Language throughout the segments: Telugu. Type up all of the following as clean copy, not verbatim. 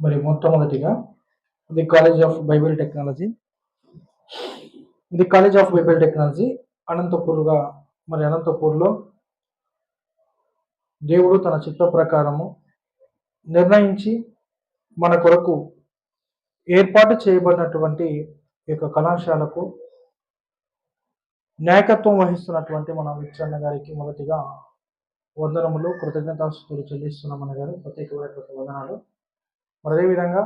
మరి మొట్టమొదటిగా the college of Bible technology అనంతపూర్గా అనంతపూర్లో దేవుడు తన చిత్త ప్రకారము నిర్ణయించి మన కొరకు ఏర్పాటు చేయబడినటువంటి యొక్క కళాశాలకు నాయకత్వం వహిస్తున్నటువంటి మన విచ్చన్న గారికి మొదటిగా వందనములు కృతజ్ఞతాస్తుతులు చెల్లిస్తున్నామని గారు ప్రత్యేకమైనటువంటి వందనాలు. అదేవిధంగా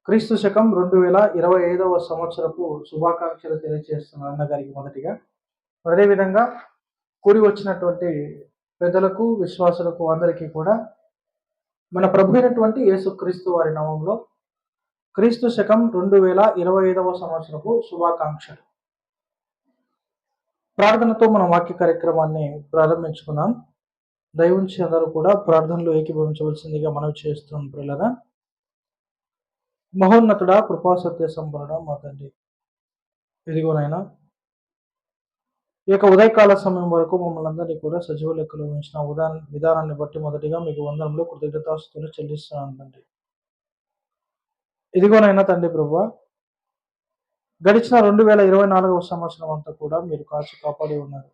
క్రీస్తు శకం 2025 సంవత్సరపు శుభాకాంక్షలు తెలియజేస్తున్న అన్న గారికి మొదటిగా, అదేవిధంగా కూడి వచ్చినటువంటి పెద్దలకు విశ్వాసులకు అందరికీ కూడా మన ప్రభు అయినటువంటి యేసుక్రీస్తు వారి నామంలో క్రీస్తు శకం 2025 సంవత్సరపు శుభాకాంక్షలు. ప్రార్థనతో మన వాక్య కార్యక్రమాన్ని ప్రారంభించుకుందాం. దయవుంచి అందరూ కూడా ప్రార్థనలో ఏకీభవించవలసిందిగా మనవి చేస్తున్నాం. ప్రియులారా, మహోన్నతుడా, కృపా సత్య సంపన్నుడా మా తండ్రి, ఇదిగోనైనా ఈ యొక్క ఉదయకాల సమయం వరకు మమ్మల్ని అందరినీ కూడా సజీవ లెక్కలో ఉంచిన విధానాన్ని బట్టి మొదటిగా మీకు వందనములు కృతజ్ఞతాస్తుతులు చెల్లిస్తున్నాను తండ్రి. ఇదిగోనైనా తండ్రి ప్రభువా, గడిచిన 2024 సంవత్సరం అంతా కూడా మీరు కాచి కాపాడి ఉన్నారు.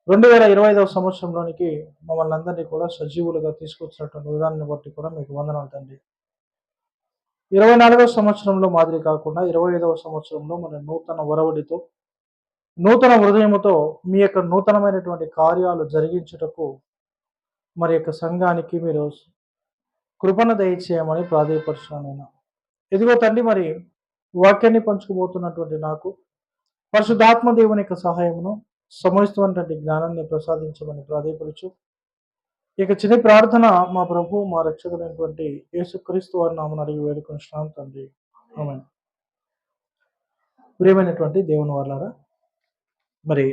2025 సంవత్సరంలోనికి మమ్మల్ని అందరినీ కూడా సజీవులుగా తీసుకొచ్చినటువంటి విధానాన్ని బట్టి కూడా మీకు వందనాలు తండ్రి. 24 సంవత్సరంలో మాదిరి కాకుండా 25 సంవత్సరంలో మన నూతన వరవడితో, నూతన హృదయముతో మీ యొక్క నూతనమైనటువంటి కార్యాలు జరిగించుటకు మరి యొక్క సంఘానికి మీరు కృపణ దయచేయమని ప్రాధేయపరుచున్నాను. ఇదిగో తండ్రి, మరి వాక్యాన్ని పంచుకోబోతున్నటువంటి నాకు పరిశుద్ధాత్మ దేవుని యొక్క సహాయమును, సమస్తమైనటువంటి జ్ఞానాన్ని ప్రసాదించమని ప్రాధేయపరచు. ఇక చిన్న ప్రార్థన మా ప్రభు, మా రక్షకుడైనటువంటి యేసుక్రీస్తు వారి నామమున అడిగి వేడుకొనుచున్నాను తండ్రి, ఆమేన్. ప్రియమైనటువంటి దేవుని వారలారా, మరి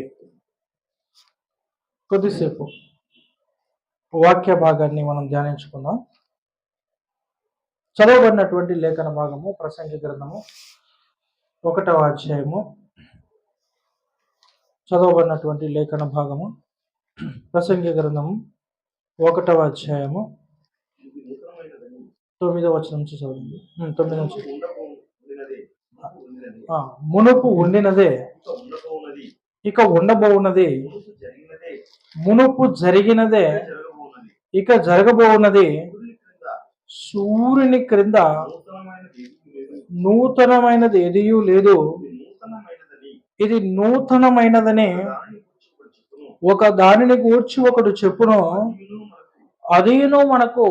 కొద్దిసేపు వాక్య భాగాన్ని మనం ధ్యానించుకుందాం. చదవబడినటువంటి లేఖన భాగము ప్రసంగి గ్రంథము 1వ అధ్యాయము. చదవబడినటువంటి లేఖన భాగము ప్రసంగి గ్రంథము 1వ అధ్యాయము 9వ వచనం నుంచి చదవండి. 9 నుంచి. మునుపు ఉండినదే ఇక ఉండబోవున్నది, మునుపు జరిగినదే ఇక జరగబోవున్నది, సూర్యుని క్రింద నూతనమైనది ఎదియూ లేదు, ఇది నూతనమైనదని ఒక దానిని గూర్చి ఒకడు చెప్పును, అదిను మనకు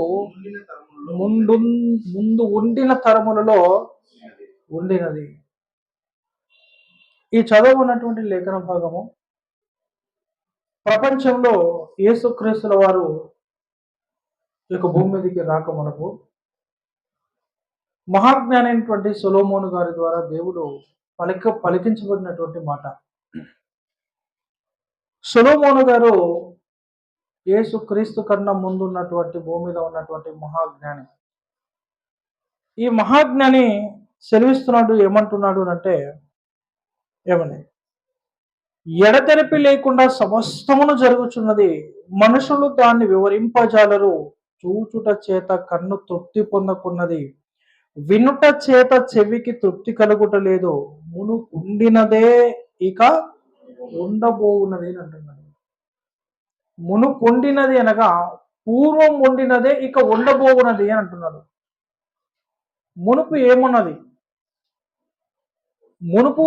ముందు ఉండిన తరములలో ఉండినది. ఈ చదువుకున్నటువంటి లేఖన భాగము ప్రపంచంలో యేసుక్రీస్తుల వారు యొక్క భూమి మీదకి రాక మనకు మహాజ్ఞాని అయినటువంటి సొలొమోను గారి ద్వారా దేవుడు పలికించబడినటువంటి మాట. సొలొమోను గారు యేసుక్రీస్తు కన్నా ముందు ఉన్నటువంటి భూమి మీద ఉన్నటువంటి మహాజ్ఞాని. ఈ మహాజ్ఞాని సెలవిస్తున్నాడు, ఏమంటున్నాడు అంటే, ఏమని, ఎడతెరిపి లేకుండా సమస్తమును జరుగుచున్నది, మనుషులు దాన్ని వివరింపజాలరు, చూచుట చేత కన్ను తృప్తి పొందకున్నది, వినుట చేత చెవికి తృప్తి కలుగుట లేదు, మునుపుండినదే ఇక ఉండబోవున్నది అని అంటున్నాడు. మునుపుండినది అనగా పూర్వం ఉండినదే ఇక ఉండబోవున్నది అని అంటున్నాడు. మునుపు ఏమున్నది? మునుపు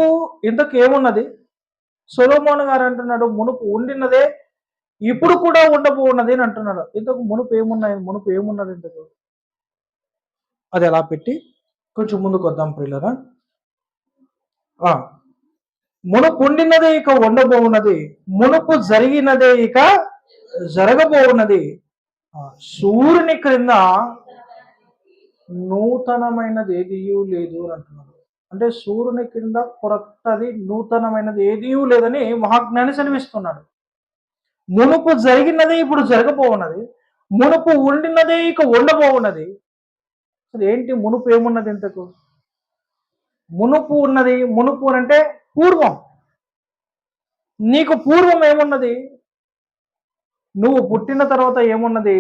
ఇంతకు ఏమున్నది? సొలొమోను గారు అంటున్నాడు మునుపు ఉండినదే ఇప్పుడు కూడా ఉండబోన్నది అని అంటున్నాడు. ఇంతకు మునుపు ఏమున్నది ఇంతకు? అది ఎలా పెట్టి కొంచెం ముందుకు వద్దాం ప్రియులరా. మునుపు ఉండినదే ఇక ఉండబోవున్నది, మునుపు జరిగినదే ఇక జరగబోవున్నది, సూర్యుని క్రింద నూతనమైనది ఏదియూ లేదు అని అంటున్నాడు. అంటే సూర్యుని కింద కొత్తది నూతనమైనది ఏదీ లేదని మహాజ్ఞాని సెలవిస్తున్నాడు. మునుపు జరిగినదే ఇప్పుడు జరగబోవున్నది, మునుపు ఉండినదే ఇక ఉండబోవున్నది. అసలు ఏంటి మునుపు ఏమున్నది? ఇంతకు మునుపు ఉన్నది, మునుపు అంటే పూర్వం. నీకు పూర్వం ఏమున్నది? నువ్వు పుట్టిన తర్వాత ఏమున్నది?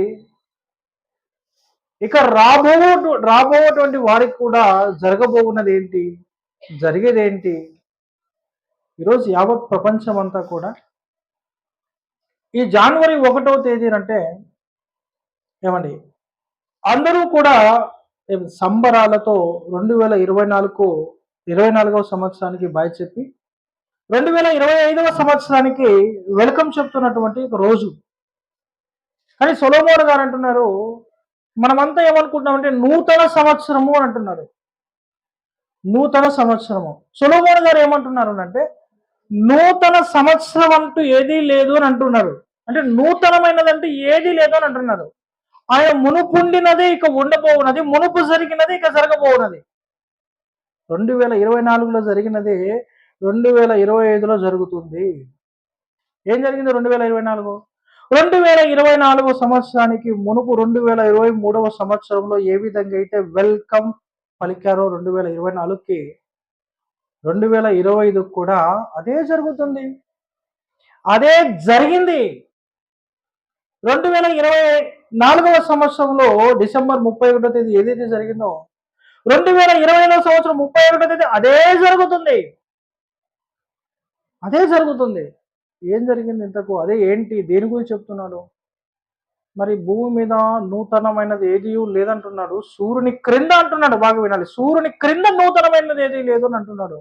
ఇక రాబోటువంటి వారికి కూడా జరగబోతున్నది ఏంటి, జరిగేది ఏంటి? ఈరోజు యావత్ ప్రపంచం అంతా కూడా ఈ జనవరి 1వ తేదీనంటే ఏమండి, అందరూ కూడా సంబరాలతో 2024వ సంవత్సరానికి బాయ్ చెప్పి 2025వ సంవత్సరానికి వెల్కమ్ చెప్తున్నటువంటి ఒక రోజు. కానీ సొలొమోన్ గారు అంటున్నారు, మనమంతా ఏమనుకుంటున్నామంటే నూతన సంవత్సరము అని అంటున్నారు. నూతన సంవత్సరము. సొలొమోన్ గారు ఏమంటున్నారు అంటే నూతన సంవత్సరం అంటూ ఏదీ లేదు అని అంటున్నారు. అంటే నూతనమైనదంటూ ఏదీ లేదు అని అంటున్నారు. ఆయన మునుపుండినదే ఇక ఉండబోవున్నది, మునుపు జరిగినది ఇక జరగబోవున్నది. 2024లో జరిగినది 2025లో జరుగుతుంది. ఏం జరిగింది 2024? 2024 సంవత్సరానికి మునుపు 2023వ సంవత్సరంలో ఏ విధంగా అయితే వెల్కమ్ పలికారో 2024కి, 2025 కూడా అదే జరుగుతుంది. అదే జరిగింది. 2024వ సంవత్సరంలో డిసెంబర్ 31వ తేదీ ఏదైతే జరిగిందో 2025వ సంవత్సరం 31వ తేదీ అదే జరుగుతుంది. అదే జరుగుతుంది. ఏం జరిగింది ఇంతకు? అదే ఏంటి? దేని గురించి చెప్తున్నాడు? మరి భూమి మీద నూతనమైనది ఏది లేదంటున్నాడు. సూర్యుని క్రింద అంటున్నాడు. బాగా వినాలి. సూర్యుని క్రింద నూతనమైనది ఏది లేదు అని అంటున్నాడు.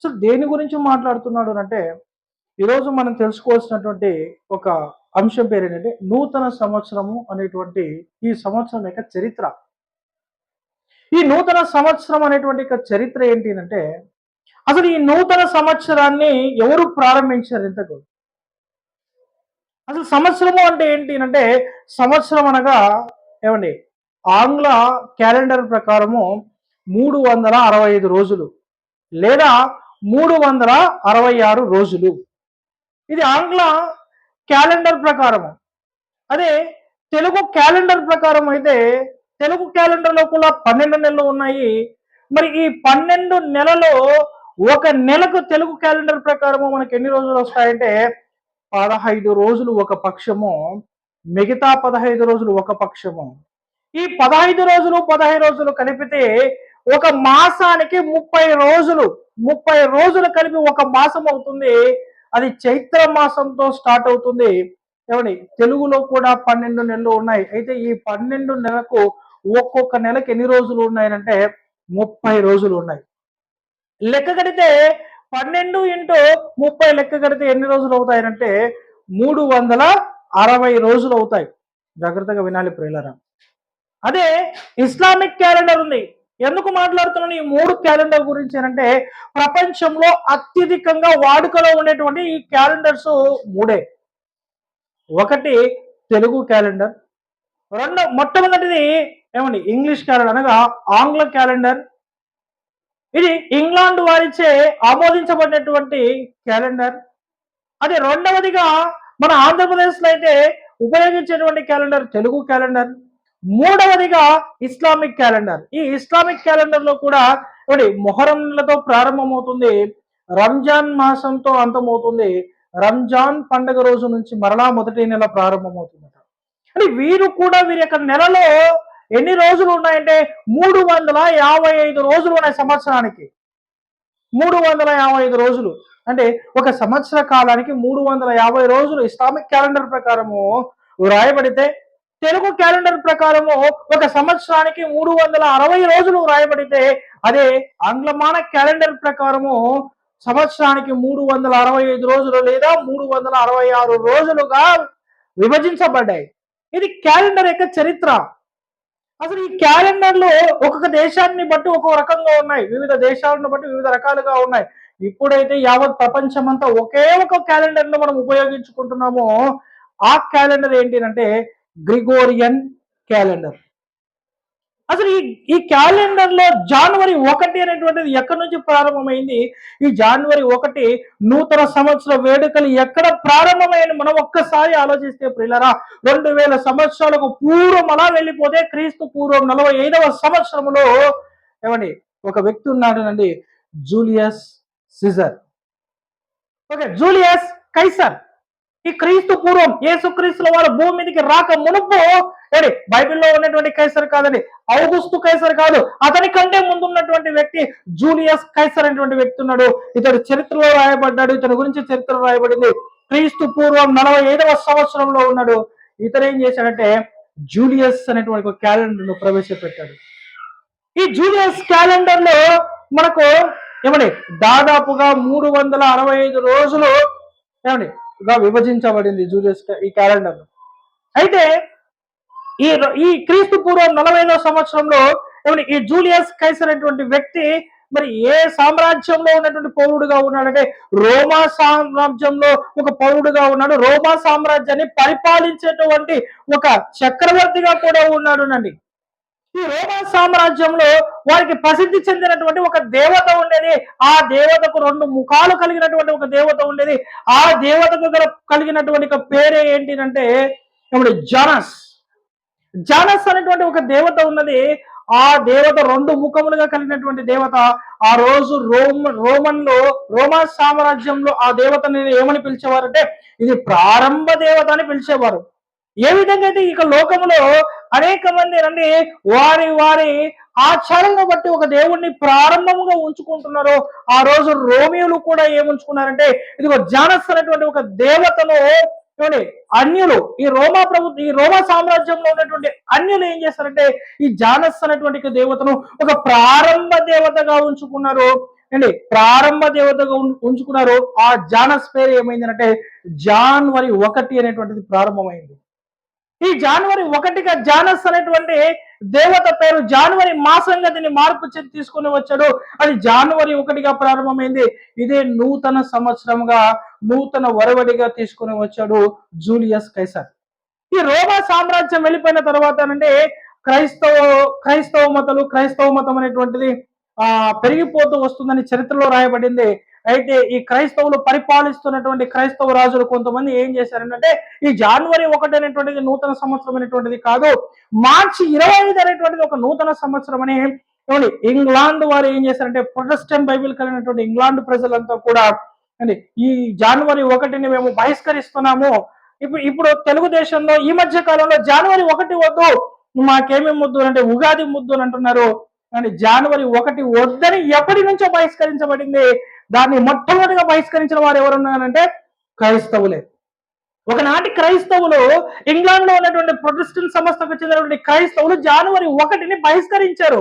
సో దేని గురించి మాట్లాడుతున్నాడు అంటే ఈరోజు మనం తెలుసుకోవాల్సినటువంటి ఒక అంశం పేరు ఏంటంటే నూతన సంవత్సరము అనేటువంటి ఈ సంవత్సరం యొక్క చరిత్ర. ఈ నూతన సంవత్సరం అనేటువంటి చరిత్ర ఏంటి అంటే అసలు ఈ నూతన సంవత్సరాన్ని ఎవరు ప్రారంభించారు ఇంతకు? అసలు సంవత్సరము అంటే ఏంటి అంటే సంవత్సరం అనగా ఏమండి, ఆంగ్ల క్యాలెండర్ ప్రకారము 365 రోజులు లేదా 366 రోజులు. ఇది ఆంగ్ల క్యాలెండర్ ప్రకారము. అదే తెలుగు క్యాలెండర్ ప్రకారం అయితే తెలుగు క్యాలెండర్లో కూడా 12 నెలలు ఉన్నాయి. మరి ఈ 12 నెలలో ఒక నెలకు తెలుగు క్యాలెండర్ ప్రకారము మనకి ఎన్ని రోజులు వస్తాయంటే 15 రోజులు ఒక పక్షము, మిగతా 15 రోజులు ఒక పక్షము. ఈ 15 రోజులు 15 రోజులు కలిపితే ఒక మాసానికి 30 రోజులు, 30 రోజులు కలిపి ఒక మాసం అవుతుంది. అది చైత్ర మాసంతో స్టార్ట్ అవుతుంది. ఏమండి, తెలుగులో కూడా 12 నెలలు ఉన్నాయి. అయితే ఈ 12 నెలలకు ఒక్కొక్క నెలకు ఎన్ని రోజులు ఉన్నాయంటే 30 రోజులు ఉన్నాయి. లెక్క కడితే 12 ఇంటూ 30 లెక్క కడితే ఎన్ని రోజులు అవుతాయంటే 360 రోజులు అవుతాయి. జాగ్రత్తగా వినాలి ప్రియులారా. అదే ఇస్లామిక్ క్యాలెండర్ ఉంది. ఎందుకు మాట్లాడుతున్నాను ఈ 3 క్యాలెండర్ గురించి అంటే ప్రపంచంలో అత్యధికంగా వాడుకలో ఉండేటువంటి ఈ క్యాలెండర్స్ 3. ఒకటి తెలుగు క్యాలెండర్, మొట్టమొదటిది ఏమండి ఇంగ్లీష్ క్యాలెండర్ అనగా ఆంగ్ల క్యాలెండర్. ఇది ఇంగ్లాండ్ వారిచే ఆమోదించబడినటువంటి క్యాలెండర్. అదే రెండవదిగా మన ఆంధ్రప్రదేశ్లో అయితే ఉపయోగించేటువంటి క్యాలెండర్ తెలుగు క్యాలెండర్. మూడవదిగా ఇస్లామిక్ క్యాలెండర్. ఈ ఇస్లామిక్ క్యాలెండర్ లో కూడా మొహరం నెలతో ప్రారంభమవుతుంది, రంజాన్ మాసంతో అంతమవుతుంది. రంజాన్ పండుగ రోజు నుంచి మరలా మొదటి నెల ప్రారంభమవుతుందట. అంటే వీరు కూడా వీరి యొక్క నెలలో ఎన్ని రోజులు ఉన్నాయంటే 355 రోజులు ఉన్నాయి సంవత్సరానికి. 355 రోజులు అంటే ఒక సంవత్సర కాలానికి 350 రోజులు ఇస్లామిక్ క్యాలెండర్ ప్రకారము వ్రాయబడితే తెలుగు క్యాలెండర్ ప్రకారము ఒక సంవత్సరానికి 360 రోజులు వ్రాయబడితే అదే ఆంగ్లమాన క్యాలెండర్ ప్రకారము సంవత్సరానికి 365 రోజులు లేదా 366 రోజులుగా విభజించబడ్డాయి. ఇది క్యాలెండర్ యొక్క చరిత్ర. అసలు ఈ క్యాలెండర్లు ఒక్కొక్క దేశాన్ని బట్టి ఒక్కొక్క రకంగా ఉన్నాయి, వివిధ దేశాలను బట్టి వివిధ రకాలుగా ఉన్నాయి. ఇప్పుడైతే యావత్ ప్రపంచం అంతా ఒకే ఒక క్యాలెండర్ ను మనం ఉపయోగించుకుంటున్నామో ఆ క్యాలెండర్ ఏంటి అంటే గ్రిగోరియన్ క్యాలెండర్. అసలు ఈ క్యాలెండర్ లో జనవరి 1 అనేటువంటిది ఎక్కడి నుంచి ప్రారంభమైంది? ఈ జనవరి 1 నూతన సంవత్సర వేడుకలు ఎక్కడ ప్రారంభమైంది మనం ఒక్కసారి ఆలోచిస్తే ప్రియులారా, 2000 సంవత్సరాలకు పూర్వం అలా వెళ్ళిపోతే క్రీస్తు పూర్వం 45వ సంవత్సరంలో ఏమండి ఒక వ్యక్తి ఉన్నాడనండి, Julius Caesar. Okay, Julius Caesar. ఈ క్రీస్తు పూర్వం యేసుక్రీస్తుల వారు భూమి మీదకి రాక మునుపు ఏడి బైబిల్లో ఉన్నటువంటి కైసర్ కాదండి, ఔగుస్తు కైసర్ కాదు, అతని కంటే ముందున్నటువంటి వ్యక్తి జూలియస్ కైసర్ అనేటువంటి వ్యక్తి ఉన్నాడు. ఇతడు చరిత్రలో రాయబడ్డాడు. ఇతని గురించి చరిత్రలో రాయబడింది. క్రీస్తు పూర్వం 45వ సంవత్సరంలో ఉన్నాడు. ఇతను ఏం చేశాడంటే జూలియస్ అనేటువంటి ఒక క్యాలెండర్ ను ప్రవేశపెట్టాడు. ఈ జూలియస్ క్యాలెండర్ లో మనకు ఏమండి దాదాపుగా 365 రోజులు ఏమండి విభజించబడింది జూలియస్ ఈ క్యాలెండర్. అయితే ఈ ఈ క్రీస్తు పూర్వం 45వ సంవత్సరంలో ఏమండి ఈ జూలియస్ కైసర్ అనేటువంటి వ్యక్తి మరి ఏ సామ్రాజ్యంలో ఉన్నటువంటి పౌరుడుగా ఉన్నాడంటే రోమా సామ్రాజ్యంలో ఒక పౌరుడుగా ఉన్నాడు. రోమా సామ్రాజ్యాన్ని పరిపాలించేటువంటి ఒక చక్రవర్తిగా కూడా ఉన్నాడు అండి. ఈ రోమా సామ్రాజ్యంలో వారికి ప్రసిద్ధి చెందినటువంటి ఒక దేవత ఉండేది. ఆ దేవతకు 2 ముఖాలు కలిగినటువంటి ఒక దేవత ఉండేది. ఆ దేవతకు కలిగినటువంటి ఒక పేరే ఏంటిదంటే ఇప్పుడు జానస్. జానస్ అనేటువంటి ఒక దేవత ఉన్నది. ఆ దేవత 2 ముఖములుగా కలిగినటువంటి దేవత. ఆ రోజు రోమా సామ్రాజ్యంలో ఆ దేవతని ఏమని పిలిచేవారంటే ఇది ప్రారంభ దేవత అని పిలిచేవారు. ఏ విధంగా అయితే ఇక లోకంలో అనేక మంది రండి వారి వారి ఆచారాలను బట్టి ఒక దేవుణ్ణి ప్రారంభంగా ఉంచుకుంటున్నారో ఆ రోజు రోమియోలు కూడా ఏముంచుకున్నారంటే ఇదిగో జానస్ అనేటువంటి ఒక దేవతను అన్యులు ఈ రోమా సామ్రాజ్యంలో ఉన్నటువంటి అన్యులు ఏం చేస్తారంటే ఈ జానస్ అనేటువంటి దేవతను ఒక ప్రారంభ దేవతగా ఉంచుకున్నారు అండి. ప్రారంభ దేవతగా ఉంచుకున్నారు. ఆ జానస్ పేరు ఏమైందంటే జనవరి 1 అనేటువంటిది ప్రారంభమైంది. ఈ జనవరి 1గా జానస్ అనేటువంటి దేవత పేరు జనవరి మాసంగా దీన్ని మార్పు తీసుకుని వచ్చాడు. అది జనవరి 1గా ప్రారంభమైంది. ఇదే నూతన సంవత్సరంగా నూతన వరవడిగా తీసుకుని వచ్చాడు జూలియస్ కైసర్. ఈ రోమా సామ్రాజ్యం వెళ్ళిపోయిన తర్వాత అంటే క్రైస్తవ మతం అనేటువంటిది పెరిగిపోతూ వస్తుందని చరిత్రలో రాయబడింది. అయితే ఈ క్రైస్తవులు పరిపాలిస్తున్నటువంటి క్రైస్తవ రాజులు కొంతమంది ఏం చేశారంటే ఈ జనవరి 1 అనేటువంటిది నూతన సంవత్సరం అనేటువంటిది కాదు, మార్చి 25 అనేటువంటిది ఒక నూతన సంవత్సరం అని ఇంగ్లాండ్ వారు ఏం చేశారంటే ప్రొటెస్టెంట్ బైబిల్ కలిగినటువంటి ఇంగ్లాండ్ ప్రజలంతా కూడా అండి ఈ జనవరి 1ని మేము బహిష్కరిస్తున్నాము. ఇప్పుడు తెలుగుదేశంలో ఈ మధ్య కాలంలో జనవరి 1 వద్దు, మాకేమేమి ముద్దు అంటే ఉగాది ముద్దు అని అంటున్నారు. అని జనవరి 1 వద్దని ఎప్పటి నుంచో బహిష్కరించబడింది. దాన్ని మొట్టమొదటిగా బహిష్కరించిన వారు ఎవరున్నారంటే క్రైస్తవులే. ఒకనాటి క్రైస్తవులు ఇంగ్లాండ్ లో ఉన్నటువంటి ప్రొటెస్టెంట్ సంస్థకు చెందినటువంటి క్రైస్తవులు జనవరి 1ని బహిష్కరించారు.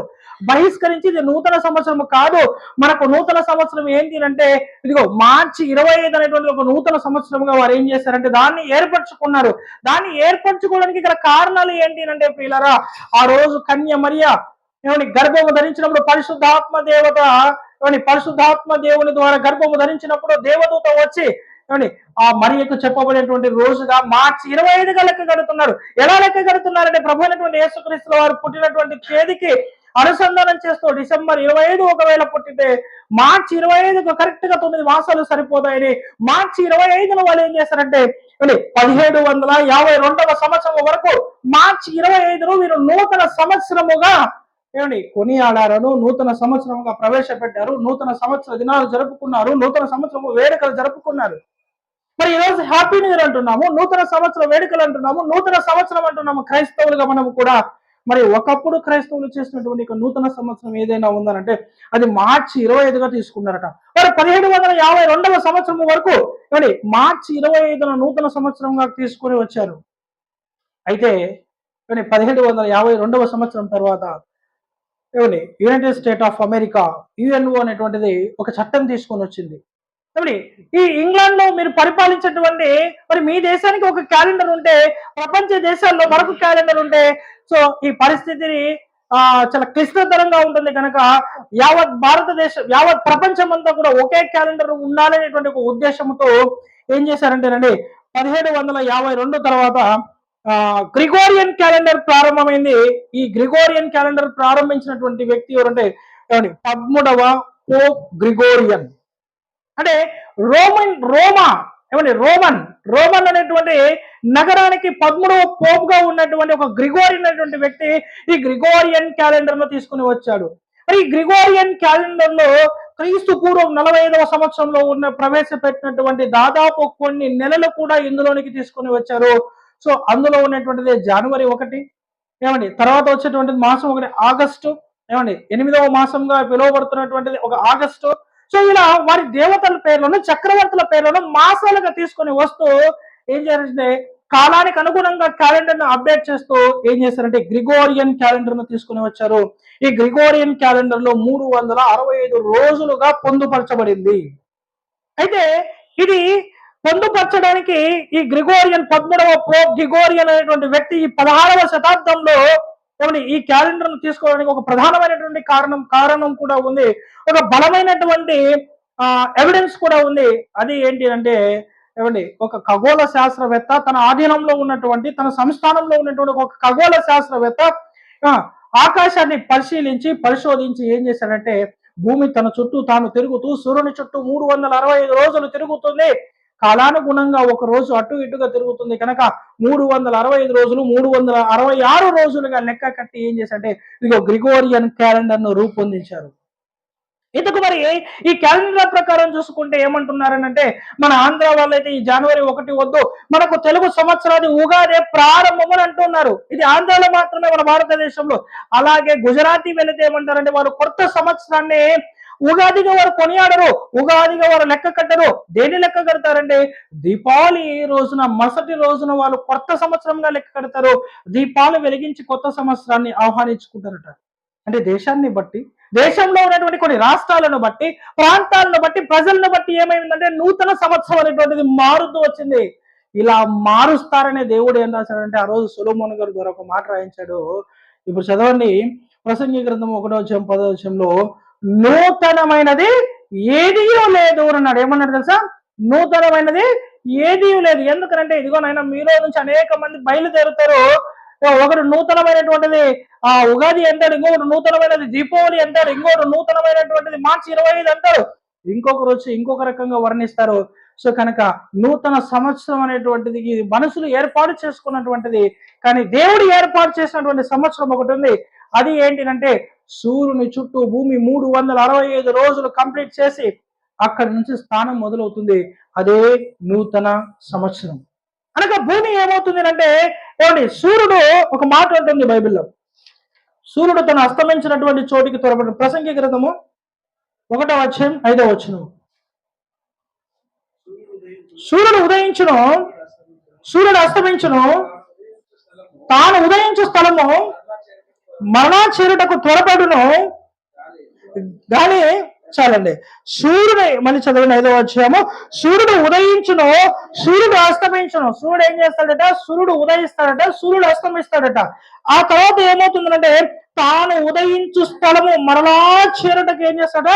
బహిష్కరించి ఇది నూతన సంవత్సరం కాదు, మనకు నూతన సంవత్సరం ఏంటి అంటే ఇదిగో మార్చి 25 అనేటువంటి ఒక నూతన సంవత్సరంగా వారు ఏం చేశారంటే దాన్ని ఏర్పరచుకున్నారు. దాన్ని ఏర్పరచుకోవడానికి ఇక్కడ కారణాలు ఏంటి అంటే ప్రియులారా, ఆ రోజు కన్య మరియ గర్భము ధరించినప్పుడు పరిశుద్ధాత్మ దేవుని ద్వారా గర్భము ధరించినప్పుడు దేవదూత వచ్చి ఆ మరియకు చెప్పబడినటువంటి రోజుగా మార్చి 25గా లెక్క కడుతున్నారు. ఎలా లెక్క కడుతున్నారంటే ప్రభు అయినటువంటి యేసుక్రీస్తుల వారు పుట్టినటువంటి తేదీకి అనుసంధానం చేస్తూ డిసెంబర్ 25 ఒకవేళ పుట్టితే మార్చి 25కు కరెక్ట్ గా 9 మాసాలు సరిపోతాయని మార్చి 25ను వాళ్ళు ఏం చేస్తారంటే 1752వ సంవత్సరం వరకు మార్చి 25ను వీరు నూతన సంవత్సరముగా కొనియాడారను, నూతన సంవత్సరంగా ప్రవేశపెట్టారు, నూతన సంవత్సర దినాలు జరుపుకున్నారు, నూతన సంవత్సరము వేడుకలు జరుపుకున్నారు. మరి ఈరోజు హ్యాపీ న్యూ ఇయర్ అంటున్నాము, నూతన సంవత్సర వేడుకలు అంటున్నాము, నూతన సంవత్సరం అంటున్నాము క్రైస్తవులుగా మనము కూడా. మరి ఒకప్పుడు క్రైస్తవులు చేసినటువంటి నూతన సంవత్సరం ఏదైనా ఉందనంటే అది మార్చి 25గా తీసుకున్నారట. మరి 1752వ సంవత్సరం వరకు మార్చి 25న నూతన సంవత్సరంగా తీసుకొని వచ్చారు. అయితే 1752వ సంవత్సరం తర్వాత United state of America UNO అనేటువంటిది ఒక చట్టం తీసుకొని వచ్చింది. ఈ ఇంగ్లాండ్ లో మీరు పరిపాలించేటువంటి మరి మీ దేశానికి ఒక క్యాలెండర్ ఉంటే ప్రపంచ దేశాల్లో మరొక క్యాలెండర్ ఉంటే సో ఈ పరిస్థితిని చాలా క్లిష్టతరంగా ఉంటుంది కనుక యావత్ ప్రపంచం అంతా కూడా ఒకే క్యాలెండర్ ఉండాలనేటువంటి ఒక ఉద్దేశంతో ఏం చేశారంటేనండి 1752 తర్వాత గ్రిగోరియన్ క్యాలెండర్ ప్రారంభమైంది. ఈ గ్రిగోరియన్ క్యాలెండర్ ప్రారంభించినటువంటి వ్యక్తి ఎవరంటే 13వ పోప్ గ్రిగోరియన్. అంటే రోమన్ అనేటువంటి నగరానికి 13వ పోప్ గా ఉన్నటువంటి ఒక గ్రిగోరియన్ అనేటువంటి వ్యక్తి ఈ గ్రిగోరియన్ క్యాలెండర్ లో తీసుకుని వచ్చాడు. మరి ఈ గ్రిగోరియన్ క్యాలెండర్ లో క్రీస్తు పూర్వం 45వ సంవత్సరంలో ఉన్న ప్రవేశపెట్టినటువంటి దాదాపు కొన్ని నెలలు కూడా ఇందులోనికి తీసుకొని వచ్చారు. సో అందులో ఉన్నటువంటిది జనవరి 1 ఏమండి, తర్వాత వచ్చేటువంటిది మాసం 1 ఆగస్టు ఏమండి, 8వ మాసంగా పిలువబడుతున్నటువంటిది ఒక ఆగస్టు. సో ఇలా వారి దేవతల పేర్లను చక్రవర్తుల పేర్లను మాసాలుగా తీసుకొని వస్తూ ఏం చేయాలంటే కాలానికి అనుగుణంగా క్యాలెండర్ ను అప్డేట్ చేస్తూ ఏం చేశారంటే గ్రిగోరియన్ క్యాలెండర్ ను తీసుకుని వచ్చారు. ఈ గ్రిగోరియన్ క్యాలెండర్ లో 365 రోజులుగా పొందుపరచబడింది. అయితే ఇది పొందుపరచడానికి ఈ గ్రిగోరియన్ 13వ పోప్ గ్రిగోరియన్ అనేటువంటి వ్యక్తి ఈ 16వ శతాబ్దంలో ఈ క్యాలెండర్ ను తీసుకోవడానికి ఒక ప్రధానమైనటువంటి కారణం కూడా ఉంది. ఒక బలమైనటువంటి ఎవిడెన్స్ కూడా ఉంది. అది ఏంటి అంటే ఒక ఖగోళ శాస్త్రవేత్త తన ఆధీనంలో ఉన్నటువంటి తన సంస్థానంలో ఉన్నటువంటి ఒక ఖగోళ శాస్త్రవేత్త ఆకాశాన్ని పరిశోధించి ఏం చేశాడంటే భూమి తన చుట్టూ తాను తిరుగుతూ సూర్యుని చుట్టూ 365 రోజులు తిరుగుతుంది. కాలానుగుణంగా ఒక రోజు అటు ఇటుగా తిరుగుతుంది కనుక 365 రోజులు 366 రోజులుగా లెక్క కట్టి ఏం చేశారంటే ఇదిగో గ్రిగోరియన్ క్యాలెండర్ ను రూపొందించారు. ఇందుకు మరి ఈ క్యాలెండర్ ప్రకారం చూసుకుంటే ఏమంటున్నారనంటే మన ఆంధ్ర వాళ్ళైతే ఈ జనవరి 1 వద్దు, మనకు తెలుగు సంవత్సరాది ఉగాది ప్రారంభమని అంటున్నారు. ఇది ఆంధ్రాలో మాత్రమే, మన భారతదేశంలో. అలాగే గుజరాతీ వెళితే ఏమంటారంటే వారు కొత్త సంవత్సరాన్ని ఉగాదిగా వారు కొనియాడరు, ఉగాదిగా వారు లెక్క కట్టరు. దేని లెక్క కడతారంటే దీపావళి రోజున మరుసటి రోజున వాళ్ళు కొత్త సంవత్సరంగా లెక్క కడతారు. దీపాలు వెలిగించి కొత్త సంవత్సరాన్ని ఆహ్వానించుకుంటారట. అంటే దేశాన్ని బట్టి, దేశంలో ఉన్నటువంటి కొన్ని రాష్ట్రాలను బట్టి, ప్రాంతాలను బట్టి, ప్రజలను బట్టి ఏమైందంటే నూతన సంవత్సరం అనేటువంటిది మారుతూ వచ్చింది. ఇలా మారుస్తారనే దేవుడు ఏం రాశాడంటే ఆ రోజు సొలొమోను గారి ద్వారా ఒక మాట రాయించాడు. ఇప్పుడు చదవండి, ప్రసంగి గ్రంథం 1వ అధ్యాయం 10వ వచనంలో నూతనమైనది ఏదియో లేదు అన్నాడు. ఏమన్నాడు తెలుసా? నూతనమైనది ఏదీ లేదు. ఎందుకంటే ఇదిగో నాయన మీలో నుంచి అనేక మంది బయలుదేరుతారు. ఒకరు నూతనమైనటువంటిది ఉగాది అంటాడు, ఇంకొకరు నూతనమైనది దీపావళి అంటాడు, ఇంకొకరు నూతనమైనటువంటిది మార్చి 25 అంటారు, ఇంకొకరు వచ్చి ఇంకొక రకంగా వర్ణిస్తారు. సో కనుక నూతన సంవత్సరం అనేటువంటిది మనుషులు ఏర్పాటు చేసుకున్నటువంటిది, కానీ దేవుడు ఏర్పాటు చేసినటువంటి సంవత్సరం ఒకటి ఉంది. అది ఏంటిదంటే సూర్యుని చుట్టూ భూమి 365 రోజులు కంప్లీట్ చేసి అక్కడి నుంచి స్థానం మొదలవుతుంది. అదే నూతన సంవత్సరం. అనగా భూమి ఏమవుతుంది అంటే సూర్యుడు ఒక మాట ఉంటుంది బైబిల్లో, సూర్యుడు తను అస్తమించినటువంటి చోటికి త్వరపడి. ప్రసంగి గ్రంథము 1వ అధ్యాయం 5వ వచనం, సూర్యుడు ఉదయించును, సూర్యుడు అస్తమించును, తాను ఉదయించు స్థలము మరణ చేరుటకు త్వరపడును గాలి. చాలండి, సూర్యుడు మళ్ళీ చదవండి 5వ అధ్యాయము, సూర్యుడు ఉదయించును, సూర్యుడు అస్తమించును. సూర్యుడు ఏం చేస్తాడట? సూర్యుడు ఉదయిస్తాడట, సూర్యుడు అస్తమిస్తాడట. ఆ తర్వాత ఏమవుతుందంటే తాను ఉదయించు స్థలము మరలా చేరుటకు ఏం చేస్తాడ?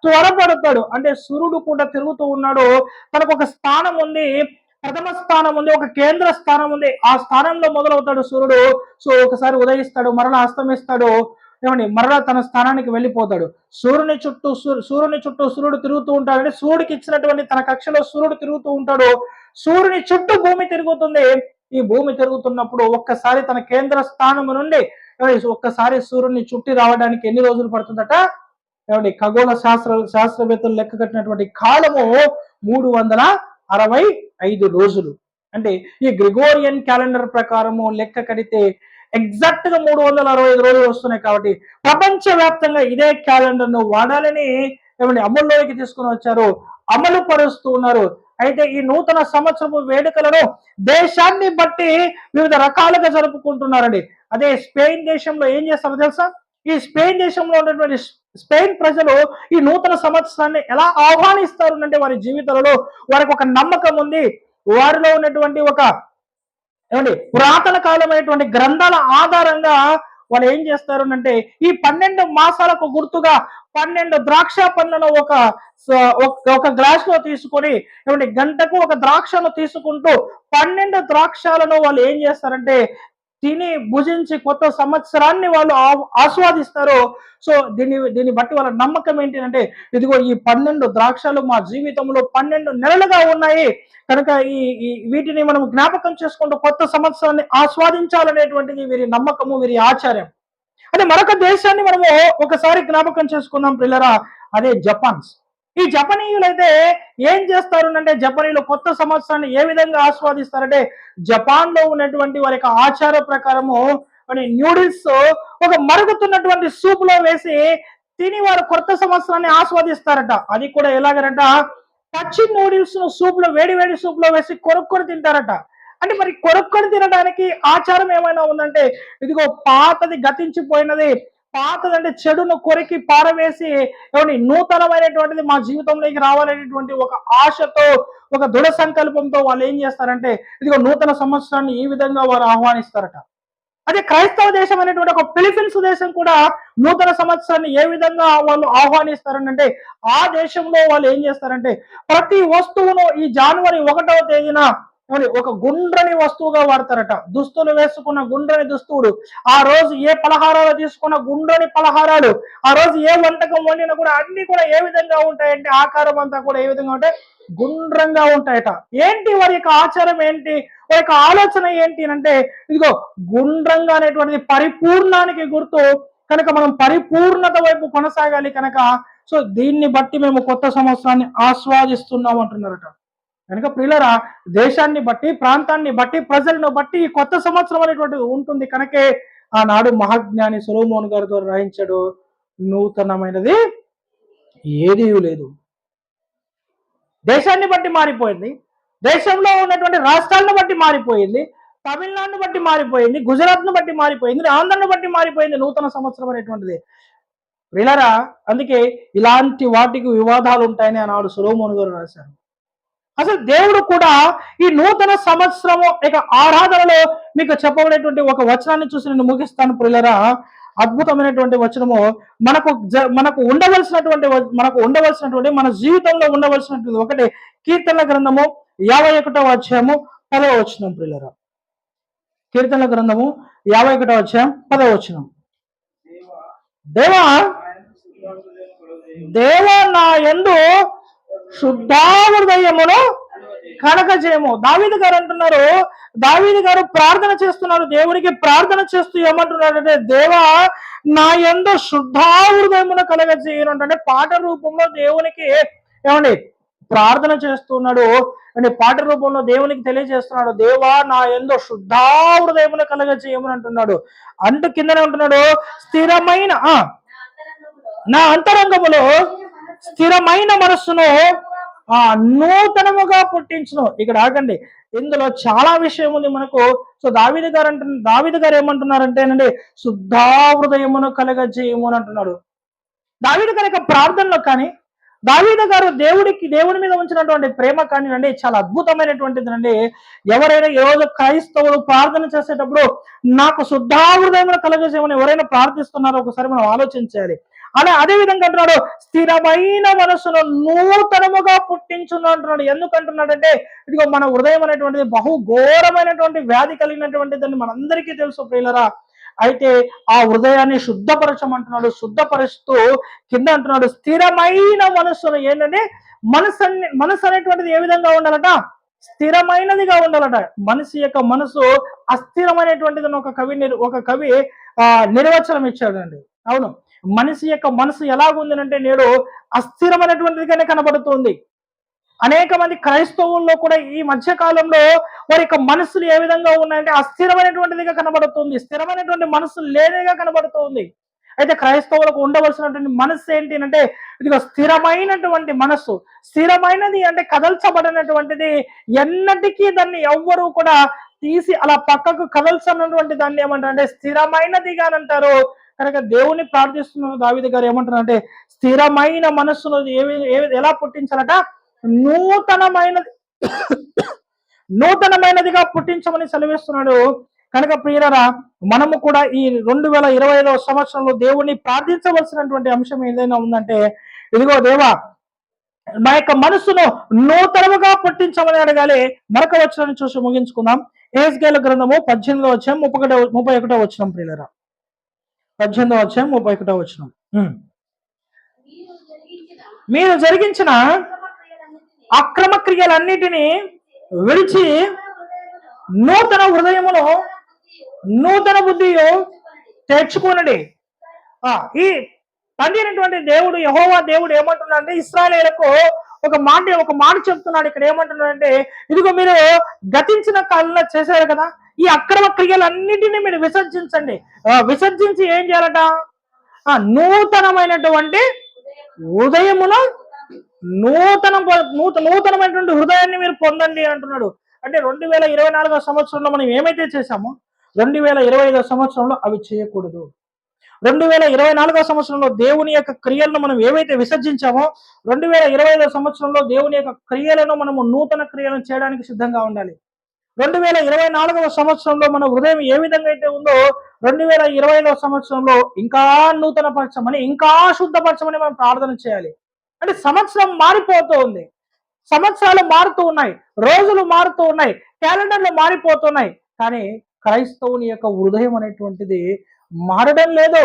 త్వరపడతాడు. అంటే సూర్యుడు కూడా తిరుగుతూ ఉన్నాడు, తనకు ఒక స్థానం ఉంది, ప్రథమ స్థానం ఉంది, ఒక కేంద్ర స్థానం ఉంది. ఆ స్థానంలో మొదలవుతాడు సూర్యుడు. సో ఒకసారి ఉదయిస్తాడు, మరలా అస్తమిస్తాడు, మరలా తన స్థానానికి వెళ్ళిపోతాడు. సూర్యుని చుట్టూ సూర్యుడు తిరుగుతూ ఉంటాడు. అంటే సూర్యుడికి ఇచ్చినటువంటి తన కక్షలో సూర్యుడు తిరుగుతూ ఉంటాడు. సూర్యుని చుట్టూ భూమి తిరుగుతుంది. ఈ భూమి తిరుగుతున్నప్పుడు ఒక్కసారి తన కేంద్ర స్థానం నుండి ఒక్కసారి సూర్యుడిని చుట్టి రావడానికి ఎన్ని రోజులు పడుతుందట? ఖగోళ శాస్త్రవేత్తలు లెక్క కట్టినటువంటి కాలము 365 రోజులు. అంటే ఈ గ్రిగోరియన్ క్యాలెండర్ ప్రకారము లెక్క కడితే ఎగ్జాక్ట్ గా 365 రోజులు వస్తున్నాయి. కాబట్టి ప్రపంచ వ్యాప్తంగా ఇదే క్యాలెండర్ ను వాడాలని అమల్లోకి తీసుకుని వచ్చారు, అమలు పరుస్తూ ఉన్నారు. అయితే ఈ నూతన సంవత్సరపు వేడుకలను దేశాన్ని బట్టి వివిధ రకాలుగా జరుపుకుంటున్నారండి. అదే స్పెయిన్ దేశంలో ఏం చేస్తారో తెలుసా? ఈ స్పెయిన్ దేశంలో ఉన్నటువంటి స్పెయిన్ ప్రజలు ఈ నూతన సంవత్సరాన్ని ఎలా ఆహ్వానిస్తారు అంటే వారి జీవితాలలో వారికి ఒక నమ్మకం ఉంది. వారిలో ఉన్నటువంటి ఒక పురాతన కాలమైనటువంటి గ్రంథాల ఆధారంగా వాళ్ళు ఏం చేస్తారు అంటే ఈ 12 మాసాలకు గుర్తుగా 12 ద్రాక్ష పండ్లను ఒక గ్లాస్ లో తీసుకొని గంటకు ఒక ద్రాక్షను తీసుకుంటూ 12 ద్రాక్షలను వాళ్ళు ఏం చేస్తారంటే తిని భుజించి కొత్త సంవత్సరాన్ని వాళ్ళు ఆస్వాదిస్తారు. సో దీన్ని బట్టి వాళ్ళ నమ్మకం ఏంటి అంటే ఇదిగో ఈ 12 ద్రాక్షలు మా జీవితంలో 12 నెలలుగా ఉన్నాయి కనుక ఈ వీటిని మనం జ్ఞాపకం చేసుకుంటూ కొత్త సంవత్సరాన్ని ఆస్వాదించాలనేటువంటిది వీరి నమ్మకము, వీరి ఆచార్యం. అంటే మరొక దేశాన్ని మనము ఒకసారి జ్ఞాపకం చేసుకుందాం పిల్లరా. అదే జపాన్స్. ఈ జపనీయులైతే ఏం చేస్తారు అంటే, జపనీయులు కొత్త సంవత్సరాన్ని ఏ విధంగా ఆస్వాదిస్తారంటే, జపాన్ లో ఉన్నటువంటి వారి యొక్క ఆచార ప్రకారము న్యూడిల్స్ ఒక మరుగుతున్నటువంటి సూప్ లో వేసి తిని వారు కొత్త సంవత్సరాన్ని ఆస్వాదిస్తారట. అది కూడా ఎలాగనట, పచ్చి నూడిల్స్ ను సూప్ లో వేడి వేడి సూప్ లో వేసి కొరుక్కొని తింటారట. అంటే మరి కొరుక్కొని తినడానికి ఆచారం ఏమైనా ఉందంటే, ఇదిగో పాతది గతించిపోయినది, పాతదంటే చెడును కొరికి పారవేసి ఏమండి నూతనమైనటువంటిది మా జీవితంలోకి రావాలనేటువంటి ఒక ఆశతో, ఒక దృఢ సంకల్పంతో వాళ్ళు ఏం చేస్తారంటే, ఇదిగో నూతన సంవత్సరాన్ని ఈ విధంగా వారు ఆహ్వానిస్తారట. అదే క్రైస్తవ దేశం అనేటువంటి ఒక ఫిలిపీన్స్ దేశం కూడా నూతన సంవత్సరాన్ని ఏ విధంగా వాళ్ళు ఆహ్వానిస్తారంటే, ఆ దేశంలో వాళ్ళు ఏం చేస్తారంటే, ప్రతి వస్తువును ఈ జనవరి 1వ తేదీన ఒక గుండ్రని వస్తువుగా వాడతారట. దుస్తులు వేసుకున్న గుండ్రని దుస్తువులు, ఆ రోజు ఏ పలహారాలు తీసుకున్న గుండ్రని పలహారాలు, ఆ రోజు ఏ వంటకం వండినా కూడా అన్ని కూడా ఏ విధంగా ఉంటాయంటే, ఆకారం అంతా కూడా ఏ విధంగా ఉంటాయి, గుండ్రంగా ఉంటాయట. ఏంటి వారి యొక్క ఆచారం ఏంటి, వారి యొక్క ఆలోచన ఏంటి అంటే, ఇదిగో గుండ్రంగా అనేటువంటిది పరిపూర్ణానికి గుర్తు కనుక మనం పరిపూర్ణత వైపు కొనసాగాలి కనుక, సో దీన్ని బట్టి మేము కొత్త సంవత్సరాన్ని ఆస్వాదిస్తున్నాం అంటున్నారట. కనుక ప్రియులరా, దేశాన్ని బట్టి, ప్రాంతాన్ని బట్టి, ప్రజలను బట్టి ఈ కొత్త సంవత్సరం అనేటువంటిది ఉంటుంది. కనుకే ఆనాడు మహాజ్ఞాని సొలొమోను గారి ద్వారా రాయించాడు, నూతనమైనది ఏదీ లేదు. దేశాన్ని బట్టి మారిపోయింది, దేశంలో ఉన్నటువంటి రాష్ట్రాలను బట్టి మారిపోయింది, తమిళనాడును బట్టి మారిపోయింది, గుజరాత్ను బట్టి మారిపోయింది, ఆంధ్రను బట్టి మారిపోయింది నూతన సంవత్సరం అనేటువంటిది. ప్రియులరా, అందుకే ఇలాంటి వాటికి వివాదాలు ఉంటాయని ఆనాడు సొలొమోను గారు రాశారు. అసలు దేవుడు కూడా ఈ నూతన సంవత్సరము ఇక ఆరాధనలో మీకు చెప్పబడేటువంటి ఒక వచనాన్ని చూసి నేను ముగిస్తాను ప్రియులరా. అద్భుతమైనటువంటి వచనము, మనకు ఉండవలసినటువంటి మన జీవితంలో ఉండవలసినటువంటి ఒకటి, కీర్తనల గ్రంథము 51వ అధ్యాయము 10వ వచనం ప్రియులరా. కీర్తనల గ్రంథము 51వ అధ్యాయం 10వ వచనం. దేవా దేవా నా యందు శుద్ధాహృదయమును కలగజేయము. దావీదు గారు అంటున్నారు, దావీదు గారు ప్రార్థన చేస్తున్నారు, దేవునికి ప్రార్థన చేస్తూ ఏమంటున్నాడంటే, దేవా నా యందు శుద్ధాహృదయమును కలగజేయను అంటే పాట రూపంలో దేవునికి ఏమండి ప్రార్థన చేస్తున్నాడు అంటే పాట రూపంలో దేవునికి తెలియజేస్తున్నాడు, దేవా నా యందు శుద్ధాహృదయమును కలగజేయమని అంటున్నాడు. అంటూ కిందనే ఉంటున్నాడు, స్థిరమైన నా అంతరంగములో స్థిరమైన మనస్సును నూతనముగా పుట్టించును. ఇక్కడ ఆగండి, ఇందులో చాలా విషయం ఉంది మనకు. సో దావీదు గారు ఏమంటున్నారంటేనండి, శుద్ధాహృదయమును కలగజేయము అని అంటున్నాడు. దావీదు గారి యొక్క ప్రార్థనలో కానీ, దావీదు గారు దేవుడి మీద ఉంచినటువంటి ప్రేమ కానివ్వండి, చాలా అద్భుతమైనటువంటిది అండి. ఎవరైనా ఈరోజు క్రైస్తవులు ప్రార్థన చేసేటప్పుడు నాకు శుద్ధాహృదయమును కలగజేయమని ఎవరైనా ప్రార్థిస్తున్నారో ఒకసారి మనం ఆలోచించాలి. అదే విధంగా అంటున్నాడు, స్థిరమైన మనసును నూతనముగా పుట్టించును అంటున్నాడు. ఎందుకంటున్నాడంటే, ఇదిగో మన హృదయం అనేటువంటిది బహు ఘోరమైనటువంటి వ్యాధి కలిగినటువంటిదని మనందరికీ తెలుసు ప్రియులరా. అయితే ఆ హృదయాన్ని శుద్ధపరచమంటున్నాడు. శుద్ధపరుస్తూ కింద అంటున్నాడు, స్థిరమైన మనస్సును. ఏంటంటే మనసు అనేటువంటిది ఏ విధంగా ఉండాలట, స్థిరమైనదిగా ఉండాలట. మనిషి యొక్క మనసు అస్థిరమైనటువంటిది ఒక కవి నిర్వచనం ఇచ్చాడండి. అవును, మనిషి యొక్క మనసు ఎలాగుంది నేడు అస్థిరమైనటువంటిదిగానే కనబడుతుంది. అనేక మంది క్రైస్తవుల్లో కూడా ఈ మధ్య కాలంలో వారి యొక్క మనసులు ఏ విధంగా ఉన్నాయంటే అస్థిరమైనటువంటిదిగా కనబడుతుంది, స్థిరమైనటువంటి మనసు లేనిగా కనబడుతుంది. అయితే క్రైస్తవులకు ఉండవలసినటువంటి మనస్సు ఏంటి అంటే, ఇదిగో స్థిరమైనటువంటి మనస్సు. స్థిరమైనది అంటే కదల్చబడినటువంటిది, ఎన్నటికీ దాన్ని ఎవ్వరూ కూడా తీసి అలా పక్కకు కదల్చనటువంటి దాన్ని ఏమంటారంటే స్థిరమైనదిగా అంటారు. కనుక దేవుని ప్రార్థిస్తున్న దావీదు గారు ఏమంటారంటే, స్థిరమైన మనస్సును ఎలా పుట్టించాలట, నూతనమైనదిగా పుట్టించమని సెలవిస్తున్నాడు. కనుక ప్రియులరా, మనము కూడా ఈ 2025వ సంవత్సరంలో దేవుణ్ణి ప్రార్థించవలసినటువంటి అంశం ఏదైనా ఉందంటే, ఇదిగో దేవా మా యొక్క మనసును నూతనముగా పుట్టించమని అడగాలి. మరొక వచనాన్ని చూసి ముగించుకుందాం. యెహెజ్కేలు గ్రంథము 18వ అధ్యాయం 31వ వచనం ప్రియులరా. 18వ అధ్యాయం 31వ వచనం. మీరు జరిగించిన అక్రమ క్రియలన్నిటినీ విడిచి నూతన హృదయమును నూతన బుద్ధియు తెచ్చుకోనండి. ఈ తండ్రి అయినటువంటి దేవుడు యెహోవా దేవుడు ఏమంటున్నాడంటే ఇశ్రాయేలుకు ఒక మాట చెప్తున్నాడు. ఇక్కడ ఏమంటున్నాడంటే, ఇదిగో మీరు గతించిన కాలంలో చేశారు కదా, ఈ అక్రమ క్రియలన్నిటినీ మీరు విసర్జించండి. విసర్జించి ఏం చేయాలట? నూతనమైనటువంటి హృదయమును నూతనమైనటువంటి హృదయాన్ని మీరు పొందండి అంటున్నాడు. అంటే 2024 సంవత్సరంలో మనం ఏమైతే చేశామో 2025 సంవత్సరంలో అవి చేయకూడదు. 2024 సంవత్సరంలో దేవుని యొక్క క్రియలను మనం ఏవైతే విసర్జించామో 2025 సంవత్సరంలో దేవుని యొక్క క్రియలను మనము నూతన క్రియలను చేయడానికి సిద్ధంగా ఉండాలి. 2024 సంవత్సరంలో మన హృదయం ఏ విధంగా అయితే ఉందో 2025 సంవత్సరంలో ఇంకా నూతన పరచమని, ఇంకా శుద్ధపరచమని మనం ప్రార్థన చేయాలి. అంటే సంవత్సరం మారిపోతూ ఉంది, సంవత్సరాలు మారుతూ ఉన్నాయి, రోజులు మారుతూ ఉన్నాయి, క్యాలెండర్లు మారిపోతున్నాయి. కానీ క్రైస్తవుని యొక్క హృదయం అనేటువంటిది మారడం లేదు.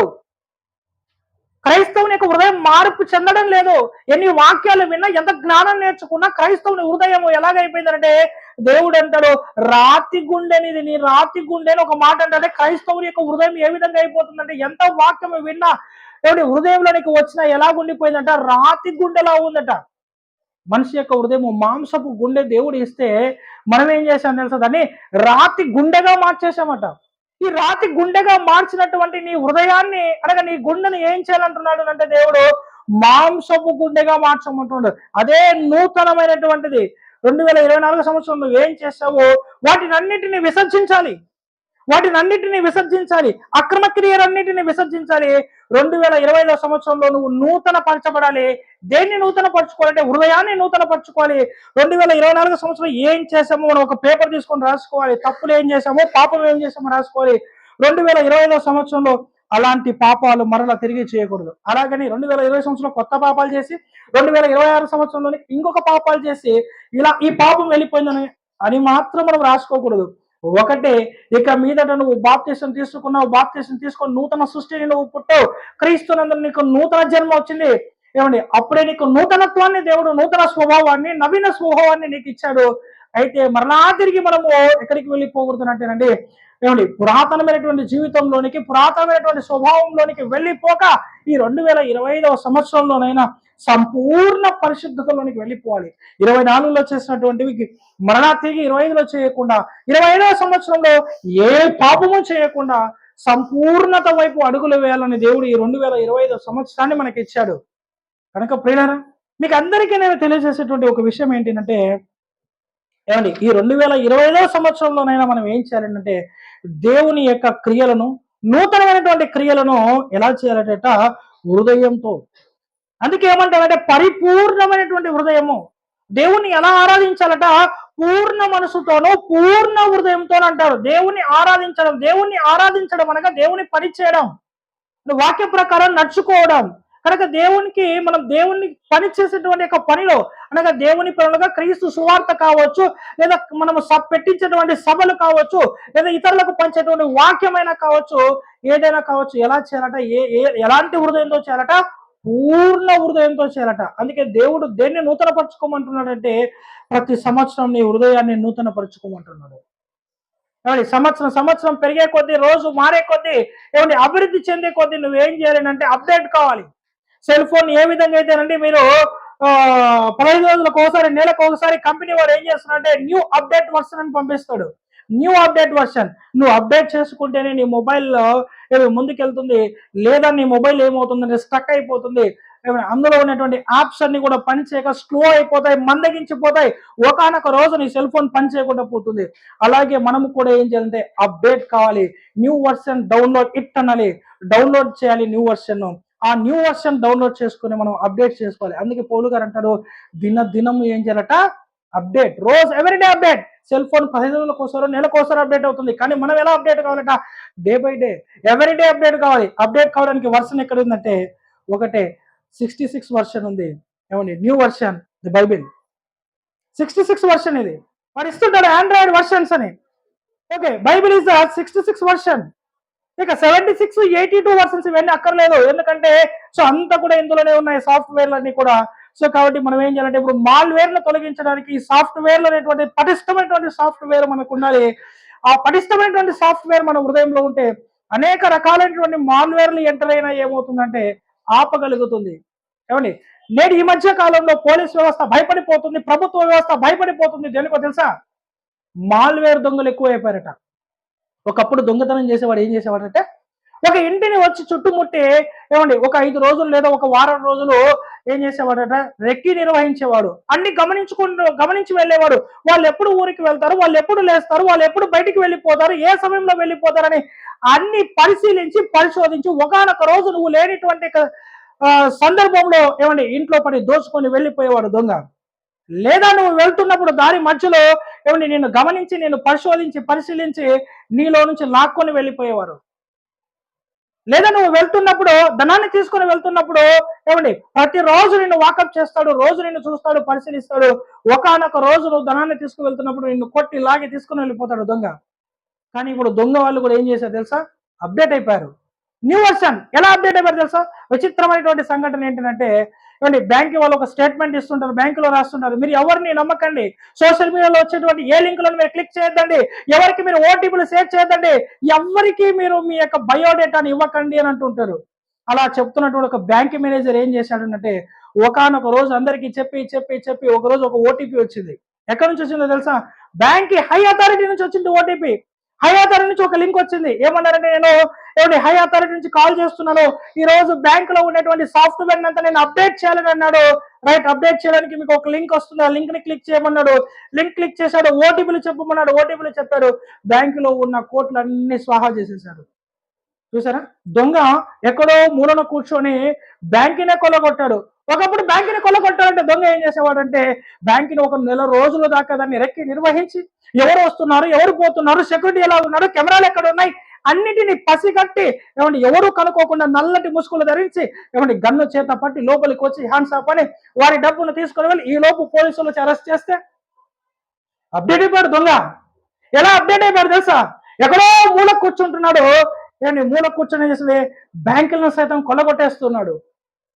క్రైస్తవుని యొక్క హృదయం మార్పు చెందడం లేదు. ఎన్ని వాక్యాలు విన్నా, ఎంత జ్ఞానం నేర్చుకున్నా క్రైస్తవుని హృదయం ఎలాగైపోయిందంటే, దేవుడు అంటాడు రాతి గుండెనిది, నీ రాతి గుండె అని ఒక మాట అంటే క్రైస్తవుని యొక్క హృదయం ఏ విధంగా అయిపోతుందంటే, ఎంత వాక్యం విన్నా దేవుడి హృదయంలోనికి వచ్చినా ఎలాగుండిపోయిందంట, రాతి గుండెలా ఉందట. మనిషి యొక్క హృదయం మాంసపు గుండె దేవుడు ఇస్తే మనం ఏం చేసాం తెలుసా, దాన్ని రాతి గుండెగా మార్చేసామట. ఈ రాతి గుండెగా మార్చినటువంటి నీ హృదయాన్ని అనగా నీ గుండెని ఏం చేయాలంటున్నాడు అంటే దేవుడు మాంసపు గుండెగా మార్చమంటున్నాడు. అదే నూతనమైనటువంటిది. 2024 సంవత్సరం నువ్వు ఏం చేస్తావో వాటిని అన్నిటిని విసర్జించాలి. అక్రమ క్రియలన్నిటిని విసర్జించాలి. 2025 సంవత్సరంలో నువ్వు నూతన పరచబడాలి. దేన్ని నూతన పరచుకోవాలంటే హృదయాన్ని నూతన పరచుకోవాలి. 2024 సంవత్సరం ఏం చేసామో మనం ఒక పేపర్ తీసుకొని రాసుకోవాలి. తప్పులు ఏం చేసామో, పాపం ఏం చేసామో రాసుకోవాలి. 2025 సంవత్సరంలో అలాంటి పాపాలు మరలా తిరిగి చేయకూడదు. అలాగని 2020 సంవత్సరంలో కొత్త పాపాలు చేసి 2026 సంవత్సరంలోని ఇంకొక పాపాలు చేసి ఇలా ఈ పాపం వెళ్ళిపోయిందని అని మాత్రం మనం రాసుకోకూడదు. ఒకటే, ఇక మీదట నువ్వు బాప్తిసం తీసుకొని నూతన సృష్టిని నువ్వు పుట్టావు, క్రీస్తునందు నీకు నూతన జన్మ వచ్చింది. ఏమండి, అప్పుడే నీకు నూతనత్వాన్ని దేవుడు, నూతన స్వభావాన్ని, నవీన స్వభావాన్ని నీకు ఇచ్చాడు. అయితే మరలా తిరిగి మనము ఎక్కడికి వెళ్ళిపోకూడదునంటేనండి, ఏమండి, పురాతనమైనటువంటి జీవితంలోనికి, పురాతనమైనటువంటి స్వభావంలోనికి వెళ్ళిపోక ఈ 2025 సంవత్సరంలోనైనా సంపూర్ణ పరిశుద్ధతలోనికి వెళ్ళిపోవాలి. 24లో చేసినటువంటివి మరలా తిరిగి 25లో చేయకుండా, 25వ సంవత్సరంలో ఏ పాపము చేయకుండా సంపూర్ణత వైపు అడుగులు వేయాలని దేవుడు ఈ 2025 సంవత్సరాన్ని మనకి ఇచ్చాడు. కనుక ప్రియులారా, మీకు అందరికీ నేను తెలియజేసేటువంటి ఒక విషయం ఏంటంటే, ఏమండి, ఈ 2025 సంవత్సరంలోనైనా మనం ఏం చేయాలంటే దేవుని యొక్క క్రియలను, నూతనమైనటువంటి క్రియలను ఎలా చేయాలంట, హృదయంతో. అందుకే ఏమంటారంటే పరిపూర్ణమైనటువంటి హృదయము. దేవుణ్ణి ఎలా ఆరాధించాలట, పూర్ణ మనసుతోనూ పూర్ణ హృదయంతో అంటారు. దేవుణ్ణి ఆరాధించడం అనగా దేవుని పని చేయడం, వాక్య ప్రకారం నడుచుకోవడం. కనుక మనం దేవుణ్ణి పని చేసేటువంటి యొక్క పనిలో అనగా దేవుని పనులుగా క్రీస్తు సువార్త కావచ్చు, లేదా మనము పెట్టించేటువంటి సభలు కావచ్చు, లేదా ఇతరులకు పంచేటువంటి వాక్యమైనా కావచ్చు, ఏదైనా కావచ్చు, ఎలా చేయాలట, ఎలాంటి హృదయంతో చేయాలట, పూర్ణ హృదయంతో చేయాలట. అందుకే దేవుడు దేన్ని నూతన పరచుకోమంటున్నాడంటే ప్రతి సంవత్సరం నీ హృదయాన్ని నూతన పరచుకోమంటున్నాడు. సంవత్సరం పెరిగే కొద్దీ, రోజు మారే కొద్దీ, ఏమంటే అభివృద్ధి చెందే కొద్దీ నువ్వేం చేయాలి అంటే అప్డేట్ కావాలి. సెల్ ఫోన్ ఏ విధంగా అయితేనండి మీరు 15 రోజులకు ఒకసారి, నెలకు ఒకసారి కంపెనీ వాడు ఏం చేస్తున్నాడంటే న్యూ అప్డేట్ వర్షన్ అని పంపిస్తాడు. న్యూ అప్డేట్ వర్షన్ నువ్వు అప్డేట్ చేసుకుంటేనే నీ మొబైల్లో ముందుకెళ్తుంది, లేదా నీ మొబైల్ ఏమవుతుందంటే స్టక్ అయిపోతుంది. అందులో ఉన్నటువంటి యాప్స్ అన్ని కూడా పనిచేయక స్లో అయిపోతాయి, మందగించిపోతాయి. ఒకనొక రోజు నీ సెల్ ఫోన్ పని చేయకుండా పోతుంది. అలాగే మనము కూడా ఏం చేయాలంటే అప్డేట్ కావాలి. న్యూ వర్షన్ డౌన్లోడ్ అనాలి, డౌన్లోడ్ చేయాలి న్యూ వర్షన్. ఆ న్యూ వర్షన్ డౌన్లోడ్ చేసుకుని మనం అప్డేట్ చేసుకోవాలి. అందుకే పౌలు గారు అంటారు దినము ఏం చేయాలట, అప్డేట్. రోజు ఎవ్రీడే అప్డేట్. సెల్ ఫోన్ 15 రోజులకోసారో నెలకోసారి అప్డేట్ అవుతుంది, కానీ మనం ఎలా అప్డేట్ కావాలట, day by day, everyday update కావాలి. అప్డేట్ కావడానికి వర్షన్ ఎక్కడ ఉందంటే ఒకటే 66 వర్షన్ ఉంది. ఏమండి, new version the Bible 66 version. ఇది వాడు ఇస్తుంటాడు ఆండ్రాయిడ్ వర్షన్స్ అని. Okay, Bible is the 66 version. ఇక 76, 82 వర్షన్స్ ఇవన్నీ అక్కర్లేదు, ఎందుకంటే అంతా కూడా ఇందులోనే ఉన్నాయి, సాఫ్ట్వేర్లన్నీ కూడా. కాబట్టి మనం ఏం చేయాలంటే ఇప్పుడు మాల్వేర్ను తొలగించడానికి ఈ సాఫ్ట్వేర్లు అనేటువంటి పటిష్టమైనటువంటి సాఫ్ట్వేర్ మనకు ఉండాలి. ఆ పటిష్టమైనటువంటి సాఫ్ట్వేర్ మన హృదయంలో ఉంటే అనేక రకాలైనటువంటి మాల్వేర్లు ఎంటర్ అయినా ఏమవుతుందంటే ఆపగలుగుతుంది. ఏమండి, నేడు ఈ మధ్య కాలంలో పోలీస్ వ్యవస్థ భయపడిపోతుంది, ప్రభుత్వ వ్యవస్థ భయపడిపోతుంది. దేనికో తెలుసా? మాల్వేర్ దొంగలు ఎక్కువైపోయారట. ఒకప్పుడు దొంగతనం చేసేవాడు ఏం చేసేవాడంటే, ఒక ఇంటిని వచ్చి చుట్టుముట్టి, ఏమండి, ఒక 5 రోజులు లేదా ఒక వారం రోజులు ఏం చేసేవాడట, రెక్కి నిర్వహించేవాడు. అన్ని గమనించి వెళ్ళేవాడు. వాళ్ళు ఎప్పుడు ఊరికి వెళ్తారు, వాళ్ళు ఎప్పుడు లేస్తారు, వాళ్ళు ఎప్పుడు బయటికి వెళ్ళిపోతారు, ఏ సమయంలో వెళ్ళిపోతారని అన్ని పరిశీలించి పరిశోధించి ఒకానొక రోజు నువ్వు లేనిటువంటి సందర్భంలో ఏమండి ఇంట్లో పడి దోచుకొని వెళ్ళిపోయేవాడు దొంగ. లేదా నువ్వు వెళ్తున్నప్పుడు దారి మధ్యలో ఏమండి నిన్ను గమనించి, నిన్ను పరిశీలించి నీలో నుంచి లాక్కొని వెళ్ళిపోయేవారు. లేదా నువ్వు వెళ్తున్నప్పుడు ధనాన్ని తీసుకొని వెళ్తున్నప్పుడు ఏమండి ప్రతిరోజు నిన్ను వాకప్ చేస్తాడు, రోజు నిన్ను చూస్తాడు, పరిశీలిస్తాడు. ఒకానొక రోజు నువ్వు ధనాన్ని తీసుకు వెళ్తున్నప్పుడు నిన్ను కొట్టి లాగి తీసుకుని వెళ్ళిపోతాడు దొంగ. కానీ ఇప్పుడు దొంగ వాళ్ళు కూడా ఏం చేశారు తెలుసా? అప్డేట్ అయిపోయారు. న్యూ వర్షన్ ఎలా అప్డేట్ అయిపోయారు తెలుసా? విచిత్రమైనటువంటి సంఘటన ఏంటంటే, ఏమండి బ్యాంక్ వాళ్ళు ఒక స్టేట్మెంట్ ఇస్తుంటారు, బ్యాంకులో రాస్తుంటారు, మీరు ఎవరిని నమ్మకండి, సోషల్ మీడియాలో వచ్చేటువంటి ఏ లింకులను మీరు క్లిక్ చేయొద్దండి, ఎవరికి మీరు ఓటీపీలు షేర్ చేయొద్దండి, ఎవరికి మీరు మీ యొక్క బయోడేటాని ఇవ్వకండి అని అంటుంటారు. అలా చెప్తున్నటువంటి ఒక బ్యాంక్ మేనేజర్ ఏం చేశాడంటే, ఒకనొక రోజు అందరికీ చెప్పి ఒక రోజు ఒక ఓటీపీ వచ్చింది. ఎక్కడి నుంచి వచ్చిందో తెలుసా? బ్యాంక్ హై అథారిటీ నుంచి వచ్చింది ఓటీపీ. హై అథారిటీ నుంచి ఒక లింక్ వచ్చింది. ఏమన్నారంటే, నేను ఏమండి హై అథారిటీ నుంచి కాల్ చేస్తున్నాను, ఈ రోజు బ్యాంక్ లో ఉన్నటువంటి సాఫ్ట్వేర్ అంతా నేను అప్డేట్ చేయాలని అన్నాడు. రైట్, అప్డేట్ చేయడానికి మీకు ఒక లింక్ వస్తుంది, ఆ లింక్ ని క్లిక్ చేయమన్నాడు. లింక్ క్లిక్ చేశాడు, ఓటీపీలు చెప్పమన్నాడు, ఓటీపీలు చెప్పాడు. బ్యాంకులో ఉన్న కోట్లన్నీ స్వాహా చేసేసాడు. చూసారా? దొంగ ఎక్కడో మూలన కూర్చొని బ్యాంకునే కొల్లగొట్టాడు. ఒకప్పుడు బ్యాంకుని కొల్లగొట్టాలంటే దొంగ ఏం చేసేవాడంటే, బ్యాంకుని ఒక నెల రోజుల దాకా దాన్ని రెక్కి నిర్వహించి, ఎవరు వస్తున్నారు, ఎవరు పోతున్నారు, సెక్యూరిటీ ఎలా ఉన్నారు, కెమెరాలు ఎక్కడ ఉన్నాయి, అన్నిటిని పసిగట్టి ఏమంటే ఎవరు కనుక్కోకుండా నల్లటి ముసుగులు ధరించి ఏమంటే గన్ను చేత పట్టి లోపలికి వచ్చి హ్యాండ్స్ అప్ అని వారి డబ్బును తీసుకుని వెళ్ళి, ఈ లోపు పోలీసులు అరెస్ట్ చేస్తే అప్డేట్ అయిపోయాడు దొంగ. ఎలా అప్డేట్ అయిపోయాడు తెలుసా? ఎక్కడో మూల కూర్చుంటున్నాడు, ఏంటి మూల కూర్చొని చేసి బ్యాంకులను సైతం కొల్లగొట్టేస్తున్నాడు.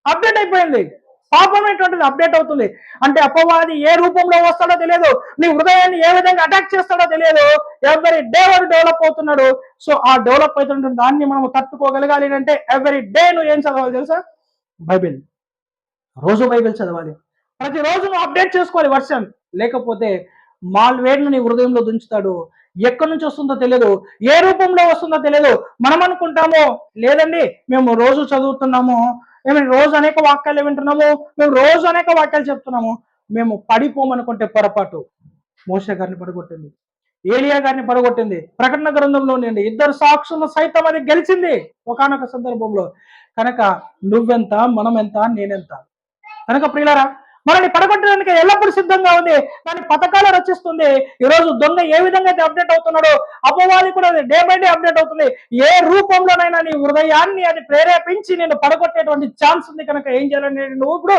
అప్డేట్ అయిపోయింది. పాపమైనటువంటిది అప్డేట్ అవుతుంది. అంటే అపవాది ఏ రూపంలో వస్తాడో తెలియదు, నీ హృదయాన్ని ఏ విధంగా అటాక్ చేస్తాడో తెలియదు. ఎవరీ డే వాడు డెవలప్ అవుతున్నాడు. సో ఆ డెవలప్ అవుతున్న దాన్ని మనం తట్టుకోగలగాలి అంటే ఎవరీ డే నువ్వు ఏం చదవాలి తెలుసా? బైబిల్. రోజు బైబిల్ చదవాలి. ప్రతిరోజు నువ్వు అప్డేట్ చేసుకోవాలి వర్షన్. లేకపోతే మాల్వేర్ను నీ హృదయంలో దుంచుతాడు. ఎక్కడి నుంచి వస్తుందో తెలియదు, ఏ రూపంలో వస్తుందో తెలియదు. మనం అనుకుంటాము, లేదండి మేము రోజు చదువుతున్నాము, మేము రోజు అనేక వాక్యాలు వింటున్నాము, మేము రోజు అనేక వాక్యాలు చెప్తున్నాము, మేము పడిపోమనుకుంటే పొరపాటు. మోషే గారిని పడగొట్టింది, ఏలియా గారిని పడగొట్టింది. ప్రకటన గ్రంథంలో నుండి 2 సాక్షులను సైతం అది గెలిచింది ఒకనొక సందర్భంలో. కనుక నువ్వెంత, మనం ఎంత, నేనెంత. కనుక ప్రియులారా, మనల్ని పడగొట్టడానికి ఎల్లప్పుడూ సిద్ధంగా ఉంది, దాని పథకాలు రచిస్తుంది. ఈరోజు దొంగ ఏ విధంగా అయితే అప్డేట్ అవుతున్నాడో, అపవాది కూడా డే బై డే అప్డేట్ అవుతుంది. ఏ రూపంలోనైనా నీ హృదయాన్ని అది ప్రేరేపించి నేను పడగొట్టేటువంటి ఛాన్స్ ఉంది. కనుక ఏం చేయాలని, నువ్వు ఇప్పుడు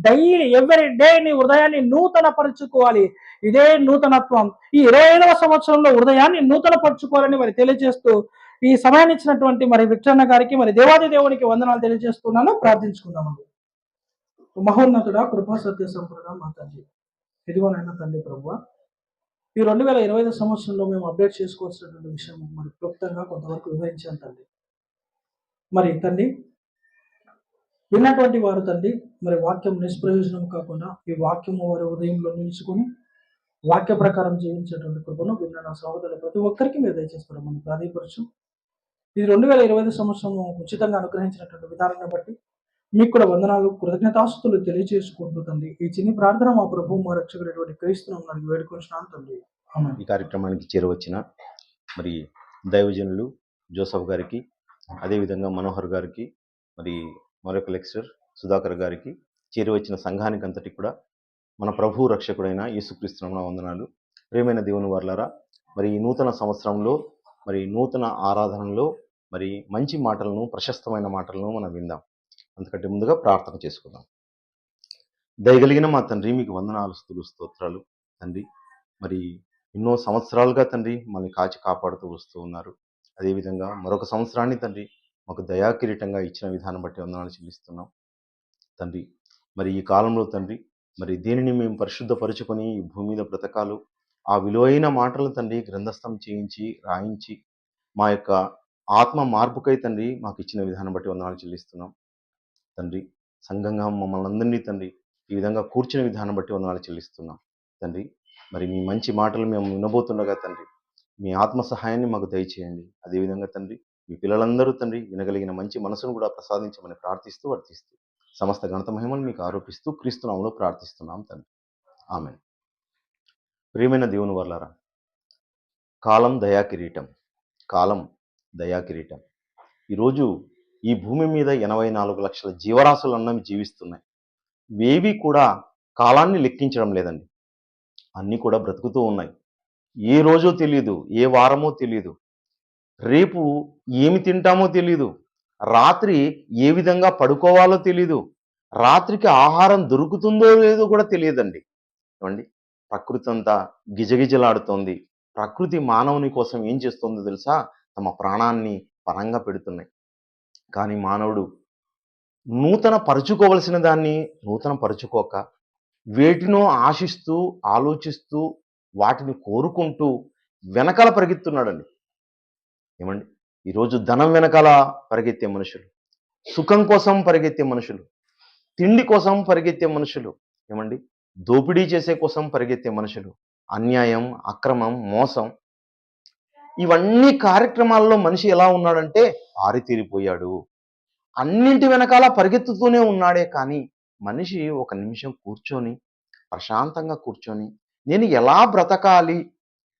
డైలీ ఎవరీ డే నీ హృదయాన్ని నూతన పరుచుకోవాలి. ఇదే నూతనత్వం. ఈ 25వ సంవత్సరంలో హృదయాన్ని నూతన పరుచుకోవాలని మరి తెలియజేస్తూ, ఈ సమయాన్ని ఇచ్చినటువంటి మరి విక్టరన్న గారికి మరి దేవాది దేవునికి వందనాలు తెలియజేస్తున్నాను. ప్రార్థించుకుందామండి. మహోన్నతుడా, కృపా సత్య సంపూర్ణ మా తండ్రి, ఇదిగోనైనా తండ్రి ప్రభువా, ఈ 2025 సంవత్సరంలో మేము అప్డేట్ చేసుకోవాల్సినటువంటి విషయం మరి క్లుప్తంగా కొంతవరకు వివరించాను తండ్రి. మరి తండ్రి, విన్నటువంటి వారు తండ్రి మరి వాక్యం నిష్ప్రయోజనం కాకుండా ఈ వాక్యము వారి ఉదయంలో నిలుచుకొని వాక్య ప్రకారం జీవించేటువంటి కృపను విన్న నా సహోదరులు ప్రతి ఒక్కరికి మీరు దయచేస్తారు మనం ప్రాధిపరచు. ఇది 2025 సంవత్సరం ఉచితంగా అనుగ్రహించినటువంటి విధానాన్ని బట్టి మీకు కూడా వందనాలు, కృతజ్ఞతాస్తులు తెలియజేసుకుంటూ తండ్రి ఈ చిన్ని ప్రార్థన మా ప్రభు మా రక్షకుడైనటువంటి క్రీస్తునామమున వేడుకొంచున్నాను తండ్రి. ఈ కార్యక్రమానికి చేరువచ్చిన మరి దైవజనులు జోసఫ్ గారికి, అదేవిధంగా మనోహర్ గారికి, మరి మరొక లెక్చరర్ సుధాకర్ గారికి, చేరువచ్చిన సంఘానికి అంతటి కూడా మన ప్రభు రక్షకుడైన యేసుక్రీస్తునామమున వందనాలు. ప్రియమైన దేవుని వారలారా, మరి ఈ నూతన సంవత్సరంలో మరి నూతన ఆరాధనలో మరి మంచి మాటలను, ప్రశస్తమైన మాటలను మనం విందాం. అంతకంటే ముందుగా ప్రార్థన చేసుకుందాం. దయగలిగిన మా తండ్రి, మీకు వందనాలు, స్తుతులు, స్తోత్రాలు తండ్రి. మరి ఎన్నో సంవత్సరాలుగా తండ్రి మనల్ని కాచి కాపాడుతూ వస్తూ ఉన్నారు. అదేవిధంగా మరొక సంవత్సరాన్ని తండ్రి మాకు దయాకిరీటంగా ఇచ్చిన విధానం బట్టి వందనాలు చెల్లిస్తున్నాం తండ్రి. మరి ఈ కాలంలో తండ్రి మరి దీనిని మేము పరిశుద్ధపరుచుకొని ఈ భూమి మీద బ్రతకాలు, ఆ విలువైన మాటలు తండ్రి గ్రంథస్థం చేయించి రాయించి మా యొక్క ఆత్మ మార్పుకై తండ్రి మాకు ఇచ్చిన విధానం బట్టి వందనాలు చెల్లిస్తున్నాం తండ్రి. సంఘంగా మమ్మల్ని అందరినీ తండ్రి ఈ విధంగా కూర్చునే విధానం బట్టి వందనాలు చెల్లిస్తున్నాం తండ్రి. మరి మీ మంచి మాటలు మేము వినబోతుండగా తండ్రి మీ ఆత్మ సహాయాన్ని మాకు దయచేయండి. అదేవిధంగా తండ్రి మీ పిల్లలందరూ తండ్రి వినగలిగిన మంచి మనసును కూడా ప్రసాదించమని ప్రార్థిస్తూ వర్తిస్తూ సమస్త ఘనత మహిమలు మీకు ఆరోపిస్తూ క్రీస్తు నామములో ప్రార్థిస్తున్నాం తండ్రి. ఆమేన్. ప్రియమైన దేవుని వర్లారా, కాలం దయా కిరీటం, కాలం దయా కిరీటం. ఈరోజు ఈ భూమి మీద 84 లక్షల జీవరాశులు అన్నవి జీవిస్తున్నాయి. ఇవేవి కూడా కాలాన్ని లెక్కించడం లేదండి. అన్నీ కూడా బ్రతుకుతూ ఉన్నాయి. ఏ రోజో తెలియదు, ఏ వారమో తెలియదు, రేపు ఏమి తింటామో తెలియదు, రాత్రి ఏ విధంగా పడుకోవాలో తెలియదు, రాత్రికి ఆహారం దొరుకుతుందో లేదో కూడా తెలియదండి. ఏమండి, ప్రకృతి అంతా గిజగిజలాడుతోంది. ప్రకృతి మానవుని కోసం ఏం చేస్తుందో తెలుసా? తమ ప్రాణాన్ని పరంగా పెడుతున్నాయి. కానీ మానవుడు నూతన పరుచుకోవలసిన దాన్ని నూతన పరుచుకోక వేటినో ఆశిస్తూ ఆలోచిస్తూ వాటిని కోరుకుంటూ వెనకాల పరిగెత్తున్నాడండి. ఏమండి, ఈరోజు ధనం వెనకాల పరిగెత్తే మనుషులు, సుఖం కోసం పరిగెత్తే మనుషులు, తిండి కోసం పరిగెత్తే మనుషులు, ఏమండి దోపిడీ చేసే కోసం పరిగెత్తే మనుషులు, అన్యాయం, అక్రమం, మోసం, ఇవన్నీ కార్యక్రమాల్లో మనిషి ఎలా ఉన్నాడంటే ఆరితేరిపోయాడు. అన్నింటి వెనకాల పరిగెత్తుతూనే ఉన్నాడే కానీ మనిషి ఒక నిమిషం కూర్చొని ప్రశాంతంగా కూర్చొని నేను ఎలా బ్రతకాలి,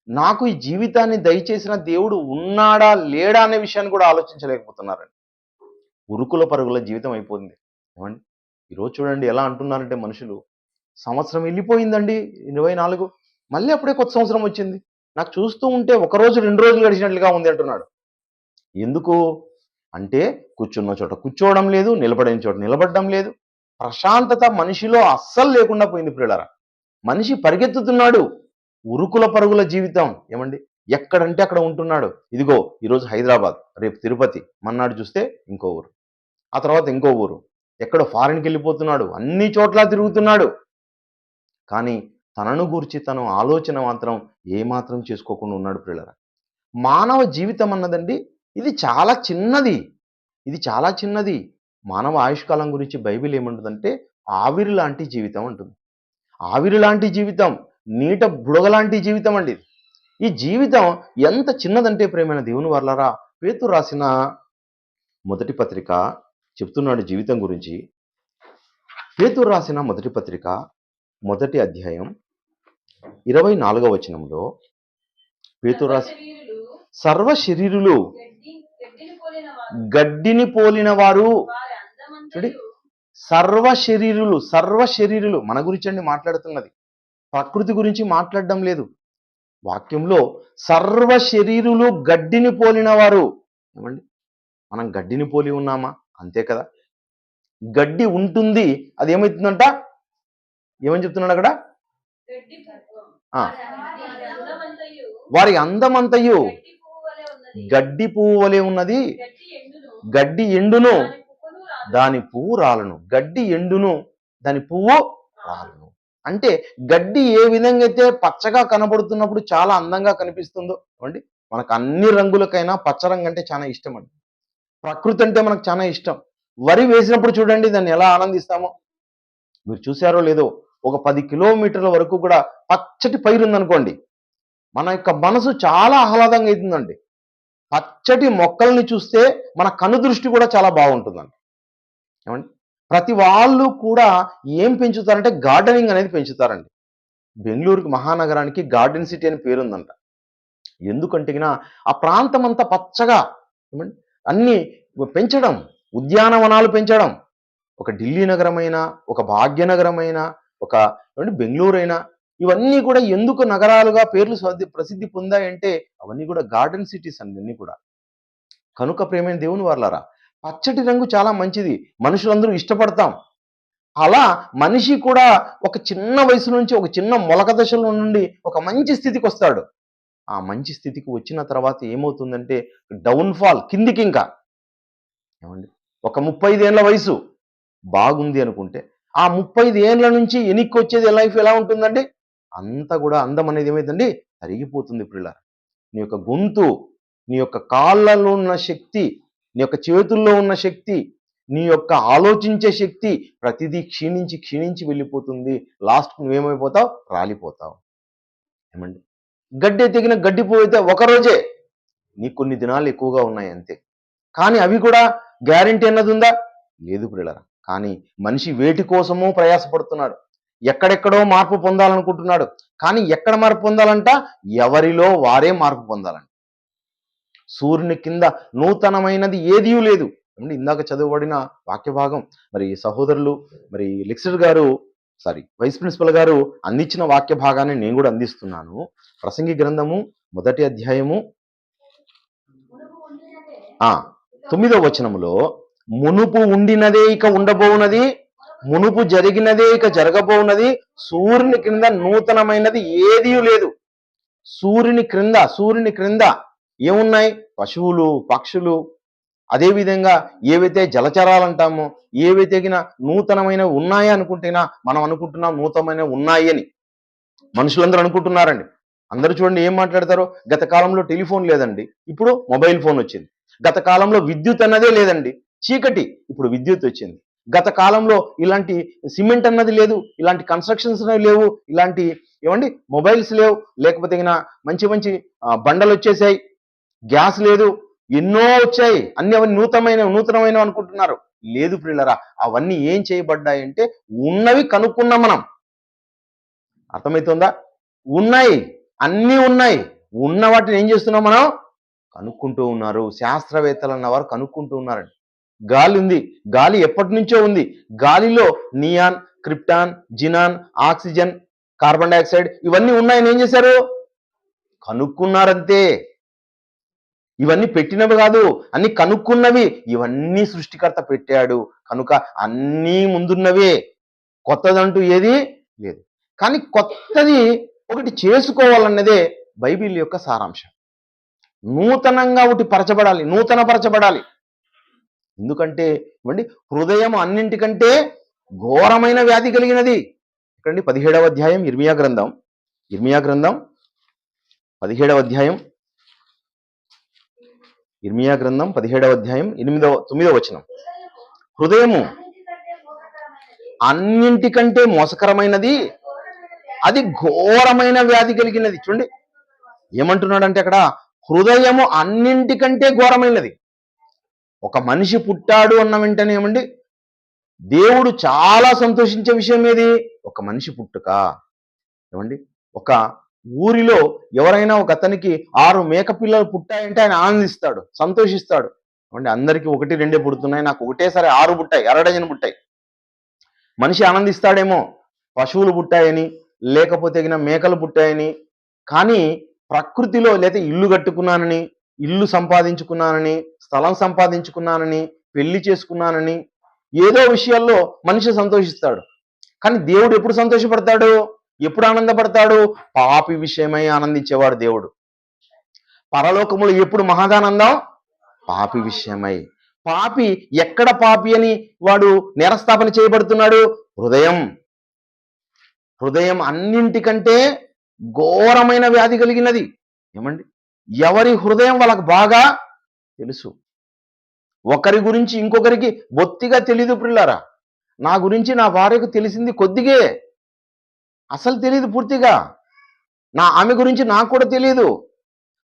నాకు ఈ జీవితాన్ని దయచేసిన దేవుడు ఉన్నాడా లేడా అనే విషయాన్ని కూడా ఆలోచించలేకపోతున్నారండి. ఉరుకుల పరుగుల జీవితం అయిపోయింది. ఏమండి, ఈరోజు చూడండి ఎలా అంటున్నారంటే మనుషులు, సంవత్సరం వెళ్ళిపోయిందండి 24, మళ్ళీ అప్పుడే కొత్త సంవత్సరం వచ్చింది, నాకు చూస్తూ ఉంటే ఒక రోజు 2 రోజులు గడిచినట్లుగా ఉంది అంటున్నాడు. ఎందుకు అంటే కూర్చున్న చోట కూర్చోవడం లేదు, నిలబడిన చోట నిలబడడం లేదు, ప్రశాంతత మనిషిలో అస్సలు లేకుండా పోయింది ప్రియులారా. మనిషి పరిగెత్తుతున్నాడు, ఉరుకుల పరుగుల జీవితం. ఏమండి, ఎక్కడంటే అక్కడ ఉంటున్నాడు. ఇదిగో ఈరోజు హైదరాబాద్, రేపు తిరుపతి, మన్నాడు చూస్తే ఇంకో ఊరు, ఆ తర్వాత ఇంకో ఊరు, ఎక్కడో ఫారిన్కి వెళ్ళిపోతున్నాడు, అన్ని చోట్ల తిరుగుతున్నాడు. కానీ తనను గూర్చి తను ఆలోచన మాత్రం ఏమాత్రం చేసుకోకుండా ఉన్నాడు ప్రియులారా. మానవ జీవితం అన్నదండి ఇది చాలా చిన్నది, ఇది చాలా చిన్నది. మానవ ఆయుష్కాలం గురించి బైబిల్ ఏమంటుందంటే ఆవిరి లాంటి జీవితం అంటుంది. ఆవిరి లాంటి జీవితం, నీట బుడగ లాంటి జీవితం అండి. ఈ జీవితం ఎంత చిన్నదంటే ప్రేమైన దేవుని వర్లారా, పేతురు రాసిన మొదటి పత్రిక చెప్తున్నాడు జీవితం గురించి. పేతురు రాసిన మొదటి పత్రిక 1వ అధ్యాయం 24వ వచనంలో పేతురు రాసి సర్వ శరీరులు గడ్డిని పోలిన వారు. చూడండి, సర్వ శరీరులు మన గురించి అండి మాట్లాడుతున్నది, ప్రకృతి గురించి మాట్లాడడం లేదు. వాక్యంలో సర్వ శరీరులు గడ్డిని పోలిన వారు. ఏమండి, మనం గడ్డిని పోలి ఉన్నామా? అంతే కదా. గడ్డి ఉంటుంది, అది ఏమవుతుందంట, ఏమని చెప్తున్నాడు అక్కడ? వారి అందమంతయు గడ్డి పువ్వు వలె ఉన్నది, గడ్డి ఎండును దాని పువ్వు రాలను. గడ్డి ఎండును దాని పువ్వు రాలను. అంటే గడ్డి ఏ విధంగా అయితే పచ్చగా కనబడుతున్నప్పుడు చాలా అందంగా కనిపిస్తుందో, అండి మనకు అన్ని రంగులకైనా పచ్చ రంగు అంటే చాలా ఇష్టం అండి. ప్రకృతి అంటే మనకు చాలా ఇష్టం. వరి వేసినప్పుడు చూడండి దాన్ని ఎలా ఆనందిస్తామో. మీరు చూసారో లేదో, ఒక 10 కిలోమీటర్ల వరకు కూడా పచ్చటి పైరు ఉందనుకోండి, మన యొక్క మనసు చాలా ఆహ్లాదంగా అవుతుందండి. పచ్చటి మొక్కల్ని చూస్తే మన కను దృష్టి కూడా చాలా బాగుంటుందండి. ఏమండి, ప్రతి వాళ్ళు కూడా ఏం పెంచుతారంటే గార్డెనింగ్ అనేది పెంచుతారండి. బెంగళూరుకి మహానగరానికి గార్డెన్ సిటీ అని పేరుందంట. ఎందుకంటే ఆ ప్రాంతం అంతా పచ్చగా, ఏమండి అన్ని పెంచడం, ఉద్యానవనాలు పెంచడం. ఒక ఢిల్లీ నగరమైనా, ఒక భాగ్యనగరమైనా, ఒక బెంగళూరు అయినా, ఇవన్నీ కూడా ఎందుకు నగరాలుగా పేర్లు ప్రసిద్ధి పొందాయంటే అవన్నీ కూడా గార్డెన్ సిటీస్ అండి అన్నీ కూడా. కనుక ప్రేమైన దేవుని వర్లారా, పచ్చటి రంగు చాలా మంచిది, మనుషులందరూ ఇష్టపడతాం. అలా మనిషి కూడా ఒక చిన్న వయసు నుంచి, ఒక చిన్న మొలక దశలో నుండి ఒక మంచి స్థితికి వస్తాడు. ఆ మంచి స్థితికి వచ్చిన తర్వాత ఏమవుతుందంటే డౌన్ఫాల్, కిందికి. ఇంకా ఏమండి, ఒక 35 ఏళ్ల వయసు బాగుంది అనుకుంటే ఆ 35 ఏళ్ల నుంచి ఎనిక్కి వచ్చేది లైఫ్ ఎలా ఉంటుందండి? అంతా కూడా అందం అనేది ఏమైందండి, తరిగిపోతుంది పిల్లలు. నీ యొక్క గొంతు, నీ యొక్క కాళ్ళలో ఉన్న శక్తి, నీ యొక్క చేతుల్లో ఉన్న శక్తి, నీ యొక్క ఆలోచించే శక్తి ప్రతిదీ క్షీణించి క్షీణించి వెళ్ళిపోతుంది. లాస్ట్ నువ్వేమైపోతావు? రాలిపోతావు. ఏమండి? గడ్డి తెగిన గడ్డి పువ్వు అయితే ఒకరోజే, నీకు కొన్ని దినాలు ఎక్కువగా ఉన్నాయి అంతే. కానీ అవి కూడా గ్యారెంటీ అన్నది ఉందా? లేదు ప్రియులారా. కానీ మనిషి వేటి కోసమో ప్రయాసపడుతున్నాడు. ఎక్కడెక్కడో మార్పు పొందాలనుకుంటున్నాడు. కానీ ఎక్కడ మార్పు పొందాలంట? ఎవరిలో వారే మార్పు పొందాలంట. సూర్యుని కింద నూతనమైనది ఏదీ లేదు. ఏమండి? ఇందాక చదువుబడిన వాక్య భాగం మరి సహోదరులు మరి లెక్చరర్ గారు వైస్ ప్రిన్సిపల్ గారు అందించిన వాక్య భాగాన్ని నేను కూడా అందిస్తున్నాను. ప్రసంగి గ్రంథము 1వ అధ్యాయము 9వ వచనములో, మునుపు ఉండినదే ఇక ఉండబోవునది, మునుపు జరిగినదే ఇక జరగబోవునది, సూర్యుని క్రింద నూతనమైనది ఏదీ లేదు. సూర్యుని క్రింద ఏమున్నాయి? పశువులు, పక్షులు, అదేవిధంగా ఏవైతే జలచరాలు అంటామో, ఏవైతే నూతనమైనవి ఉన్నాయా అనుకుంటేనా మనం అనుకుంటున్నాం నూతనమైనవి ఉన్నాయి అని. మనుషులందరూ అనుకుంటున్నారండి. అందరూ చూడండి ఏం మాట్లాడతారో, గత కాలంలో టెలిఫోన్ లేదండి, ఇప్పుడు మొబైల్ ఫోన్ వచ్చింది. గత కాలంలో విద్యుత్ అన్నదే లేదండి, చీకటి, ఇప్పుడు విద్యుత్ వచ్చింది. గత కాలంలో ఇలాంటి సిమెంట్ అన్నది లేదు, ఇలాంటి కన్స్ట్రక్షన్స్ లేవు, ఇలాంటి ఏమండి మొబైల్స్ లేవు, లేకపోతే మంచి మంచి బండలు వచ్చేసాయి, గ్యాస్ లేదు, ఎన్నో వచ్చాయి, అన్ని అవన్నీ నూతనమైన అనుకుంటున్నారు. లేదు ప్రియులరా, అవన్నీ ఏం చేయబడ్డాయంటే ఉన్నవి కనుక్కున్నాం మనం. అర్థమవుతుందా? ఉన్నాయి, అన్నీ ఉన్నాయి. ఉన్న వాటిని ఏం చేస్తున్నాం మనం? కనుక్కుంటూ ఉన్నారు. శాస్త్రవేత్తలు అన్నవారు కనుక్కుంటూ ఉన్నారండి. గాలి ఉంది, గాలి ఎప్పటి నుంచో ఉంది. గాలిలో neon, krypton, xenon, oxygen, carbon dioxide ఇవన్నీ ఉన్నాయని ఏం చేశారు? కనుక్కున్నారంతే. ఇవన్నీ పెట్టినవి కాదు, అన్ని కనుక్కున్నవి. ఇవన్నీ సృష్టికర్త పెట్టాడు కనుక అన్నీ ముందున్నవే, కొత్తదంటూ ఏది లేదు. కానీ కొత్తది ఒకటి చేసుకోవాలన్నదే బైబిల్ యొక్క సారాంశం. నూతనంగా ఒకటి నూతనపరచబడాలి. ఎందుకంటే ఇవ్వండి, హృదయం అన్నింటికంటే ఘోరమైన వ్యాధి కలిగినది. ఇక్కడండి 17వ అధ్యాయం ఇర్మియా గ్రంథం 17వ అధ్యాయం ఇర్మియా గ్రంథం 17వ అధ్యాయం 9వ వచనం. హృదయము అన్నింటికంటే మోసకరమైనది, అది ఘోరమైన వ్యాధి కలిగినది. చూడండి ఏమంటున్నాడంటే అక్కడ, హృదయము అన్నింటికంటే ఘోరమైనది. ఒక మనిషి పుట్టాడు అన్న వెంటనే ఏమండి, దేవుడు చాలా సంతోషించే విషయం ఏది? ఒక మనిషి పుట్టుక. ఏమండి, ఒక ఊరిలో ఎవరైనా ఒక అతనికి 6 మేక పిల్లలు పుట్టాయంటే ఆయన ఆనందిస్తాడు, సంతోషిస్తాడు. ఏమండి, అందరికీ 1, 2 పుడుతున్నాయి, నాకు ఒకటేసారి 6 పుట్టాయి, 1 డజన్ పుట్టాయి. మనిషి ఆనందిస్తాడేమో పశువులు పుట్టాయని, లేకపోతే మేకలు పుట్టాయని. కానీ ప్రకృతిలో లేదా ఇల్లు కట్టుకున్నానని, ఇల్లు సంపాదించుకున్నానని, స్థలం సంపాదించుకున్నానని, పెళ్లి చేసుకున్నానని ఏదో విషయాల్లో మనిషి సంతోషిస్తాడు. కానీ దేవుడు ఎప్పుడు సంతోషపడతాడు? ఎప్పుడు ఆనందపడతాడు? పాపి విషయమై ఆనందించేవాడు దేవుడు. పరలోకములు ఎప్పుడు మహాదానందం? పాపి విషయమై. పాపి ఎక్కడ పాపి అని వాడు నేరస్థాపన చేయబడుతున్నాడు? హృదయం అన్నింటికంటే ఘోరమైన వ్యాధి కలిగినది. ఏమండి, ఎవరి హృదయం వాళ్ళకు బాగా తెలుసు. ఒకరి గురించి ఇంకొకరికి బొత్తిగా తెలీదు ప్రియులారా. నా గురించి నా భార్యకు తెలిసింది కొద్దిగే, అసలు తెలియదు పూర్తిగా. ఆమె గురించి నాకు కూడా తెలియదు.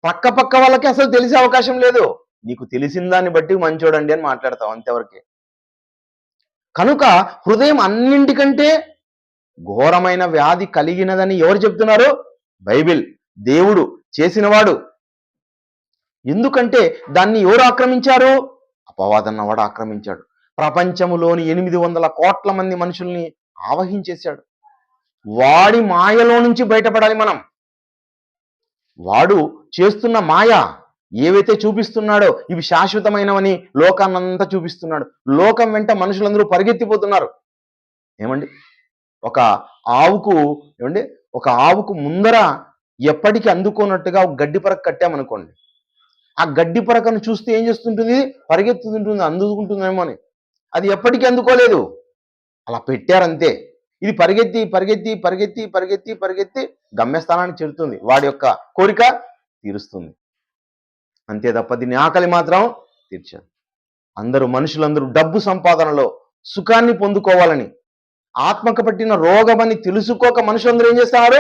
పక్క వాళ్ళకి అసలు తెలిసే అవకాశం లేదు. నీకు తెలిసిన దాన్ని బట్టి మంచోడండి అని మాట్లాడతావు అంతవరకే. కనుక హృదయం అన్నింటికంటే ఘోరమైన వ్యాధి కలిగినదని ఎవరు చెప్తున్నారు? బైబిల్, దేవుడు చేసినవాడు. ఎందుకంటే దాన్ని ఎవరు ఆక్రమించారు? అపవాదన్నవాడు ఆక్రమించాడు. ప్రపంచములోని 800 కోట్ల మంది మనుషుల్ని ఆవహించేశాడు. వాడి మాయలో నుంచి బయటపడాలి మనం. వాడు చేస్తున్న మాయ ఏవైతే చూపిస్తున్నాడో ఇవి శాశ్వతమైనవని లోకాన్నంతా చూపిస్తున్నాడు. లోకం వెంట మనుషులందరూ పరిగెత్తిపోతున్నారు. ఏమండి, ఒక ఆవుకు ముందర ఎప్పటికీ అందుకోనట్టుగా ఒక గడ్డి పరక కట్టామనుకోండి, ఆ గడ్డి పరకను చూస్తే ఏం చేస్తుంటుంది? పరిగెత్తుతుంటుంది, అందుకుంటుందేమో అని. అది ఎప్పటికీ అందుకోలేదు, అలా పెట్టారంతే. ఇది పరిగెత్తి పరిగెత్తి పరిగెత్తి పరిగెత్తి పరిగెత్తి గమ్యస్థానానికి చేరుతుంది, వాడి యొక్క కోరిక తీరుస్తుంది. అంతే తప్ప దీని ఆకలి మాత్రం తీర్చదు. మనుషులందరూ డబ్బు సంపాదనలో సుఖాన్ని పొందుకోవాలని, ఆత్మకు పట్టిన రోగమని తెలుసుకోక మనుషులందరూ ఏం చేస్తున్నారు?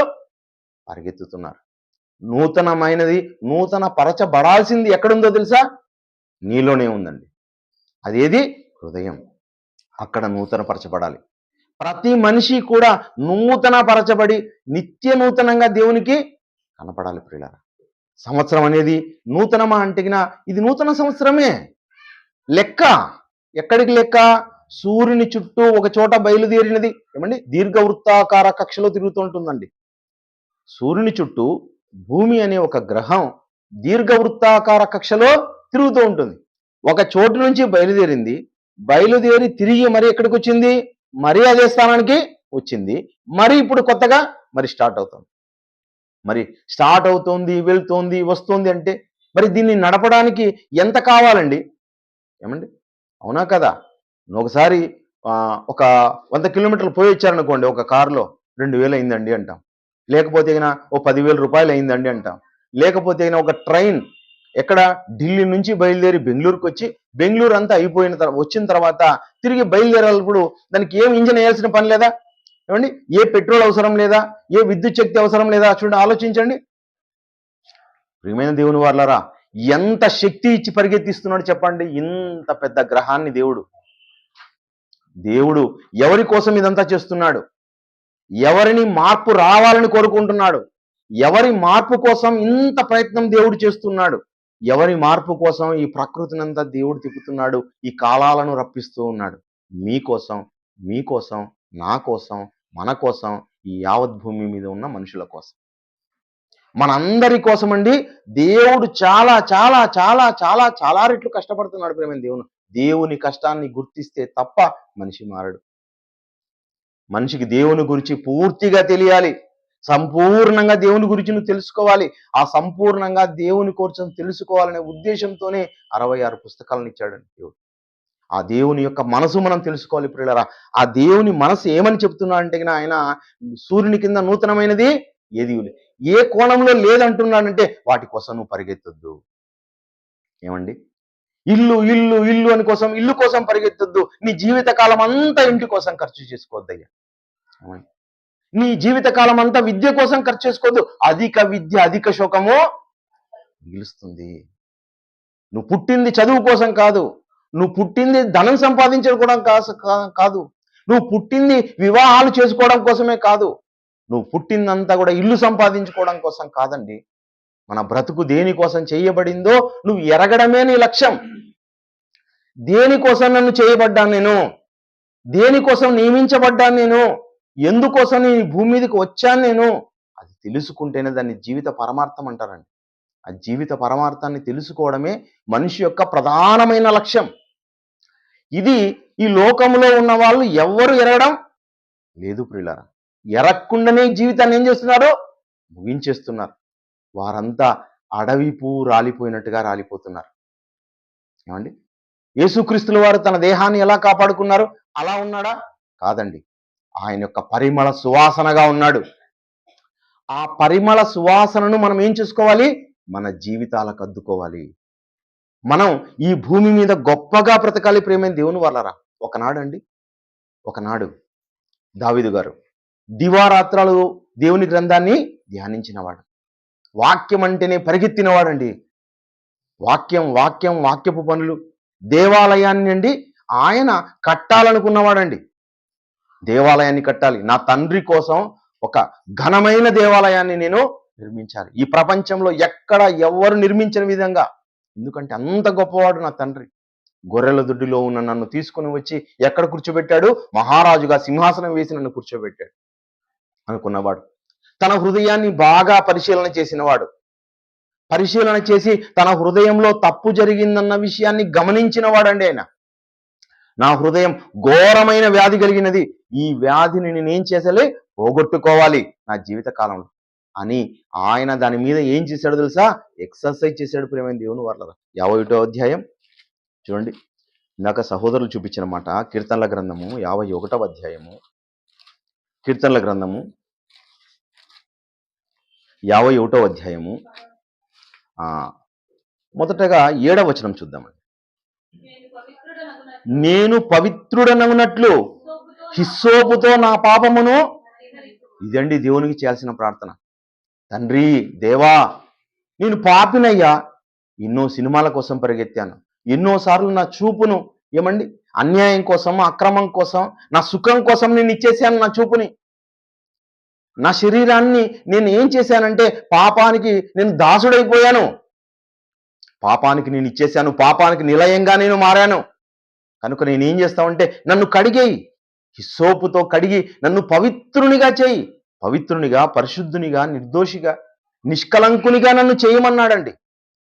పరిగెత్తుతున్నారు. నూతన పరచబడాల్సింది ఎక్కడుందో తెలుసా? నీలోనే ఉందండి. అదేది? హృదయం. అక్కడ నూతన పరచబడాలి. ప్రతి మనిషి కూడా నూతన పరచబడి నిత్య నూతనంగా దేవునికి కనపడాలి ప్రియులారా. సంవత్సరం అనేది నూతనమా అంటే ఇది నూతన సంవత్సరమే. లెక్క ఎక్కడికి లెక్క? సూర్యుని చుట్టూ ఒక చోట బయలుదేరినది ఏమండి దీర్ఘవృత్తాకార కక్షలో తిరుగుతూ ఉంటుందండి. సూర్యుని చుట్టూ భూమి అనే ఒక గ్రహం దీర్ఘవృత్తాకార కక్షలో తిరుగుతూ ఉంటుంది. ఒక చోటు నుంచి బయలుదేరి తిరిగి మరి ఎక్కడికి వచ్చింది? మరి అదే స్థానానికి వచ్చింది. మరి ఇప్పుడు కొత్తగా మరి స్టార్ట్ అవుతుంది, వెళ్తోంది, వస్తుంది. అంటే మరి దీన్ని నడపడానికి ఎంత కావాలండి? ఏమండి అవునా కదా? ఒకసారి ఒక 100 కిలోమీటర్లు పోయి వచ్చారనుకోండి, ఒక కారులో 2000 అయిందండి అంటాం. లేకపోతే ఓ 10,000 రూపాయలు అయిందండి అంటాం. లేకపోతే ఒక ట్రైన్ ఎక్కడ ఢిల్లీ నుంచి బయలుదేరి బెంగళూరుకి వచ్చి బెంగళూరు అంతా వచ్చిన తర్వాత తిరిగి బయలుదేరాలప్పుడు దానికి ఏం ఇంజన్ వేయాల్సిన పని లేదా? ఏమండి ఏ పెట్రోల్ అవసరం లేదా? ఏ విద్యుత్ శక్తి అవసరం లేదా? చూడండి, ఆలోచించండి. ప్రియమైన దేవుని వాళ్ళారా, ఎంత శక్తి ఇచ్చి పరిగెత్తిస్తున్నాడు చెప్పండి. ఇంత పెద్ద గ్రహాన్ని దేవుడు ఎవరి కోసం ఇదంతా చేస్తున్నాడు? ఎవరిని మార్పు రావాలని కోరుకుంటున్నాడు? ఎవరి మార్పు కోసం ఇంత ప్రయత్నం దేవుడు చేస్తున్నాడు? ఎవరి మార్పు కోసం ఈ ప్రకృతినంతా దేవుడు తిప్పుతున్నాడు? ఈ కాలాలను రప్పిస్తూ ఉన్నాడు. మీకోసం, నా కోసం, మన కోసం, ఈ యావత్ భూమి మీద ఉన్న మనుషుల కోసం, మనందరి కోసం అండి. దేవుడు చాలా చాలా చాలా చాలా చాలా రెట్లు కష్టపడుతున్నాడు. ప్రేమైన దేవుని కష్టాన్ని గుర్తిస్తే తప్ప మనిషి మారడు. మనిషికి దేవుని గురించి పూర్తిగా తెలియాలి. సంపూర్ణంగా దేవుని గురించి నువ్వు తెలుసుకోవాలి. ఆ సంపూర్ణంగా దేవుని కోసం తెలుసుకోవాలనే ఉద్దేశంతోనే 66 పుస్తకాలను ఇచ్చాడండి దేవుడు. ఆ దేవుని యొక్క మనసు మనం తెలుసుకోవాలి ప్రియులారా. ఆ దేవుని మనసు ఏమని చెప్తున్నా అంటే ఆయన సూర్యుని కింద నూతనమైనది ఏది ఏ కోణంలో లేదంటున్నాడంటే వాటి కోసం నువ్వు పరిగెత్తొద్దు. ఏమండి ఇల్లు ఇల్లు ఇల్లు అని కోసం ఇల్లు కోసం పరిగెత్తొద్దు. నీ జీవిత కాలం అంతా ఇంటి కోసం ఖర్చు చేసుకోవద్దయ్యా. నీ జీవిత కాలం అంతా విద్య కోసం ఖర్చు చేసుకోవద్దు. అధిక విద్య అధిక శోకము మిగులుస్తుంది. నువ్వు పుట్టింది చదువు కోసం కాదు. నువ్వు పుట్టింది ధనం సంపాదించుకోవడం కాదు. నువ్వు పుట్టింది వివాహాలు చేసుకోవడం కోసమే కాదు. నువ్వు పుట్టిందంతా కూడా ఇల్లు సంపాదించుకోవడం కోసం కాదండి. మన బ్రతుకు దేనికోసం చేయబడిందో నువ్వు ఎరగడమే నీ లక్ష్యం. దేనికోసం నన్ను చేయబడ్డాను నేను? దేనికోసం నియమించబడ్డాను నేను? ఎందుకోసం నీ భూమి మీదకి వచ్చాను నేను? అది తెలుసుకుంటేనే దాన్ని జీవిత పరమార్థం అంటారండి. ఆ జీవిత పరమార్థాన్ని తెలుసుకోవడమే మనిషి యొక్క ప్రధానమైన లక్ష్యం. ఇది ఈ లోకంలో ఉన్న వాళ్ళు ఎవ్వరు ఎరగడం లేదు ప్రియులారా. ఎరగకుండానే జీవితాన్ని ఏం చేస్తున్నారు? ముగించేస్తున్నారు. వారంతా అడవి పువ్వు రాలిపోయినట్టుగా రాలిపోతున్నారు. ఏమండి యేసుక్రీస్తుల వారు తన దేహాన్ని ఎలా కాపాడుకున్నారు? అలా ఉన్నాడా? కాదండి. ఆయన యొక్క పరిమళ సువాసనగా ఉన్నాడు. ఆ పరిమళ సువాసనను మనం ఏం చేసుకోవాలి? మన జీవితాలకు అద్దుకోవాలి. మనం ఈ భూమి మీద గొప్పగా బ్రతకాలి. ప్రేమైన దేవుని వాళ్ళరా, ఒకనాడు దావీదు గారు దివారాత్రాలు దేవుని గ్రంథాన్ని ధ్యానించినవాడు. వాక్యం అంటేనే పరిగెత్తినవాడండి. వాక్యపు పనులు, దేవాలయాన్ని అండి ఆయన కట్టాలనుకున్నవాడండి. దేవాలయాన్ని కట్టాలి, నా తండ్రి కోసం ఒక ఘనమైన దేవాలయాన్ని నేను నిర్మించాలి. ఈ ప్రపంచంలో ఎక్కడ ఎవరు నిర్మించిన విధంగా. ఎందుకంటే అంత గొప్పవాడు నా తండ్రి. గొర్రెల దొడ్డిలో ఉన్న నన్ను తీసుకుని వచ్చి ఎక్కడ కూర్చోబెట్టాడు? మహారాజుగా సింహాసనం వేసి నన్ను కూర్చోబెట్టాడు అనుకున్నవాడు. తన హృదయాన్ని బాగా పరిశీలన చేసి తన హృదయంలో తప్పు జరిగిందన్న విషయాన్ని గమనించిన వాడండి ఆయన. నా హృదయం ఘోరమైన వ్యాధి కలిగినది, ఈ వ్యాధిని నేనేం చేసాలి? పోగొట్టుకోవాలి నా జీవిత కాలంలో అని ఆయన దాని మీద ఏం చేశాడు తెలుసా? ఎక్సర్సైజ్ చేశాడు. ప్రేమైన దేవుని వాళ్ళ 51వ అధ్యాయం చూడండి. ఇందాక సహోదరులు చూపించిన మాట, కీర్తనల గ్రంథము 51వ అధ్యాయము, కీర్తనల గ్రంథము 51వ అధ్యాయము మొదటగా 7వ వచనం చూద్దామండి. నేను పవిత్రుడనవునట్లు హిస్సోపుతో నా పాపమును. ఇదండి దేవునికి చేయాల్సిన ప్రార్థన. తండ్రి, దేవా, నేను పాపినయ్యా, ఎన్నో సినిమాల కోసం పరిగెత్తాను, ఎన్నోసార్లు నా చూపును అన్యాయం కోసం, అక్రమం కోసం, నా సుఖం కోసం నేను ఇచ్చేసాను నా చూపుని. నా శరీరాన్ని నేను ఏం చేశానంటే పాపానికి నేను దాసుడైపోయాను. పాపానికి నేను ఇచ్చేశాను, పాపానికి నిలయంగా నేను మారాను. కనుక నేనేం చేస్తామంటే నన్ను కడిగేయి, హిస్సోపుతో కడిగి నన్ను పవిత్రునిగా చేయి. పవిత్రునిగా, పరిశుద్ధునిగా, నిర్దోషిగా, నిష్కలంకునిగా నన్ను చేయమన్నాడండి.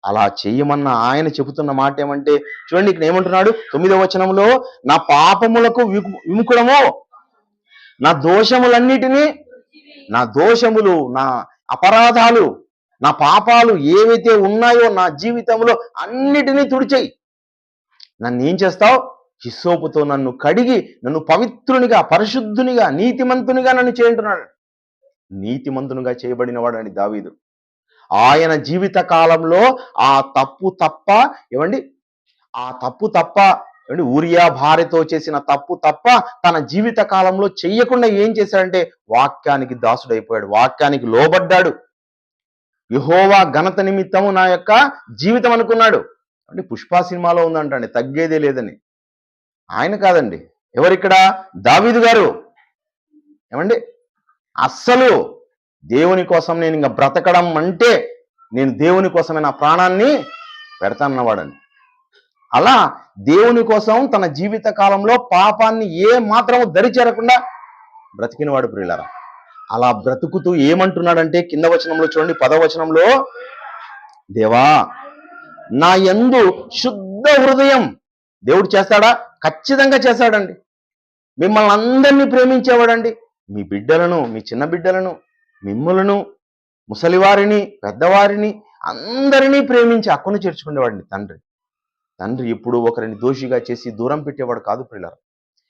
అలా చేయమన్న ఆయన చెబుతున్న మాట ఏమంటే చూడండి, ఇక్కడ ఏమంటున్నాడు 9వ వచనంలో, నా పాపములకు విముఖుడము, నా దోషములన్నిటినీ, నా దోషములు, నా అపరాధాలు, నా పాపాలు ఏవైతే ఉన్నాయో నా జీవితంలో అన్నిటినీ తుడిచేయి. నన్ను ఏం చేస్తావు? హిస్సోపుతో నన్ను కడిగి నన్ను పవిత్రునిగా, పరిశుద్ధునిగా, నీతిమంతునిగా నన్ను చేయంటున్నాడు. నీతిమంతునిగా చేయబడిన వాడని దావీదు. ఆయన జీవిత కాలంలో ఆ తప్పు తప్ప ఊరియా భార్యతో చేసిన తప్పు తప్ప తన జీవిత కాలంలో చెయ్యకుండా ఏం చేశాడంటే వాక్యానికి దాసుడైపోయాడు, వాక్యానికి లోబడ్డాడు. యెహోవా ఘనత నిమిత్తము నా యొక్క జీవితం అనుకున్నాడు. పుష్ప సినిమాలో ఉందంటండి, తగ్గేదే లేదని. ఆయన కాదండి, ఎవరిక్కడ? దావీదు గారు. అస్సలు దేవుని కోసం నేను ఇంకా బ్రతకడం అంటే నేను దేవుని కోసమే నా ప్రాణాన్ని పెడతానన్నవాడండి. అలా దేవుని కోసం తన జీవిత కాలంలో పాపాన్ని ఏ మాత్రము దరిచేరకుండా బ్రతికినవాడు ప్రియులారా. అలా బ్రతుకుతూ ఏమంటున్నాడంటే కింద వచనంలో చూడండి, 10వ వచనంలో, దేవా నా యందు శుద్ధ హృదయం. దేవుడు చేస్తాడా? ఖచ్చితంగా చేస్తాడండి. మిమ్మల్ని అందరినీ ప్రేమించేవాడండి. మీ బిడ్డలను, మీ చిన్న బిడ్డలను, మిమ్ములను, ముసలివారిని, పెద్దవారిని అందరినీ ప్రేమించి హక్కును చేర్చుకునేవాడిని తండ్రి ఎప్పుడు ఒకరిని దోషిగా చేసి దూరం పెట్టేవాడు కాదు ప్రియులారా.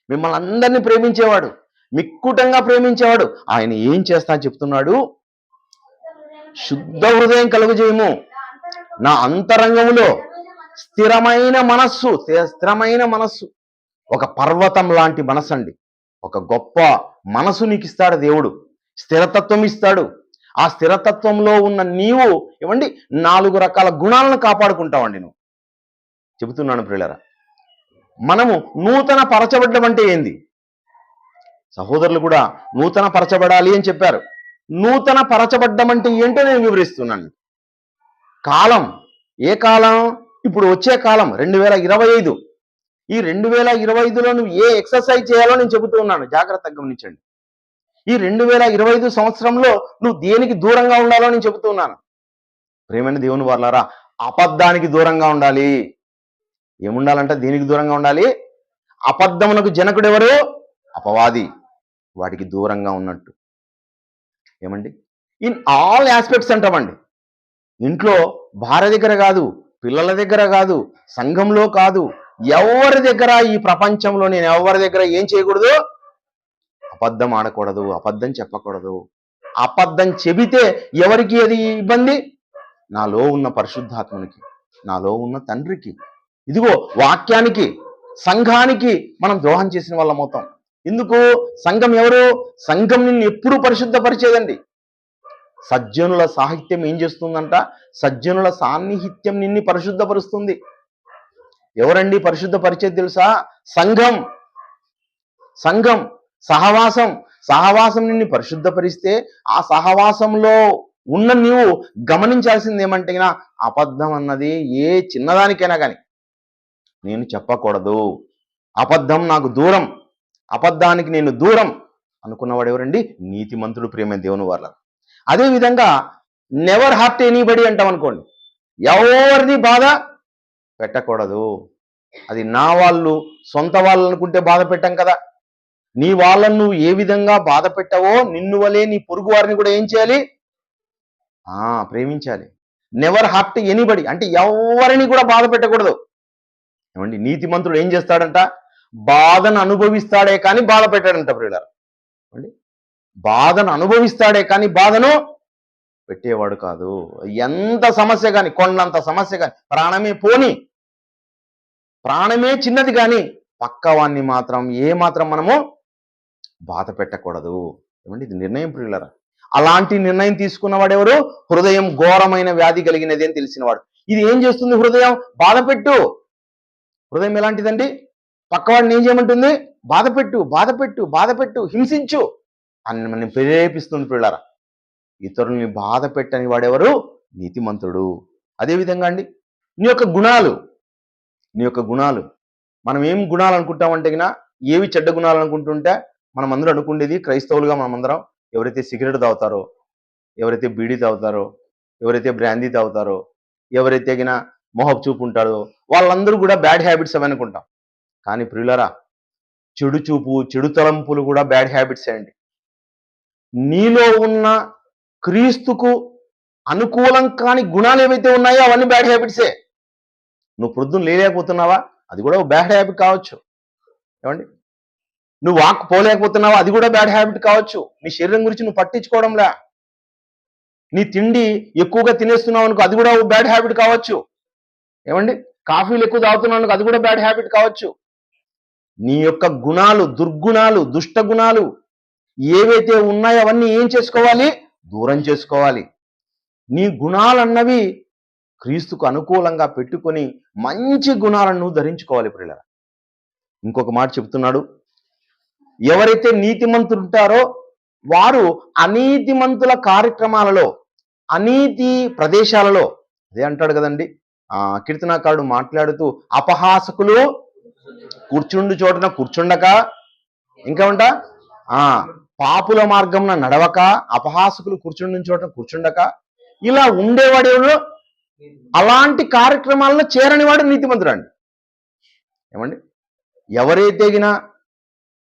మిమ్మల్ని అందరినీ ప్రేమించేవాడు, మిక్కుటంగా ప్రేమించేవాడు. ఆయన ఏం చేస్తా చెప్తున్నాడు? శుద్ధ హృదయం కలుగజేయము, నా అంతరంగములో స్థిరమైన మనస్సు. ఒక పర్వతం లాంటి మనసు అండి. ఒక గొప్ప మనసు నీకు ఇస్తాడు దేవుడు, స్థిరతత్వం ఇస్తాడు. ఆ స్థిరతత్వంలో ఉన్న నీవు 4 రకాల గుణాలను కాపాడుకుంటావండి. నువ్వు చెబుతున్నాను ప్రియులారా. మనము నూతన పరచబడ్డం అంటే ఏంది? సహోదరులు కూడా నూతన పరచబడాలి అని చెప్పారు. నూతన పరచబడ్డం అంటే ఏంటో నేను వివరిస్తున్నాను. కాలం, ఏ కాలం? ఇప్పుడు వచ్చే కాలం 2025. ఈ 2025లో నువ్వు ఏ ఎక్సర్సైజ్ చేయాలో నేను చెబుతూ ఉన్నాను, జాగ్రత్తగా గమనించండి. ఈ 2025 సంవత్సరంలో నువ్వు దేనికి దూరంగా ఉండాలో నేను చెబుతూ ఉన్నాను. ప్రేమైన దేవుని వారలారా, అబద్ధానికి దూరంగా ఉండాలి. ఏముండాలంటే దేనికి దూరంగా ఉండాలి? అబద్ధమునకు జనకుడు ఎవరు? అపవాది. వాటికి దూరంగా ఉన్నట్టు. ఇన్ ఆల్ ఆస్పెక్ట్స్ అంటామండి. ఇంట్లో భార్య దగ్గర కాదు, పిల్లల దగ్గర కాదు, సంఘంలో కాదు, ఎవరి దగ్గర, ఈ ప్రపంచంలో నేను ఎవరి దగ్గర ఏం చేయకూడదు? అబద్ధం ఆడకూడదు, అబద్ధం చెప్పకూడదు. అబద్ధం చెబితే ఎవరికి అది ఇబ్బంది? నాలో ఉన్న పరిశుద్ధాత్మనికి, నాలో ఉన్న తండ్రికి, ఇదిగో వాక్యానికి, సంఘానికి మనం ద్రోహం చేసిన వాళ్ళం అవుతాం. ఎందుకు? సంఘం ఎవరు? సంఘం నిన్ను ఎప్పుడూ పరిశుద్ధపరిచేదండి. సజ్జనుల సాహిత్యం ఏం చేస్తుందంట? సజ్జనుల సాన్నిహిత్యం నిన్ను పరిశుద్ధపరుస్తుంది. ఎవరండి పరిశుద్ధపరిచేది తెలుసా? సంఘం, సహవాసం నిన్ను పరిశుద్ధపరిస్తే ఆ సహవాసంలో ఉన్న నీవు గమనించాల్సింది ఏమంటే అబద్ధం అన్నది ఏ చిన్నదానికైనా కానీ నేను చెప్పకూడదు, అబద్ధం నాకు దూరం, అబద్ధానికి నేను దూరం అనుకున్నవాడు ఎవరండి? నీతిమంతుడు, ప్రేమ దేవుని వాళ్ళ. అదేవిధంగా నెవర్ హర్ట్ ఎనీబడి అంటాం అనుకోండి. ఎవరిని బాధ పెట్టకూడదు. అది నా వాళ్ళు, సొంత వాళ్ళు అనుకుంటే బాధ పెట్టాం కదా. నీ వాళ్ళను నువ్వు ఏ విధంగా బాధ పెట్టావో నిన్ను వలే నీ పొరుగు వారిని కూడా ఏం చేయాలి? ప్రేమించాలి. నెవర్ హర్ట్ ఎనీబడి అంటే ఎవరిని కూడా బాధ పెట్టకూడదు. నీతిమంతుడు ఏం చేస్తాడంట? బాధను అనుభవిస్తాడే కానీ బాధ పెట్టాడంట ప్రియులారా. బాధను అనుభవిస్తాడే కానీ బాధను పెట్టేవాడు కాదు. ఎంత సమస్య కానీ, కొండంత సమస్య కానీ, ప్రాణమే చిన్నది కానీ పక్కవాన్ని మాత్రం ఏ మాత్రం మనము బాధ పెట్టకూడదు. ఏమండి, ఇది నిర్ణయం ప్రియులరా. అలాంటి నిర్ణయం తీసుకున్నవాడు ఎవరు? హృదయం ఘోరమైన వ్యాధి కలిగినది అని తెలిసినవాడు. ఇది ఏం చేస్తుంది? హృదయం బాధ పెట్టు. హృదయం ఎలాంటిదండి? పక్కవాడిని ఏం చేయమంటుంది? బాధ పెట్టు, బాధ పెట్టు, బాధ పెట్టు, హింసించు అని మనం ప్రేరేపిస్తుంది ప్రియులారా. ఇతరుల్ని బాధ పెట్టని వాడెవరు? నీతిమంతుడు. అదేవిధంగా అండి, నీ యొక్క గుణాలు మనం ఏం గుణాలు అనుకుంటామంటే ఏవి చెడ్డ గుణాలు అనుకుంటుంటే మనం అందరూ అనుకుండేది, క్రైస్తవులుగా మనమందరం ఎవరైతే సిగరెట్ తాగుతారో, ఎవరైతే బీడీ తాగుతారో, ఎవరైతే బ్రాందీ తాగుతారో, ఎవరైతే మొహపు చూపు ఉంటారో వాళ్ళందరూ కూడా బ్యాడ్ హ్యాబిట్స్ అవి అనుకుంటాం. కానీ ప్రియులరా, చెడు చూపు, చెడు తలంపులు కూడా బ్యాడ్ హ్యాబిట్స్ అండి. నీలో ఉన్న క్రీస్తుకు అనుకూలం కాని గుణాలు ఏవైతే ఉన్నాయో అవన్నీ బ్యాడ్ హ్యాబిట్సే. నువ్వు ప్రొద్దున లేలేకపోతున్నావా? అది కూడా బ్యాడ్ హ్యాబిట్ కావచ్చు. ఏమండి, నువ్వు వాక్ పోలేకపోతున్నావా? అది కూడా బ్యాడ్ హ్యాబిట్ కావచ్చు. నీ శరీరం గురించి నువ్వు పట్టించుకోవడంలే. నీ తిండి ఎక్కువగా తినేస్తున్నావు అనుకో, అది కూడా బ్యాడ్ హ్యాబిట్ కావచ్చు. ఏమండి, కాఫీలు ఎక్కువ తాగుతున్నావు అనుకో, అది కూడా బ్యాడ్ హ్యాబిట్ కావచ్చు. నీ యొక్క గుణాలు, దుర్గుణాలు, దుష్ట గుణాలు ఏవైతే ఉన్నాయో అవన్నీ ఏం చేసుకోవాలి? దూరం చేసుకోవాలి. నీ గుణాలన్నవి క్రీస్తుకు అనుకూలంగా పెట్టుకొని మంచి గుణాలను ధరించుకోవాలి ప్రియులారా. ఇంకొక మాట చెప్తున్నాడు, ఎవరైతే నీతిమంతులు ఉంటారో వారు అనీతిమంతుల కార్యక్రమాలలో, అనీతి ప్రదేశాలలో, అదే అంటాడు కదండి కీర్తనాకారుడు మాట్లాడుతూ, అపహాసకులు కూర్చుండు చోటన కూర్చుండక, ఇంకా ఉంటా పాపుల మార్గంన నడవక, అపహాసకులు కూర్చుండు చోట కూర్చుండక, ఇలా ఉండేవాడేవాడు అలాంటి కార్యక్రమాలను చేరని వాడు నీతిమంతుడు అండి. ఏమండి, ఎవరైతే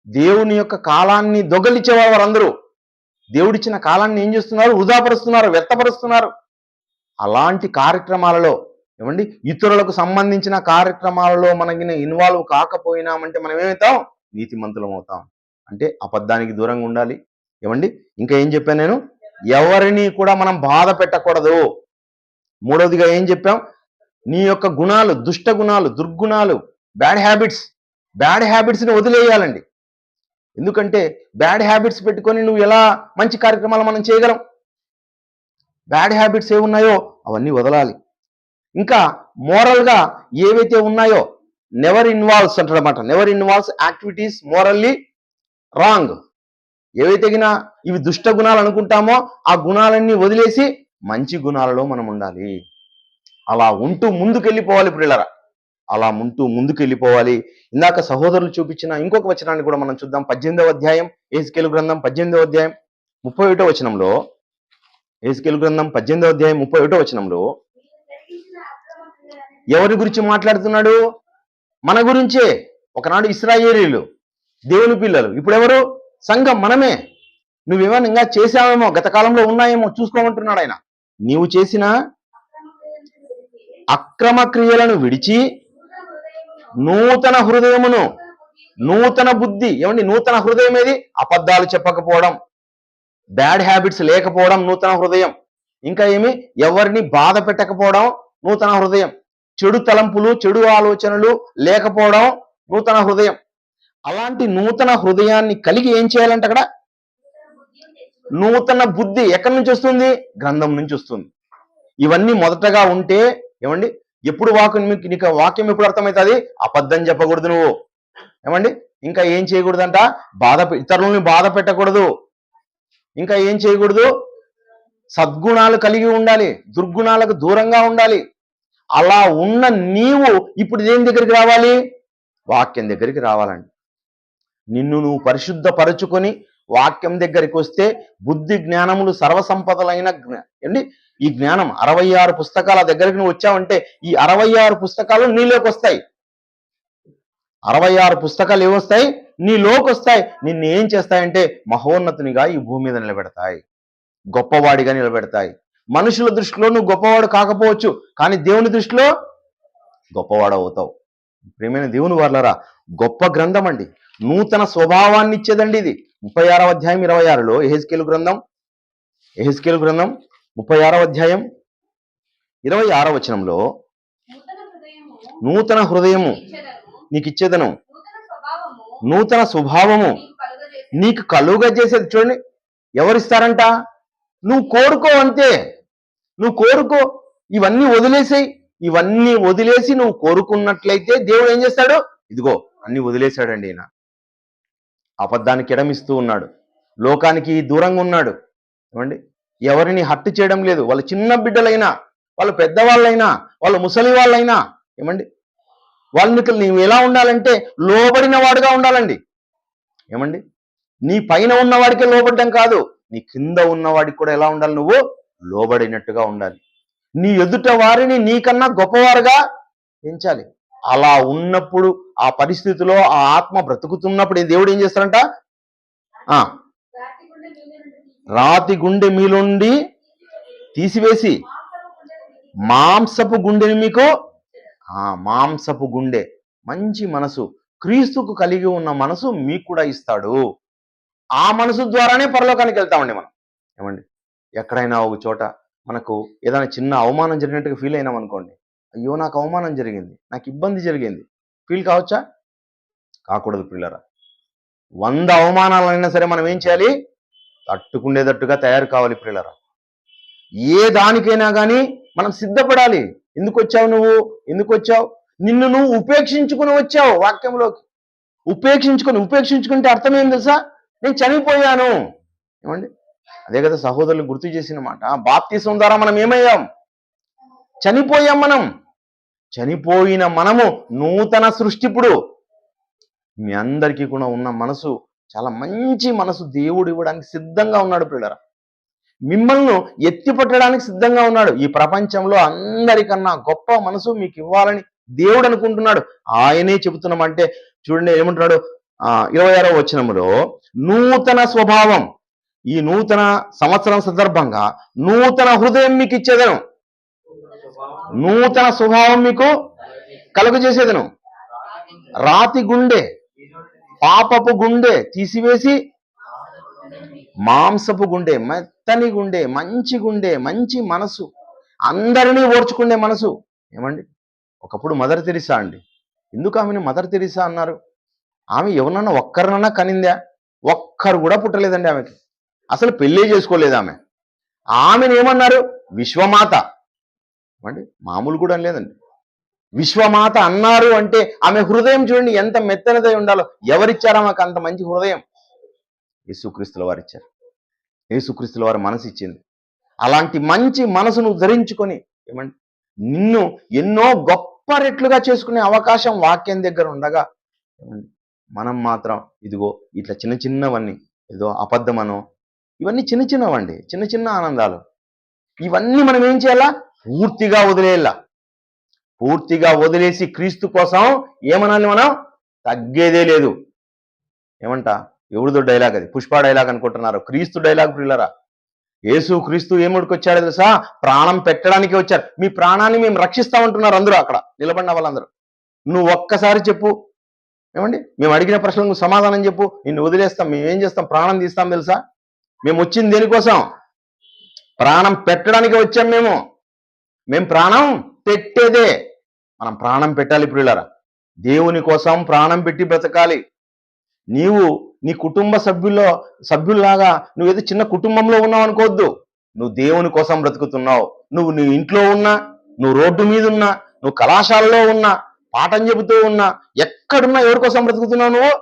దేవుని యొక్క కాలాన్ని దొంగలిచ్చేవారు వారందరూ దేవుడిచ్చిన కాలాన్ని ఏం చేస్తున్నారు? వృధాపరుస్తున్నారు, వ్యర్థపరుస్తున్నారు. అలాంటి కార్యక్రమాలలో, ఏమండి, ఇతరులకు సంబంధించిన కార్యక్రమాలలో మనకి ఇన్వాల్వ్ కాకపోయినామంటే మనం ఏమవుతాం? నీతిమంతులం అవుతాం. అంటే అబద్ధానికి దూరంగా ఉండాలి. ఏమండి, ఇంకా ఏం చెప్పాను నేను? ఎవరిని కూడా మనం బాధ పెట్టకూడదు. మూడవదిగా ఏం చెప్పాం? నీ యొక్క గుణాలు, దుష్ట గుణాలు, దుర్గుణాలు, బ్యాడ్ హ్యాబిట్స్ని వదిలేయాలండి. ఎందుకంటే బ్యాడ్ హ్యాబిట్స్ పెట్టుకొని నువ్వు ఎలా మంచి కార్యక్రమాలు మనం చేయగలం? బ్యాడ్ హ్యాబిట్స్ ఏమున్నాయో అవన్నీ వదలాలి. ఇంకా మోరల్గా ఏవైతే ఉన్నాయో నెవర్ ఇన్వాల్వ్స్ అంటారన్నమాట. Never involves activities morally wrong. ఏవైతే ఇవి దుష్ట గుణాలు అనుకుంటామో ఆ గుణాలన్నీ వదిలేసి మంచి గుణాలలో మనం ఉండాలి. అలా ఉంటూ ముందుకెళ్ళిపోవాలి ప్రియులారా. అలా ముందుకెళ్ళిపోవాలి. ఇందాక సహోదరులు చూపించిన ఇంకొక వచనాన్ని కూడా మనం చూద్దాం. 18వ అధ్యాయం యెహెజ్కేలు గ్రంథం 18వ అధ్యాయం 31వ వచనంలో, యెహెజ్కేలు గ్రంథం 18వ అధ్యాయం 31వ వచనంలో ఎవరి గురించి మాట్లాడుతున్నాడు? మన గురించే. ఒకనాడు ఇశ్రాయేలీయులు, దేవుని పిల్లలు, ఇప్పుడు ఎవరు? సంఘం, మనమే. నువ్వేమైనా ఇంకా చేసావేమో, గత కాలంలో ఉన్నాయేమో చూసుకోమంటున్నాడు ఆయన. నీవు చేసిన అక్రమ క్రియలను విడిచి నూతన హృదయమును, నూతన బుద్ధి. ఏమండి, నూతన హృదయం ఏది? అబద్ధాలు చెప్పకపోవడం, బ్యాడ్ హ్యాబిట్స్ లేకపోవడం నూతన హృదయం. ఇంకా ఏమి? ఎవరిని బాధ పెట్టకపోవడం నూతన హృదయం. చెడు తలంపులు, చెడు ఆలోచనలు లేకపోవడం నూతన హృదయం. అలాంటి నూతన హృదయాన్ని కలిగి ఏం చేయాలంటే అక్కడ నూతన బుద్ధి ఎక్కడి నుంచి వస్తుంది? గ్రంథం నుంచి వస్తుంది. ఇవన్నీ మొదటగా ఉంటే, ఏమండి, ఎప్పుడు నీకు వాక్యం ఎప్పుడు అర్థమవుతుంది? అబద్ధం చెప్పకూడదు నువ్వు. ఏమండి, ఇంకా ఏం చేయకూడదంట? ఇతరులని బాధ పెట్టకూడదు. ఇంకా ఏం చేయకూడదు? సద్గుణాలు కలిగి ఉండాలి, దుర్గుణాలకు దూరంగా ఉండాలి. అలా ఉన్న నీవు ఇప్పుడు దేని దగ్గరికి రావాలి? వాక్యం దగ్గరికి రావాలండి. నిన్ను నువ్వు పరిశుద్ధపరచుకొని వాక్యం దగ్గరికి వస్తే బుద్ధి జ్ఞానములు సర్వసంపదలైన ఏంటి ఈ జ్ఞానం 66 పుస్తకాల దగ్గరికి నువ్వు వచ్చావంటే ఈ 66 పుస్తకాలు నీలోకి వస్తాయి. 66 పుస్తకాలు ఏమొస్తాయి? నీలోకి వస్తాయి. నిన్ను ఏం చేస్తాయంటే మహోన్నతునిగా ఈ భూమి మీద నిలబెడతాయి, గొప్పవాడిగా నిలబెడతాయి. మనుషుల దృష్టిలో నువ్వు గొప్పవాడు కాకపోవచ్చు, కానీ దేవుని దృష్టిలో గొప్పవాడు అవుతావు. ప్రియమైన దేవుని వారలారా, గొప్ప గ్రంథం అండి. నూతన స్వభావాన్ని ఇచ్చేదండి ఇది. 36వ అధ్యాయం 26లో యెహెజ్కేలు గ్రంథం 36వ అధ్యాయం 26వ వచనంలో, నూతన హృదయము నీకు ఇచ్చేదను, నూతన స్వభావము నీకు కలుగజేసేది. చూడండి, ఎవరిస్తారంట? నువ్వు కోరుకో, అంతే. నువ్వు కోరుకో, ఇవన్నీ వదిలేసేయి. ఇవన్నీ వదిలేసి నువ్వు కోరుకున్నట్లయితే దేవుడు ఏం చేస్తాడు? ఇదిగో అన్ని వదిలేశాడండి. ఈయన అబద్ధానికి ఎడమిస్తూ ఉన్నాడు, లోకానికి దూరంగా ఉన్నాడు. ఏమండి, ఎవరిని హత్య చేయడం లేదు. వాళ్ళ చిన్న బిడ్డలైనా, వాళ్ళ పెద్దవాళ్ళైనా, వాళ్ళ ముసలి వాళ్ళైనా, ఏమండి, వాళ్ళకి నువ్వు ఎలా ఉండాలంటే లోబడిన వాడుగా ఉండాలండి. ఏమండి, నీ పైన ఉన్నవాడికే లోబడ్డం కాదు, నీ కింద ఉన్నవాడికి కూడా ఎలా ఉండాలి? నువ్వు లోబడినట్టుగా ఉండాలి. నీ ఎదుట వారిని నీకన్నా గొప్పవారుగా పెంచాలి. అలా ఉన్నప్పుడు, ఆ పరిస్థితిలో ఆ ఆత్మ బ్రతుకుతున్నప్పుడు దేవుడు ఏం చేస్తారంట? రాతి గుండె మీలుండి తీసివేసి మాంసపు గుండెని మీకు, మాంసపు గుండె, మంచి మనసు, క్రీస్తుకు కలిగి ఉన్న మనసు మీకు కూడా ఇస్తాడు. ఆ మనసు ద్వారానే పరలోకానికి వెళ్తామండి మనం. ఏమండి, ఎక్కడైనా ఒక చోట మనకు ఏదైనా చిన్న అవమానం జరిగినట్టుగా ఫీల్ అయినాం అనుకోండి, అయ్యో నాకు అవమానం జరిగింది, నాకు ఇబ్బంది జరిగింది, ఫీల్ కావచ్చా? కాకూడదు పిల్లరా. 100 అవమానాలైనా సరే మనం ఏం చేయాలి? తట్టుకునేటట్టుగా తయారు కావాలి పిల్లరా. ఏ దానికైనా కానీ మనం సిద్ధపడాలి. ఎందుకు వచ్చావు నువ్వు? ఎందుకు వచ్చావు? నిన్ను నువ్వు ఉపేక్షించుకుని వచ్చావు వాక్యంలోకి. ఉపేక్షించుకుంటే అర్థం ఏం తెలుసా? నేను చనిపోయాను. ఏమండి, అదే కదా సహోదరులు గుర్తు చేసిన మాట. బాప్తిసం ద్వారా మనం ఏమయ్యాం? చనిపోయాం. మనం చనిపోయిన మనము నూతన సృష్టి. ఇప్పుడు మీ అందరికీ కూడా ఉన్న మనసు చాలా మంచి మనసు దేవుడు ఇవ్వడానికి సిద్ధంగా ఉన్నాడు పిల్లరా. మిమ్మల్ని ఎత్తి పట్టడానికి సిద్ధంగా ఉన్నాడు. ఈ ప్రపంచంలో అందరికన్నా గొప్ప మనసు మీకు ఇవ్వాలని దేవుడు అనుకుంటున్నాడు. ఆయనే చెబుతున్నామంటే చూడండి ఏమంటున్నాడు? 26వ వచనములో నూతన స్వభావం, ఈ నూతన సంవత్సరం సందర్భంగా నూతన హృదయం మీకు ఇచ్చేదను, నూతన స్వభావం మీకు కలుగజేసేదను. రాతి గుండె, పాపపు గుండె తీసివేసి మాంసపు గుండె, మెత్తని గుండె, మంచి మనసు, అందరినీ ఓర్చుకునే మనసు. ఏమండి, ఒకప్పుడు మదర్ తెరిసా అండి. ఎందుకు ఆమెను మదర్ తెరిసా అన్నారు? ఆమె ఎవరన్నా ఒక్కరినన్నా కనిందా? ఒక్కరు కూడా పుట్టలేదండి ఆమెకి. అసలు పెళ్ళే చేసుకోలేదు ఆమె. ఆమెను ఏమన్నారు? విశ్వమాత. ఏమండి, మామూలు కూడా లేదండి, విశ్వమాత అన్నారు. అంటే ఆమె హృదయం చూడండి ఎంత మెత్తనదై ఉండాలో. ఎవరిచ్చారా మాకు అంత మంచి హృదయం? యేసుక్రీస్తుల వారు ఇచ్చారు. యేసుక్రీస్తుల వారు మనసు ఇచ్చింది. అలాంటి మంచి మనసును ధరించుకొని ఏమండి, నిన్ను ఎన్నో గొప్ప రెట్లుగా చేసుకునే అవకాశం వాక్యం దగ్గర ఉండగా ఏమండి, మనం మాత్రం ఇదిగో ఇట్లా చిన్నవన్నీ, ఏదో అబద్ధమనో, ఇవన్నీ చిన్నవండి, చిన్న ఆనందాలు. ఇవన్నీ మనం ఏం చేయాలా? పూర్తిగా వదిలేయాల. పూర్తిగా వదిలేసి క్రీస్తు కోసం ఏమనాలి? మనం తగ్గేదే లేదు. ఏమంట? ఎవరిదో డైలాగ్ అది, పుష్ప డైలాగ్ అనుకుంటున్నారు. క్రీస్తు డైలాగ్ పిల్లరా. యేసు క్రీస్తు ఏముడికొచ్చాడో తెలుసా? ప్రాణం పెట్టడానికి వచ్చారు. మీ ప్రాణాన్ని మేము రక్షిస్తామంటున్నారు అందరూ, అక్కడ నిలబడిన వాళ్ళందరూ. నువ్వు ఒక్కసారి చెప్పు. ఏమండి, మేము అడిగిన ప్రశ్నలకు నువ్వు సమాధానం చెప్పు. నిన్ను వదిలేస్తాం, మేము ఏం చేస్తాం? ప్రాణం తీస్తాం తెలుసా? మేము వచ్చింది దేనికోసం? ప్రాణం పెట్టడానికి వచ్చాం. మేము ప్రాణం పెట్టేదే. మనం ప్రాణం పెట్టాలి పిల్లరా. దేవుని కోసం ప్రాణం పెట్టి బ్రతకాలి. నీవు నీ కుటుంబ సభ్యుల్లాగా నువ్వేదో చిన్న కుటుంబంలో ఉన్నావు అనుకోవద్దు. నువ్వు దేవుని కోసం బ్రతుకుతున్నావు. నువ్వు నీ ఇంట్లో ఉన్నా, నువ్వు రోడ్డు మీద ఉన్నా, నువ్వు కళాశాలలో ఉన్నా, పాఠం చెబుతూ ఉన్నా, ఎక్కడున్నా ఎవరి కోసం బ్రతుకుతున్నావు నువ్వు?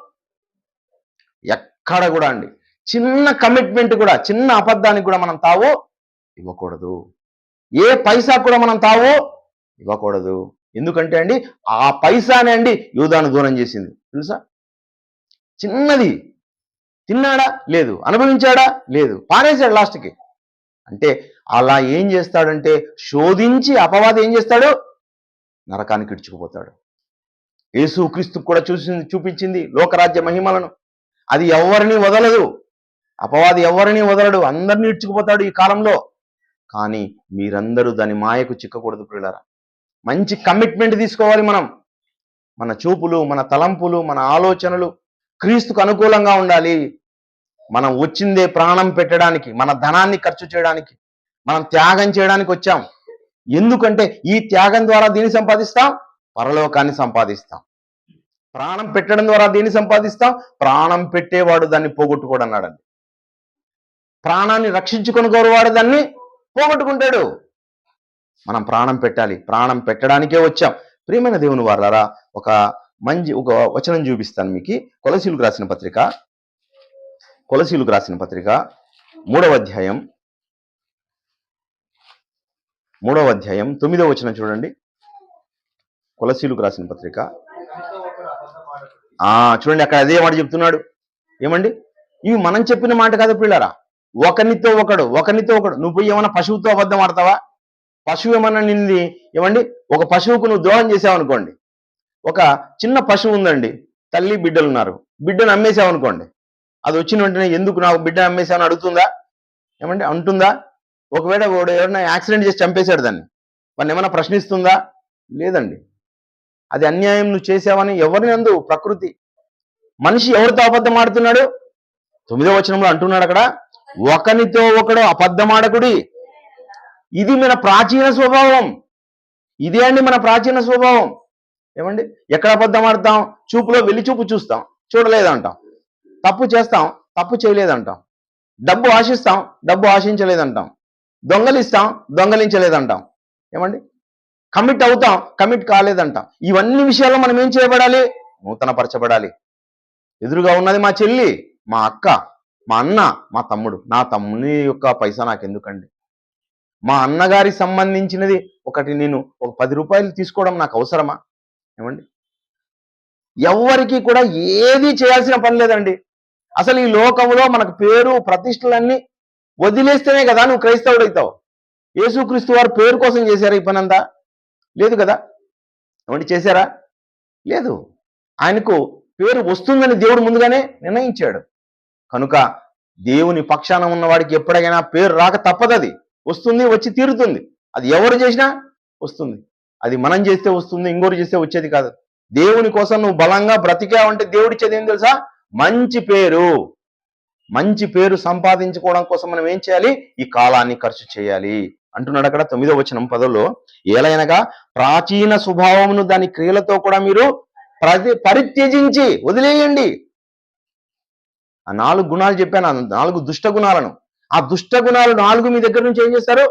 ఎక్కడ కూడా అండి చిన్న కమిట్మెంట్ కూడా, చిన్న అబద్ధానికి కూడా మనం తావు ఇవ్వకూడదు. ఏ పైసా కూడా మనం తావు ఇవ్వకూడదు. ఎందుకంటే అండి ఆ పైసానే అండి యూదాను దూరం చేసింది తెలుసా? చిన్నది తిన్నాడా? లేదు. అనుభవించాడా? లేదు. పారేశాడు లాస్ట్కి. అంటే అలా ఏం చేస్తాడంటే శోధించి అపవాది ఏం చేస్తాడు? నరకానికి ఇడ్చుకుపోతాడు. యేసుక్రీస్తు కూడా చూపించింది లోకరాజ్య మహిమలను. అది ఎవరిని వదలదు. అపవాది ఎవరిని వదలడు, అందరినీ ఇడ్చుకుపోతాడు ఈ కాలంలో. కానీ మీరందరూ దాని మాయకు చిక్కకూడదు పిల్లరా. మంచి కమిట్మెంట్ తీసుకోవాలి మనం. మన చూపులు, మన తలంపులు, మన ఆలోచనలు క్రీస్తుకు అనుకూలంగా ఉండాలి. మనం వచ్చిందే ప్రాణం పెట్టడానికి, మన ధనాన్ని ఖర్చు చేయడానికి, మనం త్యాగం చేయడానికి వచ్చాం. ఎందుకంటే ఈ త్యాగం ద్వారా దీన్ని సంపాదిస్తాం? పరలోకాన్ని సంపాదిస్తాం. ప్రాణం పెట్టడం ద్వారా దేన్ని సంపాదిస్తాం? ప్రాణం పెట్టేవాడు దాన్ని పోగొట్టుకోడు అన్నాడండి. ప్రాణాన్ని రక్షించుకొని గౌరవాడు దాన్ని పోగొట్టుకుంటాడు. మనం ప్రాణం పెట్టాలి. ప్రాణం పెట్టడానికే వచ్చాం. ప్రియమైన దేవుని వారలారా, ఒక వచనం చూపిస్తాను మీకు. కొలసీలకు రాసిన పత్రిక 3వ అధ్యాయం 9వ వచనం చూడండి. కొలసీలకు రాసిన పత్రిక చూడండి, అక్కడ అదే మాట చెప్తున్నాడు. ఏమండి? ఇవి మనం చెప్పిన మాట కాదు పిల్లరా. ఒకరితో ఒకడు. నువ్వు పోయి ఏమన్నా పశువుతో అబద్ధం ఆడతావా? పశువు ఏమన్నా నిన్ను ఏమండి, ఒక పశువుకు నువ్వు ద్రోహం చేసావు అనుకోండి. ఒక చిన్న పశువు ఉందండి, తల్లి బిడ్డలు ఉన్నారు. బిడ్డను అమ్మేసావు అనుకోండి. అది వచ్చిన వెంటనే ఎందుకు నాకు బిడ్డ అమ్మేసావని అడుగుతుందా? ఏమండి అంటుందా? ఒకవేళ ఎవరైనా యాక్సిడెంట్ చేసి చంపేశాడు దాన్ని, వాడిని ఏమైనా ప్రశ్నిస్తుందా? లేదండి. అది అన్యాయం నువ్వు చేసావని ఎవరిని అందు ప్రకృతి. మనిషి ఎవరితో అబద్ధం ఆడుతున్నాడు? 9వ వచనంలో అంటున్నాడు అక్కడ, ఒకనితో ఒకడు అబద్ధమాడకుడి. ఇది మన ప్రాచీన స్వభావం. ఇదే అండి మన ప్రాచీన స్వభావం. ఏమండి? ఎక్కడ అబద్ధం ఆడతాం? చూపులో వెళ్లి చూపు చూస్తాం, చూడలేదంటాం. తప్పు చేస్తాం, తప్పు చేయలేదంటాం. డబ్బు ఆశిస్తాం, డబ్బు ఆశించలేదంటాం. దొంగలిస్తాం, దొంగలించలేదంటాం. ఏమండి? కమిట్ అవుతాం, కమిట్ కాలేదంటాం. ఇవన్నీ విషయాల్లో మనం ఏం చేయబడాలి? నూతనపరచబడాలి. ఎదురుగా ఉన్నది మా చెల్లి, మా అక్క, మా అన్న, మా తమ్ముడు. నా తమ్ముని యొక్క పైసా నాకెందుకండి? మా అన్నగారికి సంబంధించినది నేను ఒక 10 రూపాయలు తీసుకోవడం నాకు అవసరమా? ఏమండి? ఎవరికి కూడా ఏది చేయాల్సిన పని లేదండి. అసలు ఈ లోకంలో మనకు పేరు ప్రతిష్టలన్నీ వదిలేస్తేనే కదా నువ్వు క్రైస్తవుడైతావు. యేసుక్రీస్తు వారు పేరు కోసం చేశారా ఈ పని అంతా? లేదు కదా. ఏమండి? చేశారా? లేదు. ఆయనకు పేరు వస్తుందని దేవుడు ముందుగానే నిర్ణయించాడు. కనుక దేవుని పక్షాన ఉన్నవాడికి ఎప్పుడైనా పేరు రాక తప్పదు. అది వస్తుంది, వచ్చి తీరుతుంది. అది ఎవరు చేసినా వస్తుంది. అది మనం చేస్తే వస్తుంది, ఇంకోరు చేస్తే వచ్చేది కాదు. దేవుని కోసం నువ్వు బలంగా బ్రతికావంటే దేవుడిచ్చేది ఏం తెలుసా? మంచి పేరు సంపాదించుకోవడం కోసం మనం ఏం చేయాలి? ఈ కాలాన్ని ఖర్చు చేయాలి అంటున్నాడు అక్కడ 9వ వచనం 10లో. ఏలైనగా ప్రాచీన స్వభావమును దాని క్రియలతో కూడా మీరు పరిత్యజించి వదిలేయండి. ఆ 4 గుణాలు చెప్పాను, 4 దుష్ట గుణాలను. ఆ దుష్ట గుణాలు 4 మీ దగ్గర నుంచి ఏం చేస్తారు?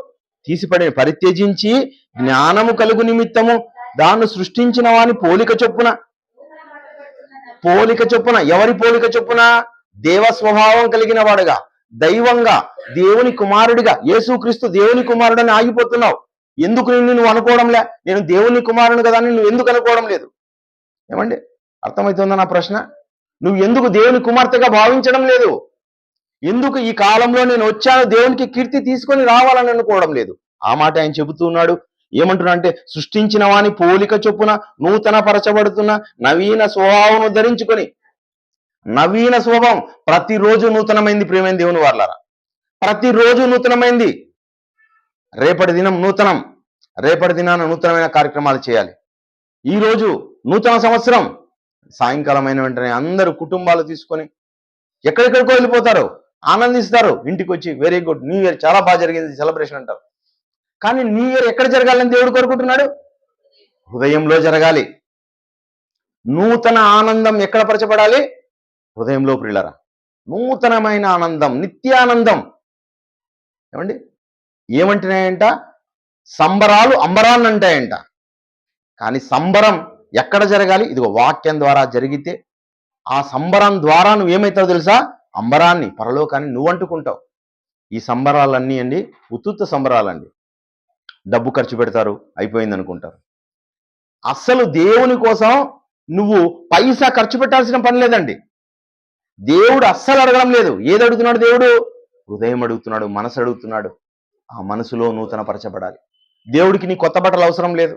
తీసిపడి పరిత్యజించి జ్ఞానము కలుగు నిమిత్తము దాన్ని సృష్టించిన వాని పోలిక చొప్పున. ఎవరి పోలిక చొప్పున? దేవ స్వభావం కలిగిన వాడుగా, దైవంగా, దేవుని కుమారుడిగా. యేసుక్రీస్తు దేవుని కుమారుడని ఆగిపోతున్నావు. ఎందుకు నువ్వు అనుకోవడంలే? నేను దేవుని కుమారుడు కదా అని నువ్వు ఎందుకు అనుకోవడం లేదు? ఏమండి? అర్థమవుతుందా నా ప్రశ్న? నువ్వు ఎందుకు దేవుని కుమార్తెగా భావించడం లేదు? ఎందుకు ఈ కాలంలో నేను వచ్చాను దేవునికి కీర్తి తీసుకొని రావాలని అనుకోవడం లేదు? ఆ మాట ఆయన చెబుతున్నాడు. ఏమంటున్నా అంటే, సృష్టించిన వాని పోలిక చొప్పున నూతన పరచబడుతున్న నవీన స్వభావం ధరించుకొని. నవీన స్వభావం ప్రతిరోజు నూతనమైంది. ప్రియమైన దేవుని వారలారా, ప్రతిరోజు నూతనమైంది. రేపటి దినం నూతనం. రేపటి దినాన నూతనమైన కార్యక్రమాలు చేయాలి. ఈరోజు నూతన సంవత్సరం. సాయంకాలం అయిన వెంటనే అందరూ కుటుంబాలు తీసుకొని ఎక్కడెక్కడికో వెళ్ళిపోతారు, ఆనందిస్తారు. ఇంటికి వచ్చి వెరీ గుడ్, న్యూ ఇయర్ చాలా బాగా జరిగింది సెలబ్రేషన్ అంటారు. కానీ న్యూ ఇయర్ ఎక్కడ జరగాలని దేవుడు కోరుకుంటున్నాడు? హృదయంలో జరగాలి. నూతన ఆనందం ఎక్కడ పరచబడాలి? హృదయంలో. ప్రియులారా, నూతనమైన ఆనందం, నిత్యానందం. ఏమండి? ఏమంటున్నాయంట? సంబరాలు అంబరాన్ని అంటాయంట. కానీ సంబరం ఎక్కడ జరగాలి? ఇదిగో వాక్యం ద్వారా జరిగితే ఆ సంబరం ద్వారా నువ్వేమవుతావు తెలుసా? అంబరాన్ని, పరలోకాన్ని నువ్వు అంటుకుంటావు. ఈ సంబరాలన్నీ అండి ఉత్తుత్త సంబరాలండి. డబ్బు ఖర్చు పెడతారు, అయిపోయింది అనుకుంటారు. అస్సలు దేవుని కోసం నువ్వు పైసా ఖర్చు పెట్టాల్సిన పని లేదండి. దేవుడు అస్సలు అడగడం లేదు. ఏది అడుగుతున్నాడు దేవుడు? హృదయం అడుగుతున్నాడు, మనసు అడుగుతున్నాడు. ఆ మనసులో నూతన పరచబడాలి. దేవుడికి నీ కొత్త బట్టలు అవసరం లేదు.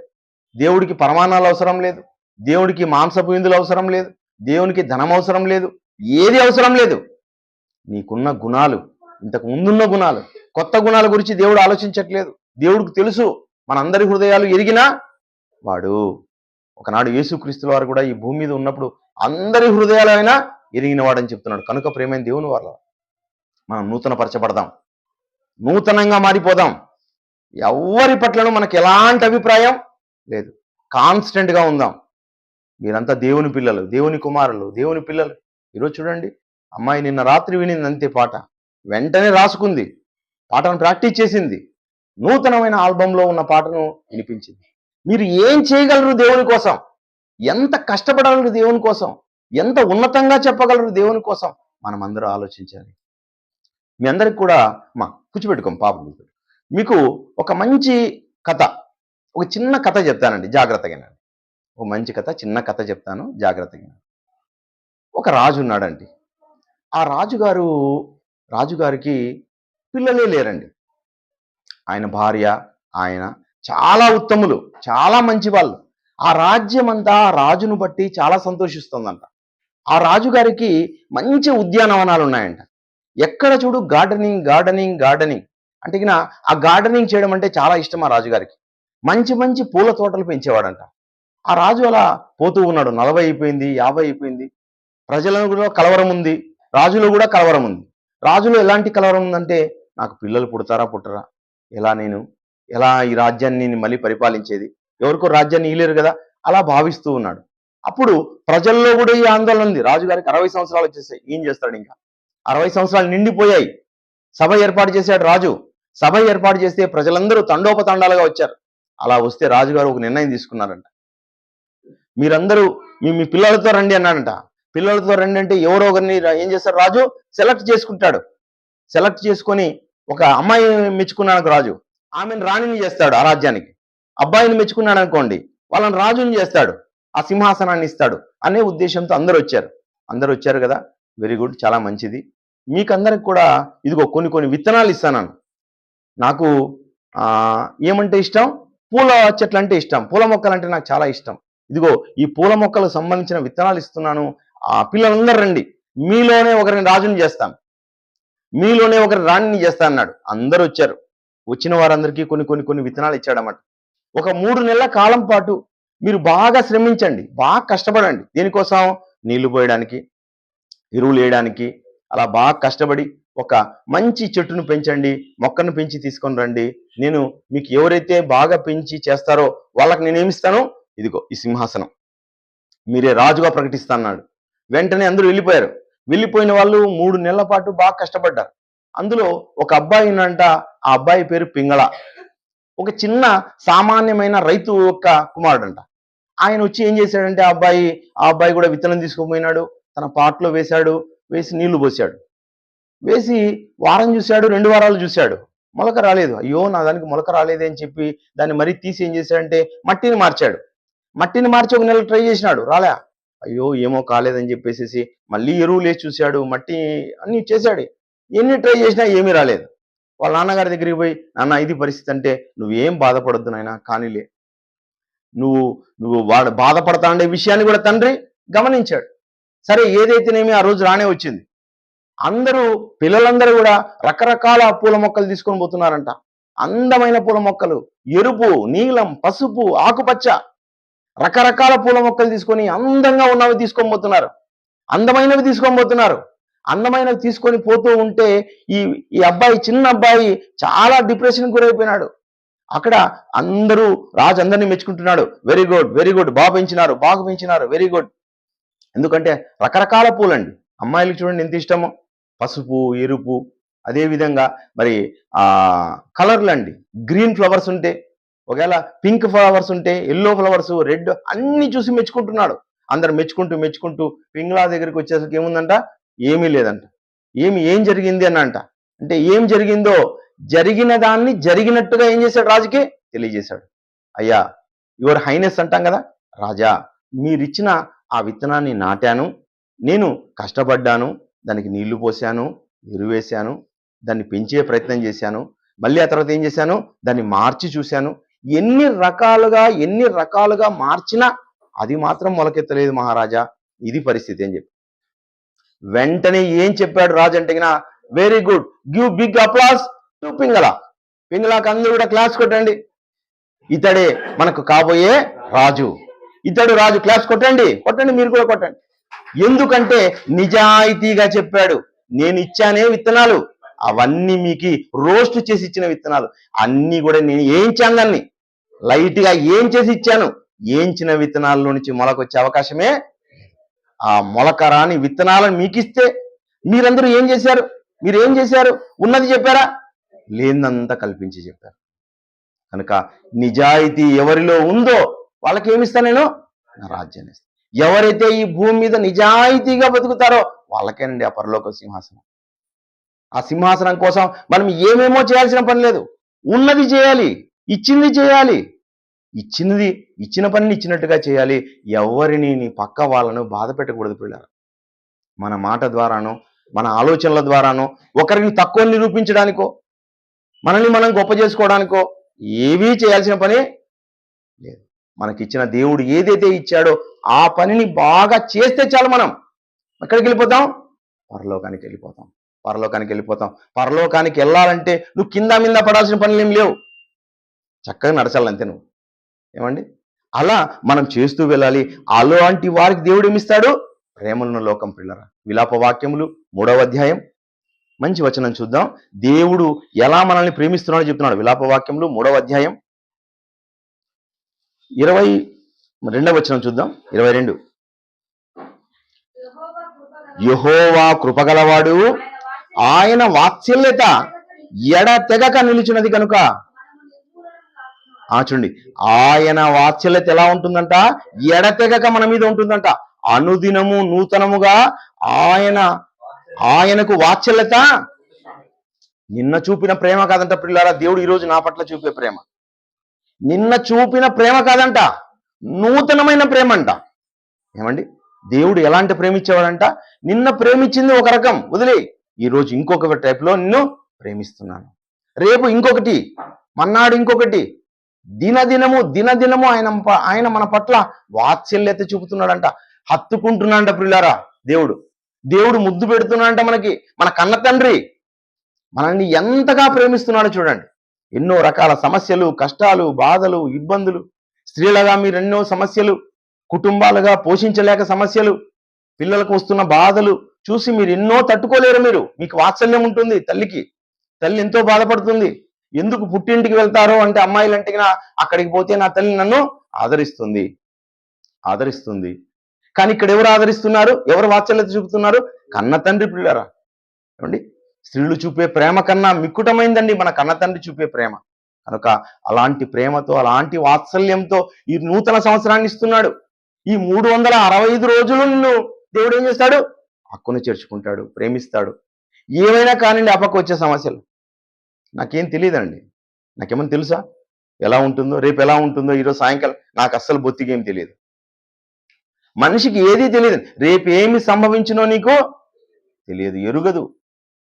దేవుడికి పరమాణాలు అవసరం లేదు. దేవుడికి మాంసపు విందులు అవసరం లేదు. దేవునికి ధనం అవసరం లేదు. ఏది అవసరం లేదు. నీకున్న గుణాలు, ఇంతకు ముందున్న గుణాలు, కొత్త గుణాల గురించి దేవుడు ఆలోచించట్లేదు. దేవుడికి తెలుసు, మనందరి హృదయాలు ఎరిగినా వాడు. ఒకనాడు యేసుక్రీస్తు వారు కూడా ఈ భూమి మీద ఉన్నప్పుడు అందరి హృదయాలు అయినా ఎరిగిన వాడని చెప్తున్నాడు. కనుక ప్రేమైన దేవుని వారు మనం నూతన పరచబడదాం, నూతనంగా మారిపోదాం. ఎవరి పట్లను మనకు ఎలాంటి అభిప్రాయం లేదు. కాన్స్టెంట్గా ఉందాం. మీరంతా దేవుని పిల్లలు, దేవుని కుమారులు, దేవుని పిల్లలు. ఈరోజు చూడండి, అమ్మాయి నిన్న రాత్రి వినింది అంతే పాట, వెంటనే రాసుకుంది, పాటను ప్రాక్టీస్ చేసింది, నూతనమైన ఆల్బంలో ఉన్న పాటను వినిపించింది. మీరు ఏం చేయగలరు దేవుని కోసం? ఎంత కష్టపడగలరు దేవుని కోసం? ఎంత ఉన్నతంగా చెప్పగలరు దేవుని కోసం? మనం అందరూ ఆలోచించాలి. మీ అందరికి కూడా కూర్చోబెట్టుకోం పాప మీకు ఒక మంచి కథ, ఒక చిన్న కథ చెప్తానండి, జాగ్రత్తగా. ఒక మంచి కథ, చిన్న కథ చెప్తాను, జాగ్రత్తగా. ఒక రాజు ఉన్నాడండి. ఆ రాజుగారికి పిల్లలే లేరండి. ఆయన భార్య, ఆయన చాలా ఉత్తములు, చాలా మంచి వాళ్ళు. ఆ రాజ్యం అంతా రాజును బట్టి చాలా సంతోషిస్తుందంట. ఆ రాజుగారికి మంచి ఉద్యానవనాలు ఉన్నాయంట. ఎక్కడ చూడు గార్డెనింగ్ గార్డెనింగ్ గార్డెనింగ్ అంటే ఆ గార్డెనింగ్ చేయడం అంటే చాలా ఇష్టం ఆ రాజుగారికి. మంచి మంచి పూల తోటలు పెంచేవాడంట. ఆ రాజు అలా పోతూ ఉన్నాడు. 40 అయిపోయింది, 50 అయిపోయింది. ప్రజలను కూడా కలవరం ఉంది, రాజులో కూడా కలవరం ఉంది. రాజులో ఎలాంటి కలవరం ఉందంటే, నాకు పిల్లలు పుడతారా పుట్టరా, ఎలా ఈ రాజ్యాన్ని మళ్ళీ పరిపాలించేది, ఎవరికో రాజ్యాన్ని ఇయ్యలేరు కదా, అలా భావిస్తూ ఉన్నాడు. అప్పుడు ప్రజల్లో కూడా ఈ ఆందోళన ఉంది. రాజుగారికి 60 సంవత్సరాలు వచ్చేసాయి, ఏం చేస్తాడు? ఇంకా 60 సంవత్సరాలు నిండిపోయాయి. సభ ఏర్పాటు చేశాడు రాజు. సభ ఏర్పాటు చేస్తే ప్రజలందరూ తండోపతండాలుగా వచ్చారు. అలా వస్తే రాజుగారు ఒక నిర్ణయం తీసుకున్నారంట. మీరందరూ మీ పిల్లలతో రండి అన్నాడంట. పిల్లలతో రండి అంటే ఎవరో ఒకరిని ఏం చేస్తారు? రాజు సెలెక్ట్ చేసుకుంటాడు. సెలెక్ట్ చేసుకొని ఒక అమ్మాయి మెచ్చుకున్నాడు రాజు, ఆమెను రాణిని చేస్తాడు ఆ రాజ్యానికి. అబ్బాయిని మెచ్చుకున్నాడు అనుకోండి, వాళ్ళని రాజుని చేస్తాడు, ఆ సింహాసనాన్ని ఇస్తాడు అనే ఉద్దేశంతో అందరూ వచ్చారు కదా. వెరీ గుడ్, చాలా మంచిది. మీకందరికి కూడా ఇదిగో కొన్ని విత్తనాలు ఇస్తాను. నాకు ఏమంటే ఇష్టం? పూల చెట్లు అంటే ఇష్టం, పూల మొక్కలు అంటే నాకు చాలా ఇష్టం. ఇదిగో ఈ పూల మొక్కలకు సంబంధించిన విత్తనాలు ఇస్తున్నాను. ఆ పిల్లలందరూ రండి, మీలోనే ఒకరిని రాజుని చేస్తాను, మీలోనే ఒకరిని రాణిని చేస్తా అన్నాడు. అందరూ వచ్చారు. వచ్చిన వారందరికీ కొన్ని విత్తనాలు ఇచ్చాడన్నమాట. ఒక 3 నెలల కాలం పాటు మీరు బాగా శ్రమించండి, బాగా కష్టపడండి. దేనికోసం? నీళ్లు పోయడానికి, ఎరువులు వేయడానికి. అలా బాగా కష్టపడి ఒక మంచి చెట్టును పెంచండి, మొక్కను పెంచి తీసుకొని రండి. నేను మీకు ఎవరైతే బాగా పెంచి చేస్తారో వాళ్ళకి నేనేమిస్తాను? ఇదిగో ఈ సింహాసనం, మీరే రాజుగా ప్రకటిస్తా అన్నాడు. వెంటనే అందరూ వెళ్ళిపోయారు. వెళ్ళిపోయిన వాళ్ళు 3 నెలల పాటు బాగా కష్టపడ్డారు. అందులో ఒక అబ్బాయి ఉన్నంట. ఆ అబ్బాయి పేరు పింగళ. ఒక చిన్న సామాన్యమైన రైతు యొక్క కుమారుడంట. ఆయన వచ్చి ఏం చేశాడంటే, ఆ అబ్బాయి కూడా విత్తనం తీసుకుపోయినాడు, తన పాటలో వేశాడు, వేసి నీళ్లు పోసాడు. వేసి వారం చూశాడు, 2 వారాలు చూశాడు, మొలక రాలేదు. అయ్యో, నా దానికి మొలక రాలేదే అని చెప్పి దాన్ని మరీ తీసి ఏం చేశాడంటే మట్టిని మార్చాడు. మట్టిని మార్చి 1 నెల ట్రై చేసినాడు, రాలే. అయ్యో, ఏమో కాలేదని చెప్పేసి మళ్ళీ ఎరువులు వేసి చూశాడు, మట్టి అన్ని చేశాడు. ఎన్ని ట్రై చేసినా ఏమీ రాలేదు. వాళ్ళ నాన్నగారి దగ్గరికి పోయి, నాన్న ఇది పరిస్థితి అంటే, నువ్వేం బాధపడొద్దు నాయన, కానీలే, నువ్వు వాడు బాధపడతా ఉండే విషయాన్ని కూడా తండ్రి గమనించాడు. సరే, ఏదైతేనేమి ఆ రోజు రానే వచ్చింది. పిల్లలందరూ కూడా రకరకాల పూల మొక్కలు తీసుకొని పోతున్నారంట. అందమైన పూల మొక్కలు, ఎరుపు, నీలం, పసుపు, ఆకుపచ్చ, రకరకాల పూల మొక్కలు తీసుకొని అందంగా ఉన్నవి తీసుకొని పోతున్నారు, అందమైనవి తీసుకొని పోతున్నారు. అందమైనవి తీసుకొని పోతూ ఉంటే ఈ అబ్బాయి, చిన్న అబ్బాయి చాలా డిప్రెషన్ గురైపోయినాడు. అక్కడ రాజు అందరినీ మెచ్చుకుంటున్నాడు. వెరీ గుడ్, వెరీ గుడ్, బాగా పెంచినారు, వెరీ గుడ్. ఎందుకంటే రకరకాల పూలండి. అమ్మాయిలకు చూడండి ఎంత ఇష్టమో, పసుపు, ఎరుపు, అదేవిధంగా మరి కలర్లు అండి. గ్రీన్ ఫ్లవర్స్ ఉంటే, ఒకవేళ పింక్ ఫ్లవర్స్ ఉంటే, ఎల్లో ఫ్లవర్స్, రెడ్, అన్ని చూసి మెచ్చుకుంటున్నాడు. అందరు మెచ్చుకుంటూ పింగ్లా దగ్గరికి వచ్చేసరికి ఏముందంట? ఏమీ లేదంట. ఏం జరిగింది అన్నంట. అంటే ఏం జరిగిందో, జరిగిన దాన్ని జరిగినట్టుగా ఏం చేశాడు? రాజుకి తెలియజేశాడు. అయ్యా, యువర్ హైనెస్ అంటాం కదా, రాజా, మీరిచ్చిన ఆ విత్తనాన్ని నాటాను, నేను కష్టపడ్డాను, దానికి నీళ్లు పోసాను, ఎరువేశాను, దాన్ని పెంచే ప్రయత్నం చేశాను, మళ్ళీ ఆ తర్వాత ఏం చేశాను? దాన్ని మార్చి చూశాను. ఎన్ని రకాలుగా మార్చినా అది మాత్రం మొలకెత్తలేదు మహారాజా, ఇది పరిస్థితి అని చెప్పి వెంటనే ఏం చెప్పాడు రాజు అంటే, very good, give big applause to Pingala. పింగళకు అందరూ కూడా క్లాస్ కొట్టండి, ఇతడే మనకు కాబోయే రాజు, ఇతడు రాజు. క్లాస్ కొట్టండి, మీరు కూడా కొట్టండి. ఎందుకంటే నిజాయితీగా చెప్పాడు. నేను ఇచ్చానే విత్తనాలు, అవన్నీ మీకు రోస్ట్ చేసి ఇచ్చిన విత్తనాలు, అన్ని కూడా నేను ఏం ఇచ్చాను, దాన్ని లైట్ గా ఏం చేసి ఇచ్చాను, ఏంచిన విత్తనాల్లో నుంచి మొలకొచ్చే అవకాశమే. ఆ మొలక రాని విత్తనాలను మీకిస్తే మీరందరూ ఏం చేశారు? మీరేం చేశారు? ఉన్నది చెప్పారా? లేనంతా కల్పించి చెప్పారు. కనుక నిజాయితీ ఎవరిలో ఉందో వాళ్ళకి ఏమిస్తా నేను? నా రాజ్యాన్ని ఇస్తాను. ఎవరైతే ఈ భూమి మీద నిజాయితీగా బతుకుతారో వాళ్ళకేనండి ఆ పరలోక సింహాసనం. ఆ సింహాసనం కోసం మనం ఏమేమో చేయాల్సిన పని లేదు. ఉన్నది చేయాలి, ఇచ్చింది చేయాలి, ఇచ్చిన పనిని ఇచ్చినట్టుగా చేయాలి. ఎవరిని నీ పక్క వాళ్ళను బాధ పెట్టకూడదు పిల్లలు. మన మాట ద్వారానో మన ఆలోచనల ద్వారానో ఒకరిని తక్కువ నిరూపించడానికో మనల్ని మనం గొప్ప చేసుకోవడానికో ఏవీ చేయాల్సిన పని లేదు. మనకిచ్చిన దేవుడు ఏదైతే ఇచ్చాడో ఆ పనిని బాగా చేస్తే చాలు. మనం ఎక్కడికి వెళ్ళిపోతాం? పరలోకానికి వెళ్ళిపోతాం. పరలోకానికి వెళ్ళాలంటే నువ్వు కింద మీద పడాల్సిన పనులు ఏం లేవు. చక్కగా నడచాలంతే నువ్వు. ఏమండి? అలా మనం చేస్తూ వెళ్ళాలి. అలాంటి వారికి దేవుడు ఏమిస్తాడు? ప్రేమలున్న లోకం పిల్లరా. విలాప వాక్యములు 3వ అధ్యాయం మంచి వచనం చూద్దాం. దేవుడు ఎలా మనల్ని ప్రేమిస్తున్నాడో చెప్తున్నాడు. విలాప వాక్యములు 3వ అధ్యాయం 22వ వచనం చూద్దాం. 22. యెహోవా కృపగలవాడు, ఆయన వాత్సల్యత ఎడతెగక నిలిచినది కనుక. చూడండి, ఆయన వాత్సల్యత ఎలా ఉంటుందంట? ఎడతెగక మన మీద ఉంటుందంట. అనుదినము నూతనముగా ఆయనకు వాత్సల్యత. నిన్న చూపిన ప్రేమ కాదంట పిల్లారా దేవుడు ఈరోజు నా పట్ల చూపే ప్రేమ. నిన్న చూపిన ప్రేమ కాదంట, నూతనమైన ప్రేమ అంట. ఏమండి? దేవుడు ఎలాంటి ప్రేమ ఇచ్చేవాడంట? నిన్న ప్రేమించింది ఒక రకం వదిలే, ఈరోజు ఇంకొక టైప్లో నిన్ను ప్రేమిస్తున్నాను. రేపు ఇంకొకటి, మన్నాడు ఇంకొకటి. దినదినము ఆయన మన పట్ల వాత్సల్యత చూపుతున్నాడంట. హత్తుకుంటున్నాడంట పిల్లారా. దేవుడు ముద్దు పెడుతున్నాడంట మనకి. మన కన్న తండ్రి మనల్ని ఎంతగా ప్రేమిస్తున్నాడో చూడండి. ఎన్నో రకాల సమస్యలు, కష్టాలు, బాధలు, ఇబ్బందులు, స్త్రీలుగా మీరు ఎన్నో సమస్యలు, కుటుంబాలుగా పోషించలేక సమస్యలు, పిల్లలకు వస్తున్న బాధలు చూసి మీరు ఎన్నో తట్టుకోలేరు. మీకు వాత్సల్యం ఉంటుంది. తల్లి ఎంతో బాధపడుతుంది. ఎందుకు పుట్టింటికి వెళ్తారో అంటే అమ్మాయిలు అంటే అక్కడికి పోతే నా తల్లి నన్ను ఆదరిస్తుంది. కానీ ఇక్కడ ఎవరు ఆదరిస్తున్నారు? ఎవరు వాత్సల్యత చూపుతున్నారు? కన్న తండ్రి పిల్లరా. ఏమండి? స్త్రీలు చూపే ప్రేమ కన్నా మిక్కుటమైందండి మన కన్న తండ్రి చూపే ప్రేమ. కనుక అలాంటి ప్రేమతో, అలాంటి వాత్సల్యంతో ఈ నూతన సంవత్సరాన్ని ఇస్తున్నాడు. ఈ 365 రోజులు నిన్ను దేవుడు ఏం చేస్తాడు? హక్కును చేర్చుకుంటాడు, ప్రేమిస్తాడు. ఏమైనా కానివ్వండి, ఆ పక్క వచ్చే సమస్యలు నాకేం తెలియదండి. నాకేమన్నా తెలుసా ఎలా ఉంటుందో, రేపు ఎలా ఉంటుందో, ఈరోజు సాయంకాలం నాకు అస్సలు బొత్తిగేం తెలియదు. మనిషికి ఏదీ తెలియదు. రేపు ఏమి సంభవించినో నీకు తెలియదు,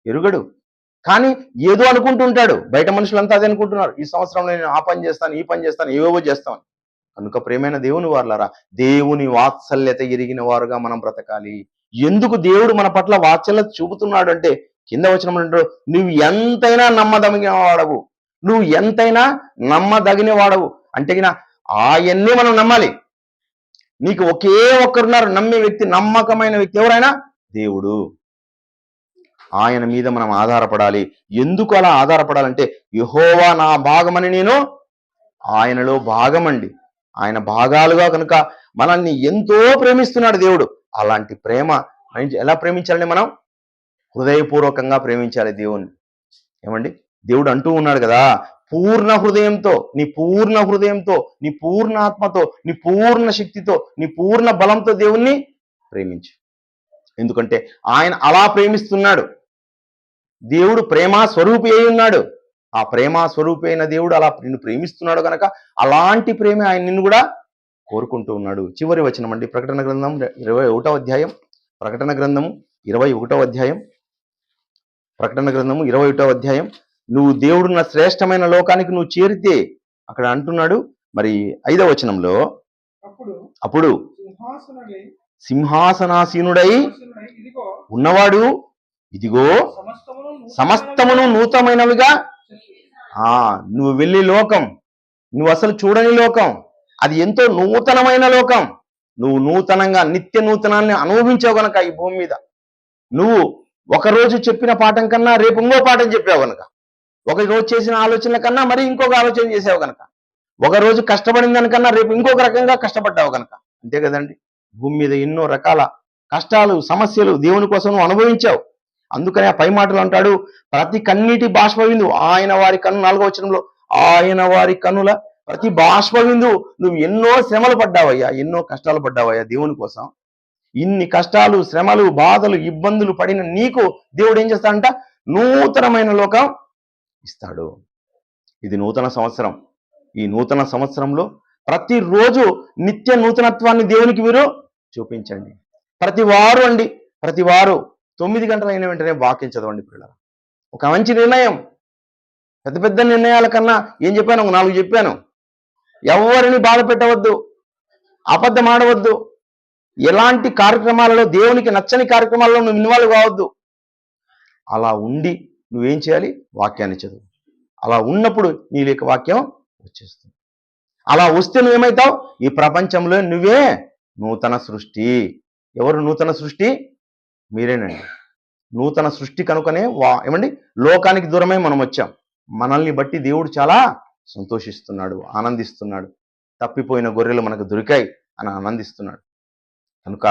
ఎరుగడు. కానీ ఏదో అనుకుంటుంటాడు. బయట మనుషులంతా అదే అనుకుంటున్నారు. ఈ సంవత్సరంలో నేను ఆ పని చేస్తాను, ఈ పని చేస్తాను, ఏవేవో చేస్తాను. కనుక ప్రేమైన దేవుని వారలారా, దేవుని వాత్సల్యత ఎరిగిన వారుగా మనం బ్రతకాలి. ఎందుకు దేవుడు మన పట్ల వాత్సల్యత చూపుతున్నాడు అంటే కింద వచనం, నువ్వు ఎంతైనా నమ్మదగిన వాడవు అంటే ఆయన్నే మనం నమ్మాలి. నీకు ఒకే ఒక్కరున్నారు నమ్మే వ్యక్తి, నమ్మకమైన వ్యక్తి. ఎవరైనా దేవుడు. ఆయన మీద మనం ఆధారపడాలి. ఎందుకు అలా ఆధారపడాలంటే యెహోవా నా భాగమని నేను ఆయనలో భాగమండి. ఆయన భాగాలుగా కనుక మనల్ని ఎంతో ప్రేమిస్తున్నాడు దేవుడు. అలాంటి ప్రేమ ఎలా ప్రేమించాలండి? మనం హృదయపూర్వకంగా ప్రేమించాలి దేవుణ్ణి. ఏమండి? దేవుడు అంటూ ఉన్నాడు కదా, పూర్ణ హృదయంతో, నీ పూర్ణ ఆత్మతో, నీ పూర్ణ శక్తితో, నీ పూర్ణ బలంతో దేవుణ్ణి ప్రేమించు. ఎందుకంటే ఆయన అలా ప్రేమిస్తున్నాడు. దేవుడు ప్రేమా స్వరూపి అయి ఉన్నాడు. ఆ ప్రేమా స్వరూపి అయిన దేవుడు అలా నిన్ను ప్రేమిస్తున్నాడు కనుక అలాంటి ప్రేమ ఆయన నిన్ను కూడా కోరుకుంటూ ఉన్నాడు. చివరి వచనం అండి, ప్రకటన గ్రంథం 21వ అధ్యాయం. ప్రకటన గ్రంథము 21వ అధ్యాయం. ప్రకటన గ్రంథము 21వ అధ్యాయం. నువ్వు దేవుడున్న శ్రేష్టమైన లోకానికి నువ్వు చేరితే అక్కడ అంటున్నాడు మరి 5వ వచనంలో, అప్పుడు సింహాసనాసీనుడై ఉన్నవాడు ఇదిగో సమస్తమును నూతనమైనవిగా. నువ్వు వెళ్ళే లోకం, నువ్వు అసలు చూడని లోకం, అది ఎంతో నూతనమైన లోకం. నువ్వు నూతనంగా నిత్య నూతనాన్ని అనుభవించావు గనక ఈ భూమి మీద, నువ్వు ఒకరోజు చెప్పిన పాఠం కన్నా రేపు ఇంకో పాఠం చెప్పావు గనక, ఒక రోజు చేసిన ఆలోచనల కన్నా మరి ఇంకొక ఆలోచన చేసావు గనక, ఒక రోజు కష్టపడిన దానికన్నా రేపు ఇంకొక రకంగా కష్టపడ్డావు కనుక. అంతే కదండి. భూమి మీద ఎన్నో రకాల కష్టాలు, సమస్యలు దేవుని కోసం నువ్వు అనుభవించావు. అందుకనే ఆ పై మాటలు అంటాడు, ప్రతి కన్నీటి బాష్పవిందు ఆయన వారి కన్ను, 4వ వచనంలో, ఆయన వారి కన్నుల ప్రతి బాష్పవిందు, నువ్వు ఎన్నో శ్రమలు పడ్డావయ్యా, ఎన్నో కష్టాలు పడ్డావయ్యా దేవుని కోసం. ఇన్ని కష్టాలు, శ్రమలు, బాధలు, ఇబ్బందులు పడిన నీకు దేవుడు ఏం చేస్తాడంట? నూతనమైన లోకం ఇస్తాడు. ఇది నూతన సంవత్సరం. ఈ నూతన సంవత్సరంలో ప్రతిరోజు నిత్య నూతనత్వాన్ని దేవునికి మీరు చూపించండి. ప్రతి వారు 9 గంటలు అయిన వెంటనే వాక్యం చదవండి పిల్లలు. ఒక మంచి నిర్ణయం. పెద్ద పెద్ద నిర్ణయాల కన్నా ఏం చెప్పాను? 4 చెప్పాను. ఎవరిని బాధ పెట్టవద్దు, అబద్ధం ఆడవద్దు, ఎలాంటి కార్యక్రమాలలో, దేవునికి నచ్చని కార్యక్రమాలలో నువ్వు ఇన్వాల్వ్ కావద్దు. అలా ఉండి నువ్వేం చేయాలి? వాక్యాన్ని చదువు. అలా ఉన్నప్పుడు నీ లేక వాక్యం వచ్చేస్తుంది. అలా వస్తే నువ్వేమవుతావు? ఈ ప్రపంచంలో నువ్వే నూతన సృష్టి. ఎవరు నూతన సృష్టి? మీరేనండి. నూతన సృష్టి కనుకనే ఏమండి లోకానికి దూరమై మనం వచ్చాం. మనల్ని బట్టి దేవుడు చాలా సంతోషిస్తున్నాడు, ఆనందిస్తున్నాడు. తప్పిపోయిన గొర్రెలు మనకు దొరికాయి అని ఆనందిస్తున్నాడు. కనుక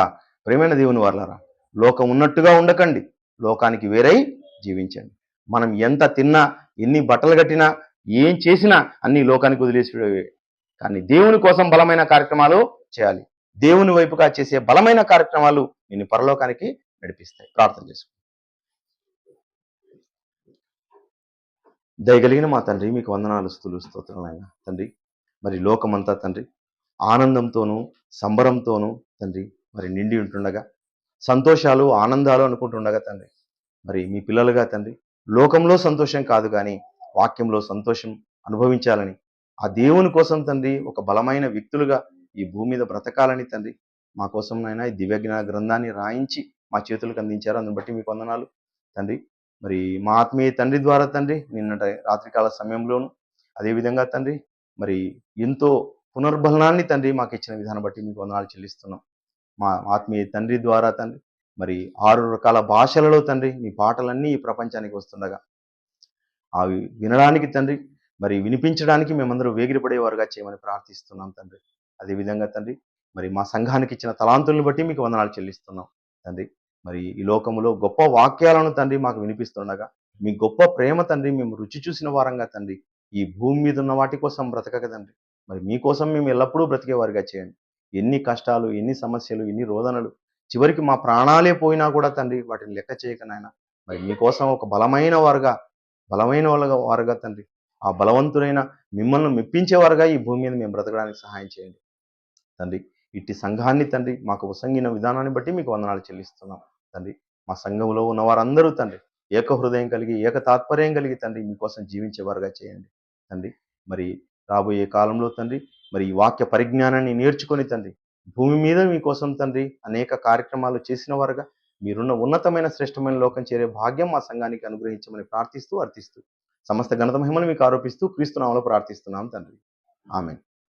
ప్రియమైన దేవుని వారలారా, లోకం ఉన్నట్టుగా ఉండకండి, లోకానికి వేరై జీవించండి. మనం ఎంత తిన్నా, ఎన్ని బట్టలు కట్టినా, ఏం చేసినా అన్ని లోకానికి వదిలేసిపోయేవే. కానీ దేవుని కోసం బలమైన కార్యక్రమాలు చేయాలి. దేవుని వైపుగా చేసే బలమైన కార్యక్రమాలు నిన్ను పరలోకానికి నడిపిస్తాయి. ప్రార్థన చేసుకో. దయగలిగిన మా తండ్రి, మీకు వందనాలు, స్తుతులు, స్తోత్రాలైనా తండ్రి. మరి లోకమంతా తండ్రి ఆనందంతోనూ సంబరంతోనూ తండ్రి మరి నిండి ఉంటుండగా, సంతోషాలు ఆనందాలు అనుకుంటుండగా తండ్రి, మరి మీ పిల్లలుగా తండ్రి లోకంలో సంతోషం కాదు కానీ వాక్యంలో సంతోషం అనుభవించాలని, ఆ దేవుని కోసం తండ్రి ఒక బలమైన వ్యక్తులుగా ఈ భూమి మీద బ్రతకాలని తండ్రి మా కోసం నాయన ఈ దివ్యజ్ఞాన గ్రంథాన్ని రాయించి మా చేతులకు అందించారు. అందుని బట్టి మీకు వందనాలు తండ్రి. మరి మా ఆత్మీయ తండ్రి ద్వారా తండ్రి నిన్నటి రాత్రికాల సమయంలోను, అదేవిధంగా తండ్రి మరి ఎంతో పునర్బలనాన్ని తండ్రి మాకు ఇచ్చిన విధానం బట్టి మీకు వందనాలు చెల్లిస్తున్నాం. మా ఆత్మీయ తండ్రి ద్వారా తండ్రి మరి 6 రకాల భాషలలో తండ్రి మీ పాటలన్నీ ఈ ప్రపంచానికి వస్తుండగా అవి వినడానికి తండ్రి మరి వినిపించడానికి మేమందరూ వేగిరపడేవారుగా చేయమని ప్రార్థిస్తున్నాం తండ్రి. అదేవిధంగా తండ్రి మరి మా సంఘానికి ఇచ్చిన తలాంతులను బట్టి మీకు వందనాలు చెల్లిస్తున్నాం తండ్రి. మరి ఈ లోకములో గొప్ప వాక్యాలను తండ్రి మాకు వినిపిస్తుండగా మీ గొప్ప ప్రేమ తండ్రి మేము రుచి చూసిన వారంగా తండ్రి ఈ భూమి మీద ఉన్న వాటి కోసం బ్రతకక తండ్రి మరి మీకోసం మేము ఎల్లప్పుడూ బ్రతికేవారుగా చేయండి. ఎన్ని కష్టాలు, ఎన్ని సమస్యలు, ఎన్ని రోదనలు, చివరికి మా ప్రాణాలే పోయినా కూడా తండ్రి వాటిని లెక్క చేయక నాయన మరి మీకోసం ఒక బలమైన వారుగా తండ్రి ఆ బలవంతుడైన మిమ్మల్ని మెప్పించేవారుగా ఈ భూమి మీద మేము బ్రతకడానికి సహాయం చేయండి తండ్రి. ఇట్టి సంఘాన్ని తండ్రి మాకు ఉసంగిన విధానాన్ని బట్టి మీకు వందనాలు చెల్లిస్తున్నాం తండ్రి. మా సంఘంలో ఉన్న వారందరూ తండ్రి ఏక హృదయం కలిగి, ఏక తాత్పర్యం కలిగి తండ్రి మీకోసం జీవించేవారుగా చేయండి తండ్రి. మరి రాబోయే కాలంలో తండ్రి మరి ఈ వాక్య పరిజ్ఞానాన్ని నేర్చుకొని తండ్రి భూమి మీద మీకోసం తండ్రి అనేక కార్యక్రమాలు చేసిన వారుగా మీరున్న ఉన్నతమైన శ్రేష్టమైన లోకం చేరే భాగ్యం మా సంఘానికి అనుగ్రహించమని ప్రార్థిస్తూ అర్థిస్తూ సమస్త ఘనత మహిమను మీకు ఆరోపిస్తూ క్రీస్తు నామములో ప్రార్థిస్తున్నాం తండ్రి. ఆమేన్.